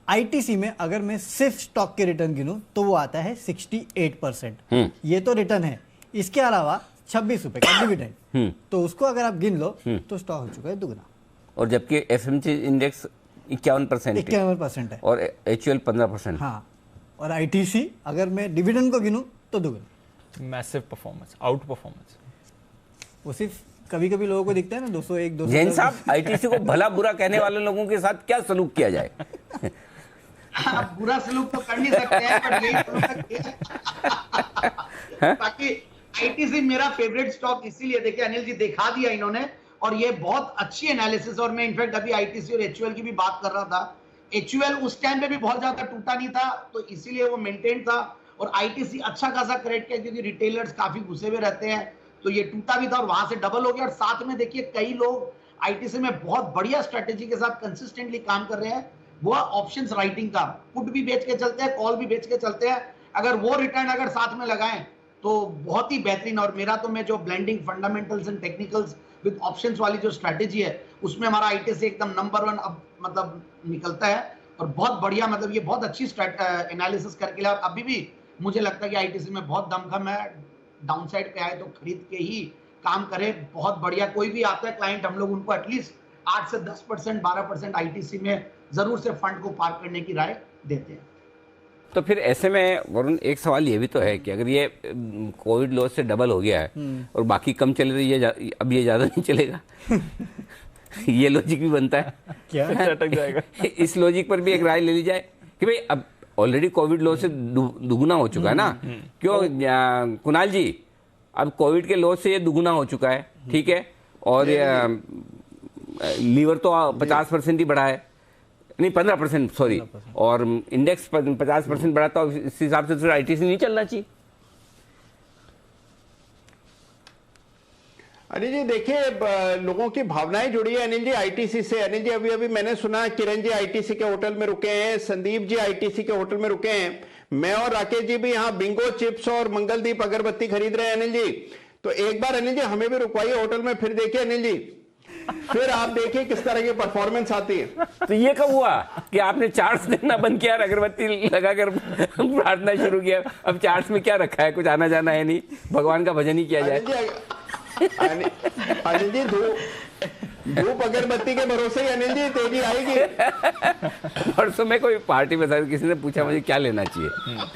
[SPEAKER 3] आईटीसी में अगर मैं सिर्फ स्टॉक के रिटर्न गिनूं तो वो आता है 68%। ये तो रिटर्न है, इसके अलावा 26 रुपए का डिविडेंड, तो उसको अगर आप गिन लो तो स्टॉक हो चुका है दुगना।
[SPEAKER 4] और जबकि एफएमसीजी इंडेक्स 51% है और एचयूएल 15%।
[SPEAKER 3] हाँ, और आईटीसी अगर मैं डिविडेंड को गिनूं तो दुगना।
[SPEAKER 1] Massive performance, out performance.
[SPEAKER 3] वो सिर्फ कभी कभी लोगों को दिखता है ना 201 200।
[SPEAKER 4] जैन साहब, आईटीसी को भला बुरा कहने वाले लोगों के साथ क्या सलूक किया जाए?
[SPEAKER 10] बुरा सलूक तो कर नहीं सकते हैं, पर यही सलूक बाकी आईटीसी मेरा फेवरेट स्टॉक इसीलिए, देखिए अनिल जी दिखा दिया इन्होंने, और ये बहुत अच्छी एनालिसिस। और मैं इनफैक्ट अभी आईटीसी और एचयूएल की भी बात कर रहा था। एचयूएल उस टाइम पे भी बहुत ज्यादा टूटा नहीं था, तो इसीलिए वो मेंटेन था। और आईटीसी अच्छा खासा करेक्ट किया, क्योंकि रिटेलर्स काफी घुसे हुए रहते हैं, तो ये टूटा भी था और वहां से डबल हो गया। और साथ में देखिए कई लोग आईटीसी में बहुत बढ़िया स्ट्रेटेजी के साथ कंसिस्टेंटली काम कर रहे हैं। वो ऑप्शंस राइटिंग का, पुट भी बेच के चलते हैं, कॉल भी बेच के चलते हैं। अगर वो रिटर्न अगर साथ में लगाएं तो बहुत ही बेहतरीन। और मेरा तो मैं जो blending fundamentals and technicals with options वाली जो स्ट्रेटेजी है, उसमें हमारा आईटीसी एकदम नंबर 1 अब मतलब निकलता है। और बहुत बढ़िया, मतलब ये बहुत अच्छी एनालिसिस करके लिया। और अभी भी मुझे लगता है कि आईटीसी में बहुत दमखम है, डाउनसाइड पे आए तो खरीद के ही काम करे। बहुत बढ़िया, कोई भी आता है क्लाइंट, हम लोग उनको एटलीस्ट 8 से 10%, 12% आईटीसी में जरूर से फंड को पार्क करने की राय देते हैं।
[SPEAKER 4] तो फिर ऐसे में वरुण, एक सवाल ये भी तो है कि अगर ये कोविड लॉस से डबल हो गया है और बाकी कम चले तो ये अब ये ज्यादा नहीं चलेगा? ये लॉजिक भी बनता है
[SPEAKER 3] क्या?
[SPEAKER 1] अटक जाएगा।
[SPEAKER 4] इस लॉजिक पर भी एक राय ले ली जाए कि भाई अब ऑलरेडी कोविड लॉस से दुगुना हो चुका है ना। क्यों कुणाल जी, अब कोविड के लॉस से ये दुगुना हो चुका है, ठीक है। और लीवर तो 50% ही बढ़ा है, नहीं 15%, सॉरी। और इंडेक्स 50% बढ़ा, तो इस हिसाब से तो आईटीसी नहीं चलना चाहिए।
[SPEAKER 9] अनिल जी देखिए, लोगों की भावनाएं जुड़ी है अनिल जी आईटीसी से। अनिल जी अभी अभी मैंने सुना किरण जी आईटीसी के होटल में रुके हैं, संदीप जी आईटीसी के होटल में रुके हैं, मैं और राकेश जी भी यहाँ बिंगो चिप्स और मंगलदीप अगरबत्ती खरीद रहे हैं अनिल जी। तो एक बार अनिल जी हमें भी रुकवाइए होटल में, फिर देखिए अनिल जी, फिर आप देखिए किस तरह की परफॉर्मेंस आती है।
[SPEAKER 4] तो ये कब हुआ कि आपने चार्ट्स देखना बंद किया और अगरबत्ती लगाकर प्रार्थना शुरू किया? अब चार्ट्स में क्या रखा है? कुछ आना जाना है नहीं, भगवान का भजन ही किया जाए।
[SPEAKER 9] अनिल जी धूप अगरबत्ती के भरोसे ही अनिल जी तेजी आएगी।
[SPEAKER 4] परसों में कोई पार्टी में था, किसी ने पूछा मुझे क्या लेना चाहिए,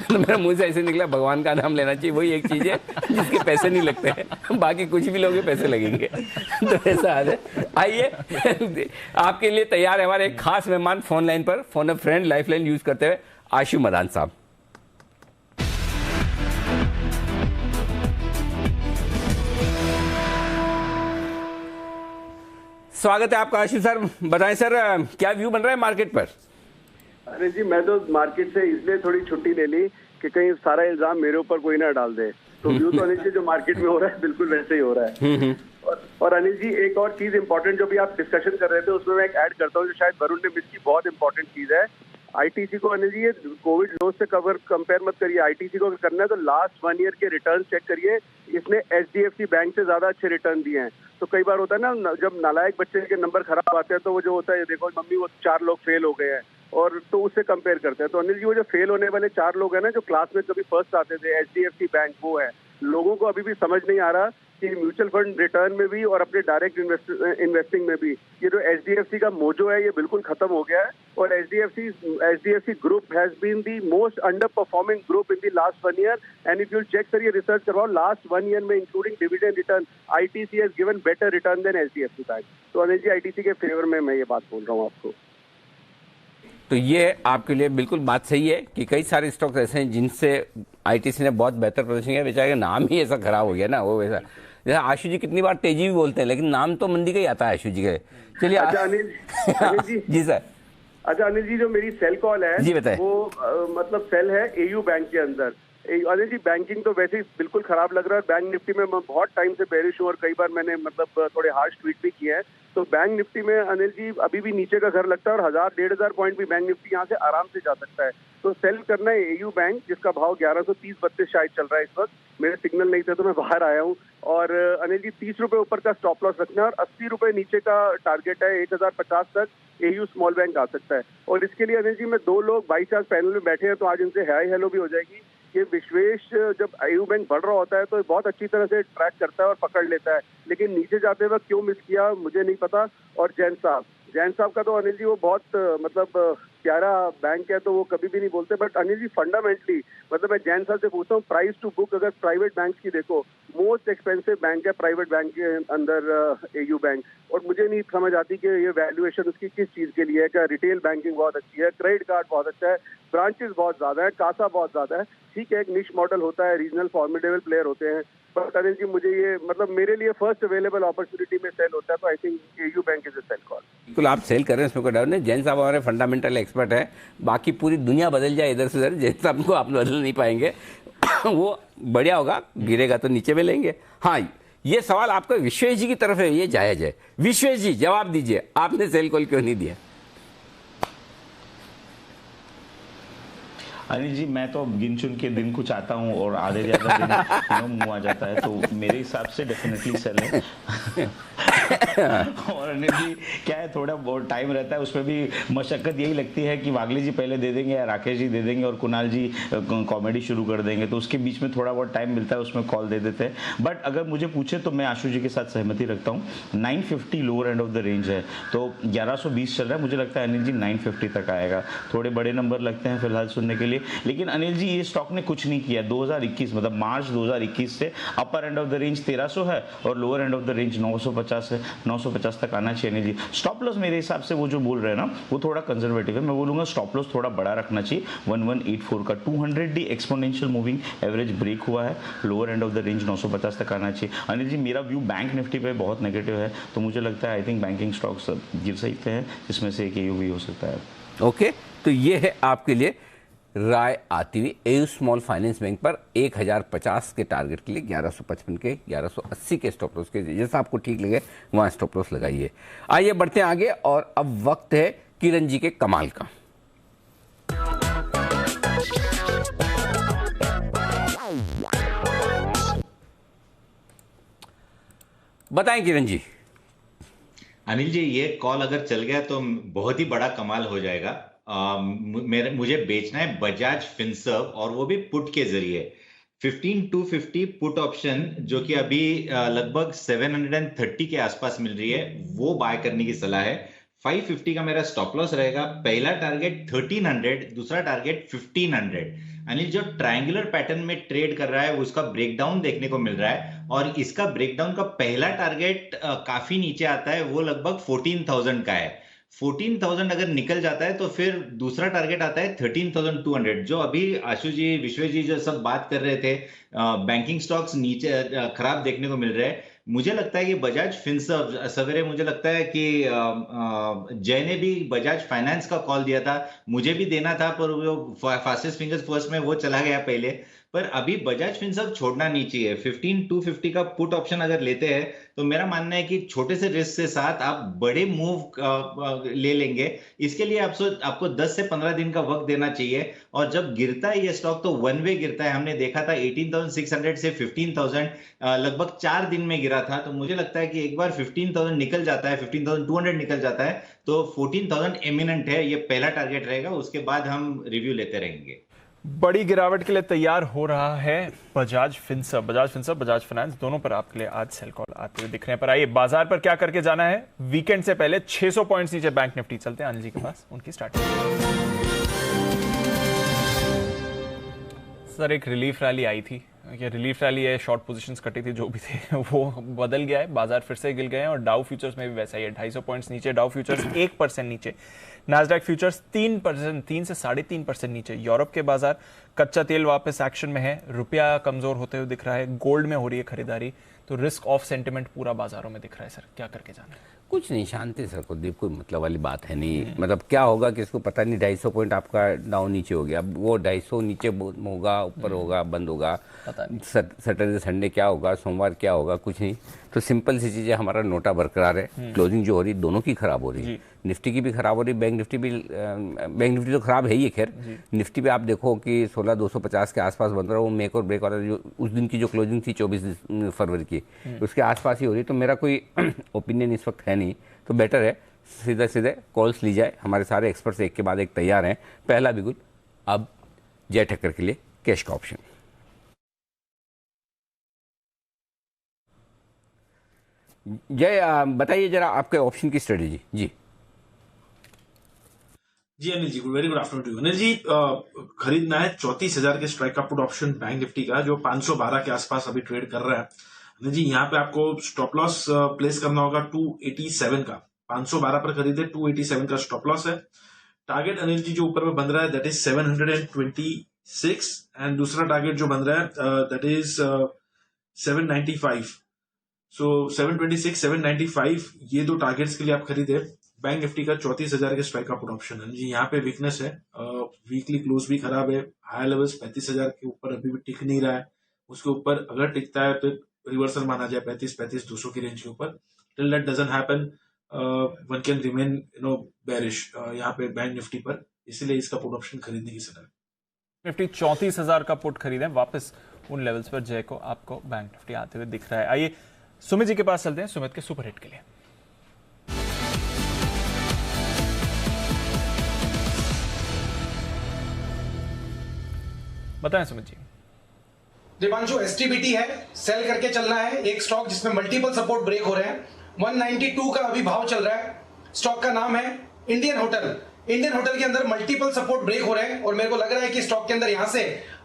[SPEAKER 4] तो मेरा मुंह से ऐसे निकला भगवान का नाम लेना चाहिए। वही एक चीज है जिसके पैसे नहीं लगते हैं, बाकी कुछ भी लोगे पैसे लगेंगे। तो ऐसा हाल है। आइए, आपके लिए तैयार है हमारे एक खास मेहमान फोन लाइन पर, फोन अ फ्रेंड लाइफलाइन यूज करते हुए, आशु मदान साहब। स्वागत है आपका आशु सर। बताएं सर, क्या व्यू बन रहा है मार्केट पर?
[SPEAKER 17] अरे जी, मैं तो मार्केट से इसलिए थोड़ी छुट्टी ले ली कि कहीं सारा इल्जाम मेरे ऊपर कोई ना डाल दे। तो व्यू तो अनिल जी जो मार्केट में हो रहा है बिल्कुल वैसे ही हो रहा है। और अनिल जी एक और चीज इंपॉर्टेंट जो भी आप डिस्कशन कर रहे थे उसमें मैं एक ऐड करता हूँ, जो शायद वरुण ने मिस की, बहुत इंपॉर्टेंट चीज है। आईटीसी को अनिल जी ये कोविड लॉस से कंपेयर मत करिए। आईटीसी को अगर करना है तो लास्ट 1 ईयर के रिटर्न चेक करिए, इसने एचडीएफसी बैंक से ज्यादा अच्छे रिटर्न दिए हैं। तो कई बार होता है ना, जब नालायक बच्चे के नंबर खराब आते हैं तो वो जो होता है, देखो मम्मी वो 4 लोग फेल हो गए हैं, और तो उससे कंपेयर करते हैं। तो अनिल जी वो जो फेल होने वाले 4 लोग हैं ना, जो क्लास में कभी फर्स्ट आते थे, एचडीएफसी बैंक वो है। लोगों को अभी भी समझ नहीं आ रहा कि म्यूचुअल फंड रिटर्न में भी और अपने डायरेक्ट इन्वेस्टिंग में भी ये जो HDFC का मोजो है ये बिल्कुल खत्म हो गया है। और HDFC group has been the most under performing group in the last 1 year. And if you check sir, ये रिसर्च करवाओ, लास्ट 1 ईयर में including dividend return ITC has given better return than HDFC bank. तो Anil ji ITC के favour में मैं ये बात बोल रहा हूँ आपको।
[SPEAKER 4] तो ये आपके लिए बिल्कुल बात सही है कि कई सारे स्टॉक्स ऐसे हैं जिनसे ITC ने बहुत बेहतर प्रदर्शन किया। बेचारे नाम ही ऐसा खराब हो गया ना, वो वैसा। जैसे आशु जी कितनी बार तेजी भी बोलते हैं, लेकिन नाम तो मंदी का ही आता है आशु जी के। चलिए
[SPEAKER 17] अच्छा अनिल जी
[SPEAKER 4] जी सर।
[SPEAKER 17] अच्छा अनिल जी, जो मेरी सेल कॉल है
[SPEAKER 4] जी बताएं।
[SPEAKER 17] वो मतलब सेल है AU बैंक के अंदर। अनिल जी बैंकिंग तो वैसे ही बिल्कुल खराब लग रहा है। बैंक निफ्टी में मैं बहुत टाइम से बेरिश हूँ और कई बार मैंने मतलब थोड़े हार्श ट्वीट भी किए हैं। तो बैंक निफ्टी में अनिल जी अभी भी नीचे का घर लगता है और 1000-1500 पॉइंट भी बैंक निफ्टी यहाँ से आराम से जा सकता है। तो सेल करना है AU बैंक, जिसका भाव 1130-32 शायद चल रहा है इस वक्त। मेरे सिग्नल नहीं थे तो मैं बाहर आया हूँ। और अनिल जी 30 रुपए ऊपर का स्टॉप लॉस रखना है और 80 रुपए नीचे का टारगेट है। 1050 तक AU स्मॉल बैंक आ सकता है। और इसके लिए अनिल जी मैं 2 लोग बाई चांस पैनल में बैठे हैं, तो आज इनसे हाय हेलो भी हो जाएगी। ये विश्वेश जब AU बैंक बढ़ रहा होता है तो बहुत अच्छी तरह से ट्रैक करता है और पकड़ लेता है, लेकिन नीचे जाते वक्त क्यों मिस किया मुझे नहीं पता। और जैन साहब का तो अनिल जी वो बहुत मतलब प्यारा बैंक है, तो वो कभी भी नहीं बोलते। बट अनिल जी फंडामेंटली मतलब मैं जैन साहब से पूछता हूँ, प्राइस टू बुक अगर प्राइवेट बैंक की देखो, मोस्ट एक्सपेंसिव बैंक है प्राइवेट बैंक के अंदर AU बैंक। और मुझे नहीं समझ आती कि ये वैल्यूएशन उसकी किस चीज़ के लिए है। क्या रिटेल बैंकिंग बहुत अच्छी है, क्रेडिट कार्ड बहुत अच्छा है, ब्रांचेस बहुत ज़्यादा है, कासा बहुत ज़्यादा है। ठीक है, एक निश मॉडल होता है, रीजनल फॉर्मिडेबल प्लेयर होते हैं। बट अनिल जी मुझे ये मतलब मेरे लिए फर्स्ट अवेलेबल अपॉर्चुनिटी में सेल होता है, तो I think AU bank is a sell call.
[SPEAKER 4] बिल्कुल आप सेल कर रहे हैं, इसमें कोई डाउट नहीं। जैन साहब हमारे फंडामेंटल एक्सपर्ट है। बाकी पूरी दुनिया बदल जाए इधर से उधर, जैन साहब को आप बदल नहीं पाएंगे। वो बढ़िया होगा, गिरेगा तो नीचे में लेंगे। हाँ, ये सवाल आपका विश्वेश जी की तरफ है, ये जायज है। विश्वेश जी जवाब दीजिए, आपने सेल कॉल क्यों नहीं दिया?
[SPEAKER 6] अनिल जी मैं तो गिन चुन के दिन कुछ आता हूँ और आधे ज्यादा दिन मुँह आ जाता है, तो मेरे हिसाब से डेफिनेटली सेल है। और अनिल जी क्या है, थोड़ा बहुत टाइम रहता है, उसमें भी मशक्कत यही लगती है कि वागले जी पहले दे देंगे या राकेश जी दे देंगे और कुणाल जी कॉमेडी शुरू कर देंगे, तो उसके बीच में थोड़ा बहुत टाइम मिलता है, उसमें कॉल दे देते हैं। बट अगर मुझे पूछे तो मैं आशु जी के साथ सहमति रखता हूँ। 950 lower end of the range है, तो 1120 चल रहा है, मुझे लगता है अनिल जी 950 तक आएगा। थोड़े बड़े नंबर लगते हैं फिलहाल सुनने के लिए, लेकिन अनिल जी ये स्टॉक ने कुछ नहीं किया। 2021 मतलब मार्च 2021 से अपर एंड ऑफ द रेंज 1300 है और lower end of the range 950 है। 950 तक आना चाहिए अनिल जी। स्टॉप लॉस मेरे हिसाब से वो जो बोल रहे हैं ना, वो थोड़ा कंजर्वेटिव है। मैं बोलूंगा स्टॉप लॉस थोड़ा बड़ा रखना चाहिए। 1184 का 200 एक्सपोनेंशियल मूविंग एवरेज ब्रेक हुआ है, lower end of the range 950 तक आना चाहिए। अनिल जी मेरा व्यू बैंक निफ्टी पे बहुत नेगेटिव है, तो मुझे लगता है आई थिंक बैंकिंग स्टॉक्स गिर सकते हैं, जिसमें से एक AU भी हो सकता है।
[SPEAKER 4] ओके, तो ये है आपके लिए राय आती हुई AU स्मॉल फाइनेंस बैंक पर 1050 के टारगेट के लिए 1155 के 1180 के स्टॉप लॉस के, जैसा आपको ठीक लगे वहां स्टॉप लॉस लगाइए। आइए बढ़ते हैं आगे, और अब वक्त है किरण जी के कमाल का। बताएं किरण जी।
[SPEAKER 5] अनिल जी ये कॉल अगर चल गया तो बहुत ही बड़ा कमाल हो जाएगा। मुझे बेचना है बजाज फिनसर्व, और वो भी पुट के जरिए 15250 पुट ऑप्शन, जो कि अभी लगभग 730 के आसपास मिल रही है, वो बाय करने की सलाह है। 550 का मेरा स्टॉप लॉस रहेगा। पहला टारगेट 1300, दूसरा टारगेट 1500। अनिल जो ट्रायंगुलर पैटर्न में ट्रेड कर रहा है उसका ब्रेकडाउन देखने को मिल रहा है, और इसका ब्रेकडाउन का पहला टारगेट काफी नीचे आता है, वो लगभग 14,000 का है। 14,000 अगर निकल जाता है तो फिर दूसरा टारगेट आता है 13,200। जो अभी आशु जी, विश्वेश जी जो सब बात कर रहे थे, बैंकिंग स्टॉक्स नीचे खराब देखने को मिल रहे हैं, मुझे लगता है कि बजाज फिनसर्व, सवेरे मुझे लगता है कि जय ने भी बजाज फाइनेंस का कॉल दिया था, मुझे भी देना था, पर वो फास्टेस्ट फिंगर्स फर्स्ट में वो चला गया पहले। पर अभी बजाज फिनसर्व छोड़ना नहीं चाहिए। 15,250 का पुट ऑप्शन अगर लेते हैं तो मेरा मानना है कि छोटे से रिस्क से साथ आप बड़े मूव ले लेंगे। इसके लिए आपको 10 से 15 दिन का वक्त देना चाहिए, और जब गिरता है ये स्टॉक तो वन वे गिरता है। हमने देखा था 18,600 से 15,000 लगभग 4 दिन में गिरा था। तो मुझे लगता है कि एक बार 15,000 निकल जाता है, 15,200 निकल जाता है, तो 14,000 इमिनेंट है, ये पहला टारगेट रहेगा। उसके बाद हम रिव्यू लेते रहेंगे।
[SPEAKER 1] बड़ी गिरावट के लिए तैयार हो रहा है बजाज फिनसर्व। बजाज फाइनेंस दोनों पर आपके लिए आज सेल कॉल आते हुए दिख रहे हैं। पर आइए बाजार पर क्या करके जाना है वीकेंड से पहले। 600 पॉइंट्स नीचे बैंक निफ्टी। चलते हैं अनिल जी के पास, उनकी स्टार्टिंग। सर एक रिलीफ रैली आई थी, ये रिलीफ रैली है, शॉर्ट पोजीशंस कटी थी जो भी थे वो बदल गया है, बाजार फिर से गिर गए हैं और डाउ फ्यूचर्स में भी वैसा ही है। 250 पॉइंट्स नीचे डाउ फ्यूचर्स, 1% नीचे नैस्डैक फ्यूचर्स, 3% 3 से 3.5% नीचे। यूरोप के बाजार, कच्चा तेल वापस एक्शन में है, रुपया कमजोर होते हुए दिख रहा है, गोल्ड में हो रही है खरीदारी, तो रिस्क ऑफ सेंटिमेंट पूरा बाजारों में दिख रहा है। सर क्या करके जाना है?
[SPEAKER 4] कुछ नहीं, शांति सर, कुलदीप, कोई मतलब वाली बात है नहीं। मतलब क्या होगा कि इसको पता नहीं, 250 पॉइंट आपका डाउन नीचे हो गया, अब वो 250 नीचे होगा, ऊपर होगा, बंद होगा, सैटरडे संडे क्या होगा, सोमवार क्या होगा, कुछ नहीं। तो सिंपल सी चीज़ है, हमारा नोटा बरकरार है, क्लोजिंग जो हो रही दोनों की खराब हो रही है, निफ्टी की भी खराब हो रही, बैंक निफ्टी तो खराब है ही। खैर निफ्टी पे आप देखो कि 16,250 के आसपास बन रहा है, वो मेक और ब्रेक वाला जो उस दिन की जो क्लोजिंग थी 24 फरवरी की, उसके आसपास ही हो रही। तो मेरा कोई ओपिनियन इस वक्त है नहीं, तो बेटर है सीधे कॉल्स ली जाए। हमारे सारे एक्सपर्ट्स एक के बाद एक तैयार हैं। पहला बिगुल अब जय ठक्कर के लिए कैश का ऑप्शन। जय बताइए जरा आपके ऑप्शन की स्ट्रेटेजी।
[SPEAKER 18] जी Anil ji, very good afternoon to you. Anil ji, खरीदना है 34,000 के स्ट्राइक का पुट ऑप्शन बैंक निफ्टी का, जो 512 के आसपास अभी ट्रेड कर रहा है। अनिल जी, यहाँ पे आपको स्टॉप लॉस प्लेस करना होगा 287 का। 512 पर खरीदे, 287 का स्टॉप लॉस है। टारगेट अनिल जी जो ऊपर में बन रहा है दैट इज 726, एंड दूसरा टारगेट जो बन रहा है दैट इज 795। सो 726, 795 ये दो टारगेट्स के लिए आप खरीदे। बैंक निफ्टी का 34,000 के स्ट्राइक का पुट ऑप्शन है जी। यहाँ पे वीकनेस है, वीकली क्लोज भी खराब है, हाई लेवल्स 35,000 के ऊपर अभी भी टिक नहीं रहा है। उसके ऊपर अगर टिकता है तो रिवर्सल माना जाए 35,200 की रेंज के ऊपर। Till that doesn't happen one can remain bearish यहाँ पे बैंक निफ्टी पर, इसीलिए इसका पुट ऑप्शन खरीदने की सलाह है।
[SPEAKER 1] निफ्टी 34,000 का पुट खरीदें, वापस उन लेवल्स पर जय को आपको बैंक निफ्टी आते हुए दिख रहा है। आइए सुमित जी के पास चलते हैं, सुमित के सुपर हिट के लिए। बताएं सुमित जी।
[SPEAKER 12] दीपांशु, एसटीबीटी है, सेल करके चलना है। एक स्टॉक जिसमें मल्टीपल सपोर्ट ब्रेक हो रहे हैं। 192 का अभी भाव चल रहा है। स्टॉक का नाम है इंडियन होटल। इंडियन होटल के अंदर मल्टीपल सपोर्ट ब्रेक हो रहे हैं और मेरे को लग रहा है कि स्टॉक के अंदर यहां से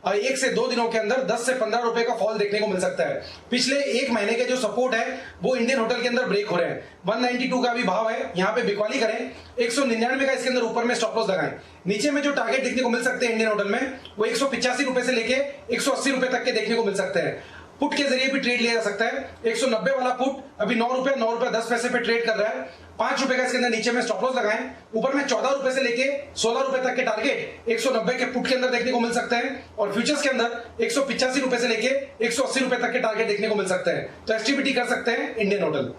[SPEAKER 12] 1 से 2 दिनों के अंदर 10 से 15 रुपए का फॉल देखने को मिल सकता है। पिछले 1 महीने के जो सपोर्ट है वो इंडियन होटल के अंदर ब्रेक हो रहे हैं। 192 का भी भाव है, यहाँ पे बिकवाली करें। 199 का इसके अंदर ऊपर में स्टॉप लॉस लगाएं। नीचे में जो टारगेट देखने को मिल सकते हैं इंडियन होटल में, वो 185 रुपए से लेके 180 रुपए तक के देखने को मिल सकते हैं। पुट के जरिए भी ट्रेड लिया जा सकता है। 190 वाला पुट अभी 9 रुपए 10 पैसे पे ट्रेड कर रहा है। 5 रुपए का इसके अंदर नीचे में स्टॉप लॉस लगाएं। ऊपर में 14 रुपए से लेके 16 रुपए तक के टारगेट 190 के पुट के अंदर देखने को मिल सकते हैं और फ्यूचर्स के अंदर 185 रुपए से लेके 180 रुपए तक के टारगेट देखने को मिल सकते हैं। तो एसटीबीटी कर सकते हैं इंडियन होटल।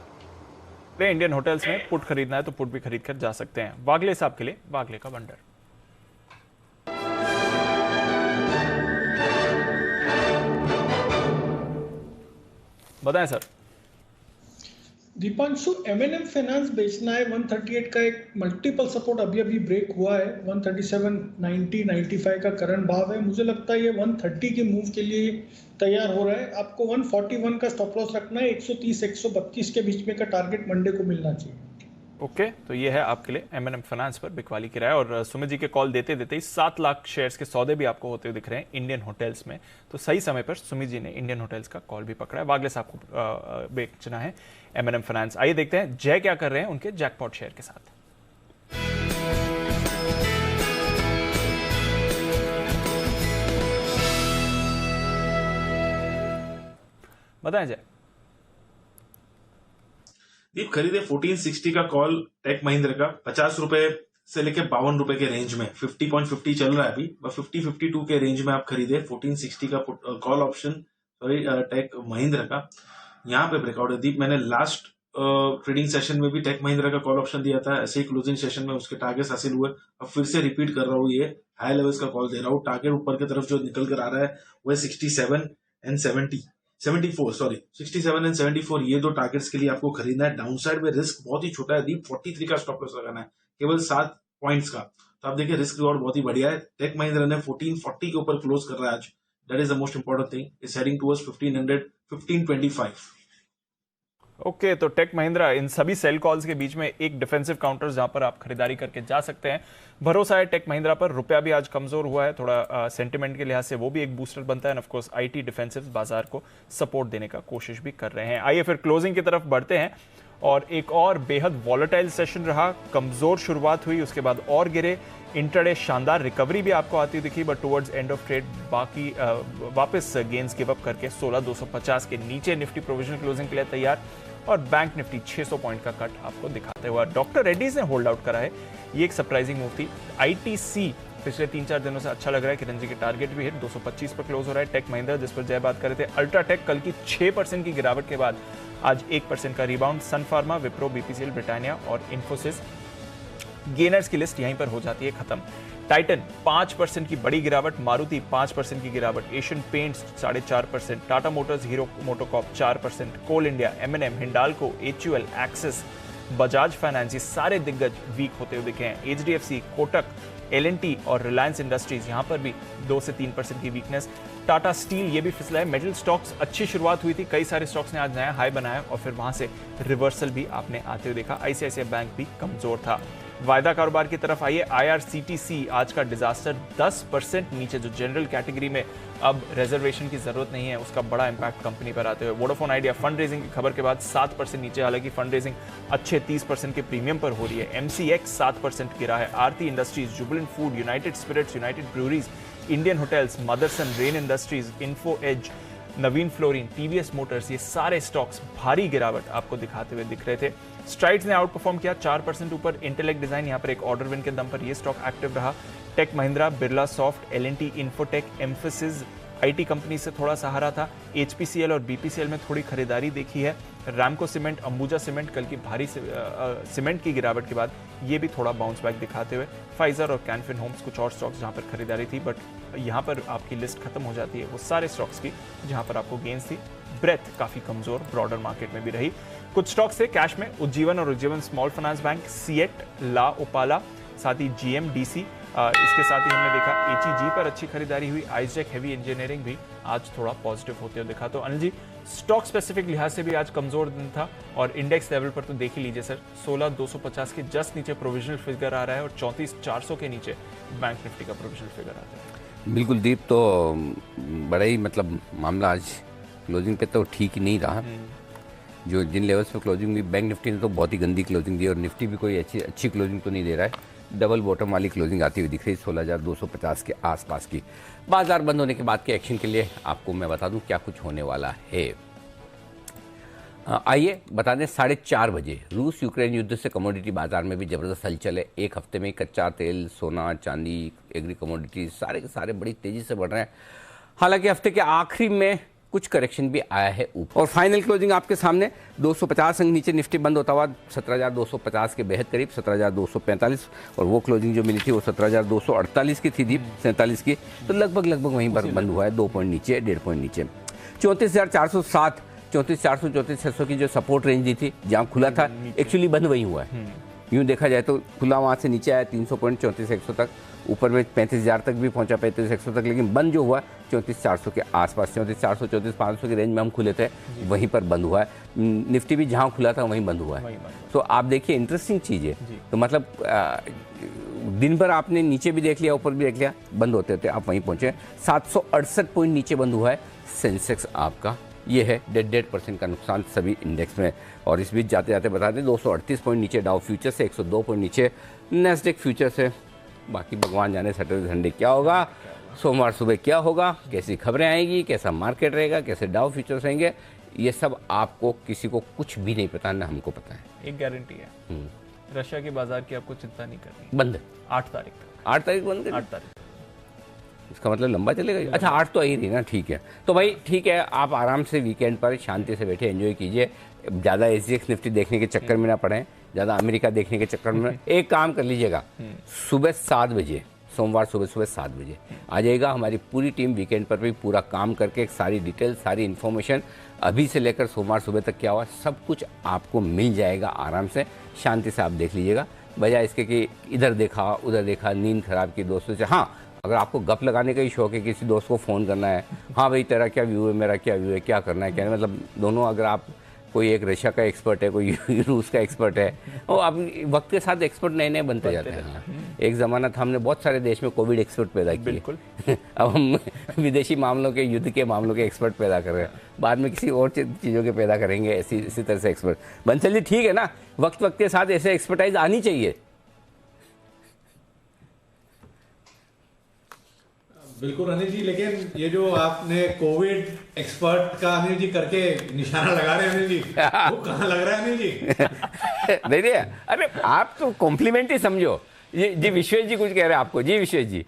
[SPEAKER 1] इंडियन होटल्स में पुट खरीदना है तो पुट भी खरीद कर जा सकते हैं। वागले साहब के लिए वागले का वंडर। बताएं सर।
[SPEAKER 7] दीपांशु, M&M फाइनेंस बेचना है। 138 का एक मल्टीपल सपोर्ट अभी ब्रेक हुआ है। 137.90 95 का करंट भाव है। मुझे लगता है ये 130 के मूव के लिए तैयार हो रहा है। आपको 141 का स्टॉप लॉस रखना है। 130 132 के बीच में का टारगेट मंडे को मिलना चाहिए।
[SPEAKER 1] ओके, तो ये है आपके लिए M&M फाइनेंस पर बिकवाली किराया। और सुमित जी के कॉल देते ही 7 लाख शेयर्स के सौदे भी आपको होते हुए दिख रहे हैं इंडियन होटल्स में। तो सही समय पर सुमित जी ने इंडियन होटल्स का कॉल भी पकड़ा है। वागले साहब को बेचना है M&M फाइनेंस। आइए देखते हैं जय क्या कर रहे हैं उनके जैकपॉट शेयर के साथ। बताएं जय।
[SPEAKER 18] दीप, खरीदे 1460 का कॉल टेक महिंद्रा का, 50 रुपए से लेके 52 रुपए के रेंज में। 50.50 चल रहा है अभी, 50-52 के रेंज में आप खरीदे 1460 का call option, sorry tech Mahindra का। यहाँ पे ब्रेकआउट है दीप। मैंने लास्ट ट्रेडिंग सेशन में भी टेक महिंद्रा का कॉल ऑप्शन दिया था, ऐसे ही क्लोजिंग सेशन में उसके टारगेट्स हासिल हुए। अब फिर से रिपीट कर रहा हूँ, ये हाई लेवल्स का कॉल दे रहा हूँ। टारगेट ऊपर की तरफ जो निकल कर आ रहा है वो 67 एंड 74, सॉरी 67 एंड 74, ये दो टारगेट्स के लिए आपको खरीदना है। डाउनसाइड में रिस्क बहुत ही छोटा है दीप, 43 का स्टॉप लॉस लगाना है, केवल 7 पॉइंट्स का। तो आप देखिए रिस्क रिवॉर्ड बहुत ही बढ़िया है। टेक महिंद्रा ने 1440 के ऊपर क्लोज कर रहा है आज। That is the most important thing, is heading towards 1500 1525।
[SPEAKER 1] Okay, तो टेक महिंद्रा इन सभी सेल कॉल्स के बीच में एक डिफेंसिव काउंटर जहां पर आप खरीदारी करके जा सकते हैं। भरोसा है टेक महिंद्रा पर। रुपया भी आज कमजोर हुआ है थोड़ा, सेंटिमेंट के लिहाज से वो भी एक बूस्टर बनता है। ऑफ कोर्स आईटी डिफेंसिव बाजार को सपोर्ट देने का कोशिश भी कर रहे हैं। आइए फिर क्लोजिंग की तरफ बढ़ते हैं। और एक और बेहद वॉलेटाइल सेशन रहा, कमजोर शुरुआत हुई, उसके बाद और गिरे। इंट्राडे शानदार रिकवरी भी आपको आती दिखी, but towards end of trade बाकी वापस गेन्स गिव अप करके 16250 के नीचे निफ्टी प्रोविजनल क्लोजिंग के लिए तैयार। और बैंक निफ्टी 600 पॉइंट का कट आपको दिखाते हुए डॉक्टर रेड्डीज ने होल्ड आउट करा है। ये एक सरप्राइजिंग मूव थी। आईटीसी पिछले 3-4 दिनों से अच्छा लग रहा है। किरण जी के टारगेट भी हिट 225 पर क्लोज हो रहा है। टेक महिंद्रा जिस पर जय बात कर रहे थे, अल्ट्राटेक कल की 6% की गिरावट के बाद आज 1% का रिबाउंड। सन फार्मा, विप्रो, बीपीसीएल, ब्रिटानिया और इन्फोसिस, गेनर्स की लिस्ट यहीं पर हो जाती है खत्म। टाइटन 5% की बड़ी गिरावट, मारुति 5% की गिरावट, Asian Paints 4.5%, Tata Motors, Hero MotoCorp 4%, Coal India, MNM, Hindalco, HUL, Axis, Bajaj Finance, ये सारे दिग्गज वीक होते हुए दिखे हैं। एचडीएफसी, कोटक, एलएनटी और रिलायंस इंडस्ट्रीज यहां पर भी 2 से 3% की वीकनेस। टाटा स्टील ये भी फिसला है। मेटल स्टॉक्स अच्छी शुरुआत हुई थी, कई सारे स्टॉक्स ने आज नया हाई बनाया और फिर वहां से रिवर्सल भी आपने आते हुए देखा। आईसीआईसीआई बैंक भी कमजोर था। वायदा कारोबार की तरफ आइए। आईआरसीटीसी आज का डिजास्टर, 10% नीचे, जो जनरल कैटेगरी में अब रिजर्वेशन की जरूरत नहीं है, उसका बड़ा इंपैक्ट कंपनी पर आते हुए। वोडाफोन आइडिया फंड रेजिंग की खबर के बाद 7% नीचे, हालांकि फंड रेजिंग अच्छे 30% के प्रीमियम पर हो रही है। एमसीएक्स 7% गिरा है। Aarti Industries, Jubilant Food, United Spirits, United Breweries, Indian Hotels, Motherson, Rain Industries, Info Edge, Navin Fluorine, TVS Motors, ये सारे स्टॉक्स भारी गिरावट आपको दिखाते हुए दिख रहे थे। स्ट्राइड्स ने आउट परफॉर्म किया 4% ऊपर। इंटेलेक्ट डिजाइन यहाँ पर एक ऑर्डर विन के दम पर ये स्टॉक एक्टिव रहा। Tech Mahindra, Birla soft, L and T, infotech, Mphasis IT company से थोड़ा सहारा था। एचपीसीएल और बीपीसीएल में थोड़ी खरीदारी देखी है। रैमको सीमेंट, अंबुजा सीमेंट कल की भारी सीमेंट की गिरावट के बाद ये भी थोड़ा बाउंस बैक दिखाते हुए। फाइजर और कैनफिन होम्स कुछ और स्टॉक्स जहां पर खरीदारी थी, बट यहाँ पर आपकी लिस्ट खत्म हो जाती है वो सारे स्टॉक्स की जहां पर आपको गेन्स थी। ब्रेथ काफी कमजोर ब्रॉडर मार्केट में भी रही। कुछ स्टॉक्स थे कैश में, उज्जीवन और Ujjivan small finance bank, CEAT, La Opala, साथ ही जीएमडीसी। इसके साथ ही हमने देखा एचईजी पर अच्छी खरीदारी हुई। आइसजेक हेवी इंजीनियरिंग भी आज थोड़ा पॉजिटिव होते हुए दिखा। तो अनिल जी, स्टॉक स्पेसिफिक लिहाज से भी आज कमजोर दिन था और इंडेक्स लेवल पर तो देख ही लीजिए सर, 16250 के जस्ट नीचे प्रोविजनल फिगर आ रहा है और 34400 के नीचे बैंक निफ्टी का प्रोविजनल फिगर आता है।
[SPEAKER 4] बिल्कुल दीप, तो बड़ा ही मतलब मामला आज क्लोजिंग पे तो ठीक ही नहीं रहा। जो जिन लेवल्स पे क्लोजिंग हुई, बैंक निफ्टी ने तो बहुत ही गंदी क्लोजिंग दी और निफ्टी भी कोई अच्छी क्लोजिंग तो नहीं दे रहा है। डबल बॉटम वाली क्लोजिंग आती हुई दिख रही है 16250 के आसपास की। बाजार बंद होने के बाद के एक्शन के लिए आपको मैं बता दूं क्या कुछ होने वाला है। आइए बता दें, 4:30 बजे रूस यूक्रेन युद्ध से कमोडिटी बाजार में भी जबरदस्त हलचल है। एक हफ्ते में कच्चा तेल, सोना, चांदी, एग्री कमोडिटी सारे के सारे बड़ी तेजी से बढ़ रहे हैं। हालांकि हफ्ते के आखिरी में कुछ करेक्शन भी आया है ऊपर। और फाइनल क्लोजिंग आपके सामने 250 अंक नीचे निफ्टी बंद होता हुआ 17250 के बेहद करीब 17245, और वो क्लोजिंग जो मिली थी वो 17248 की थी दीप, 47 की, तो लगभग वहीं पर बंद हुआ है, 2 पॉइंट नीचे, 1.5 पॉइंट नीचे। 34407, 34400, 34600 की जो सपोर्ट रेंज दी थी, जहाँ खुला था एक्चुअली बंद वहीं हुआ है। यूँ देखा जाए तो खुला वहाँ से नीचे आया 300 पॉइंट 34100 तक, ऊपर में 35000 तक भी पहुंचा, 35100 तक, लेकिन बंद जो हुआ 34400 के आसपास, 34400, 34500 की रेंज में हम खुले थे, वहीं पर बंद हुआ है। निफ्टी भी जहां खुला था वहीं बंद हुआ है। तो आप देखिए इंटरेस्टिंग चीज़ है। तो मतलब दिन भर आपने नीचे भी देख लिया, ऊपर भी देख लिया, बंद होते होते आप वहीं पहुंचे। 768 पॉइंट नीचे बंद हुआ है सेंसेक्स आपका। ये है 1.5% का नुकसान सभी इंडेक्स में। और इस बीच जाते जाते बता दें 238 पॉइंट नीचे डाउ फ्यूचर से, 102 पॉइंट नीचे नैस्डैक फ्यूचर से। बाकी भगवान जाने सैटरडे संडे क्या होगा, सोमवार सुबह क्या होगा, कैसी खबरें आएंगी, कैसा मार्केट रहेगा, कैसे डाउ फ्यूचर्स रहेंगे, ये सब आपको किसी को कुछ भी नहीं पता, ना हमको पता है।
[SPEAKER 1] एक गारंटी है, रशिया के बाजार की आपको चिंता नहीं करनी।
[SPEAKER 4] बंद
[SPEAKER 1] 8 तारीख तक।
[SPEAKER 4] 8 तारीख बंद,
[SPEAKER 1] 8 तारीख
[SPEAKER 4] इसका मतलब लंबा चलेगा। अच्छा 8 तो आई रही ना, ठीक है। तो भाई ठीक है, आप आराम से वीकेंड पर शांति से बैठे एंजॉय कीजिए। ज़्यादा एसजीएक्स निफ्टी देखने के चक्कर में ना पड़े, ज़्यादा अमेरिका देखने के चक्कर में। एक काम कर लीजिएगा, सुबह 7 बजे, सोमवार सुबह 7 बजे आ जाएगा। हमारी पूरी टीम वीकेंड पर भी पूरा काम करके सारी डिटेल, सारी इन्फॉर्मेशन अभी से लेकर सोमवार सुबह तक क्या हुआ सब कुछ आपको मिल जाएगा। आराम से शांति से आप देख लीजिएगा। बजाय इसके कि इधर देखा उधर देखा, नींद खराब की दोस्तों से। हाँ, अगर आपको गप लगाने का ही शौक है, किसी दोस्त को फ़ोन करना है, हाँ भाई तेरा क्या व्यू है, मेरा क्या व्यू है, क्या करना है, क्या नहीं, मतलब दोनों, अगर आप कोई एक रशिया का एक्सपर्ट है, कोई रूस का एक्सपर्ट है, और आप वक्त के साथ एक्सपर्ट नए नए बनते जाते हैं। एक ज़माना था, हमने बहुत सारे देश में कोविड एक्सपर्ट पैदा किए, बिल्कुल। अब हम विदेशी मामलों के, युद्ध के मामलों के एक्सपर्ट पैदा कर रहे हैं, बाद में किसी और चीज़ों के पैदा करेंगे, इसी तरह से एक्सपर्ट। बंसल जी ठीक है ना, वक्त के साथ ऐसे एक्सपर्टाइज आनी चाहिए।
[SPEAKER 8] बिल्कुल अनिल जी, लेकिन ये जो आपने कोविड एक्सपर्ट का अनिल जी करके निशाना लगा रहे हैं अनिल जी, वो कहाँ लग रहा है अनिल जी?
[SPEAKER 4] नहीं, अरे आप तो कॉम्प्लीमेंट ही समझो। जी विश्वेश जी कुछ कह रहे हैं आपको। जी विश्वेश जी।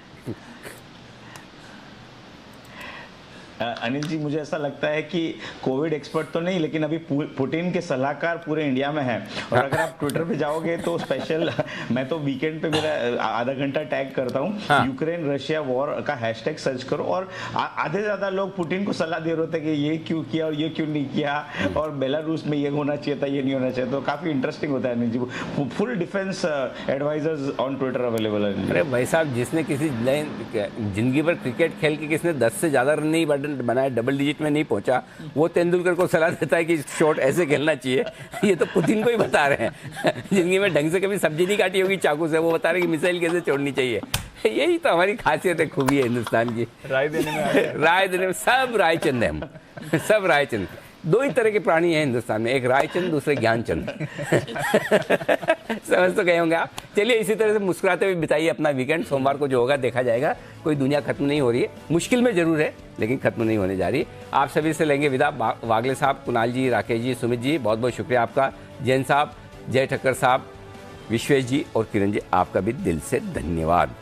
[SPEAKER 6] अनिल जी, मुझे ऐसा लगता है कि कोविड एक्सपर्ट तो नहीं, लेकिन अभी पुतिन के सलाहकार पूरे इंडिया में हैं। और अगर आप ट्विटर पे जाओगे तो स्पेशल मैं तो वीकेंड पे मेरा आधा घंटा टैग करता हूँ, यूक्रेन रशिया वॉर का हैशटैग सर्च करो, और आधे से ज़्यादा लोग पुतिन को सलाह दे रहे होते कि ये क्यों किया और ये क्यों नहीं किया, और बेलारूस में ये होना चाहिए था, ये नहीं होना चाहिए। तो काफ़ी इंटरेस्टिंग होता है Anil ji. Full defence advisers on Twitter available है।
[SPEAKER 4] अरे भाई साहब, जिसने किसी जिंदगी भर क्रिकेट खेल के किसने 10 से ज़्यादा रन नहीं बनाया, डबल डिजिट में नहीं पहुंचा, वो तेंदुलकर को सलाह देता है कि शॉट ऐसे खेलना चाहिए। ये तो पुतिन को ही बता रहे हैं। जिंदगी में ढंग से कभी सब्जी नहीं काटी होगी चाकू से, वो बता रहे हैं कि मिसाइल कैसे छोड़नी चाहिए। यही तो हमारी खासियत है, खूबी है हिंदुस्तान की। राय देने में सब रायचंद है, हम सब रायचंद। दो ही तरह के प्राणी हैं हिंदुस्तान में, एक रायचंद, दूसरे ज्ञानचंद। समझ तो गए होंगे आप। चलिए इसी तरह से मुस्कुराते हुए बिताइए अपना वीकेंड। सोमवार को जो होगा देखा जाएगा। कोई दुनिया खत्म नहीं हो रही है, मुश्किल में जरूर है लेकिन खत्म नहीं होने जा रही। आप सभी से लेंगे विदा। वागले साहब, कुणाल जी, राकेश जी, सुमित जी, बहुत बहुत शुक्रिया आपका। जैन साहब, जय ठक्कर साहब, विश्वेश जी और किरण जी, आपका भी दिल से धन्यवाद।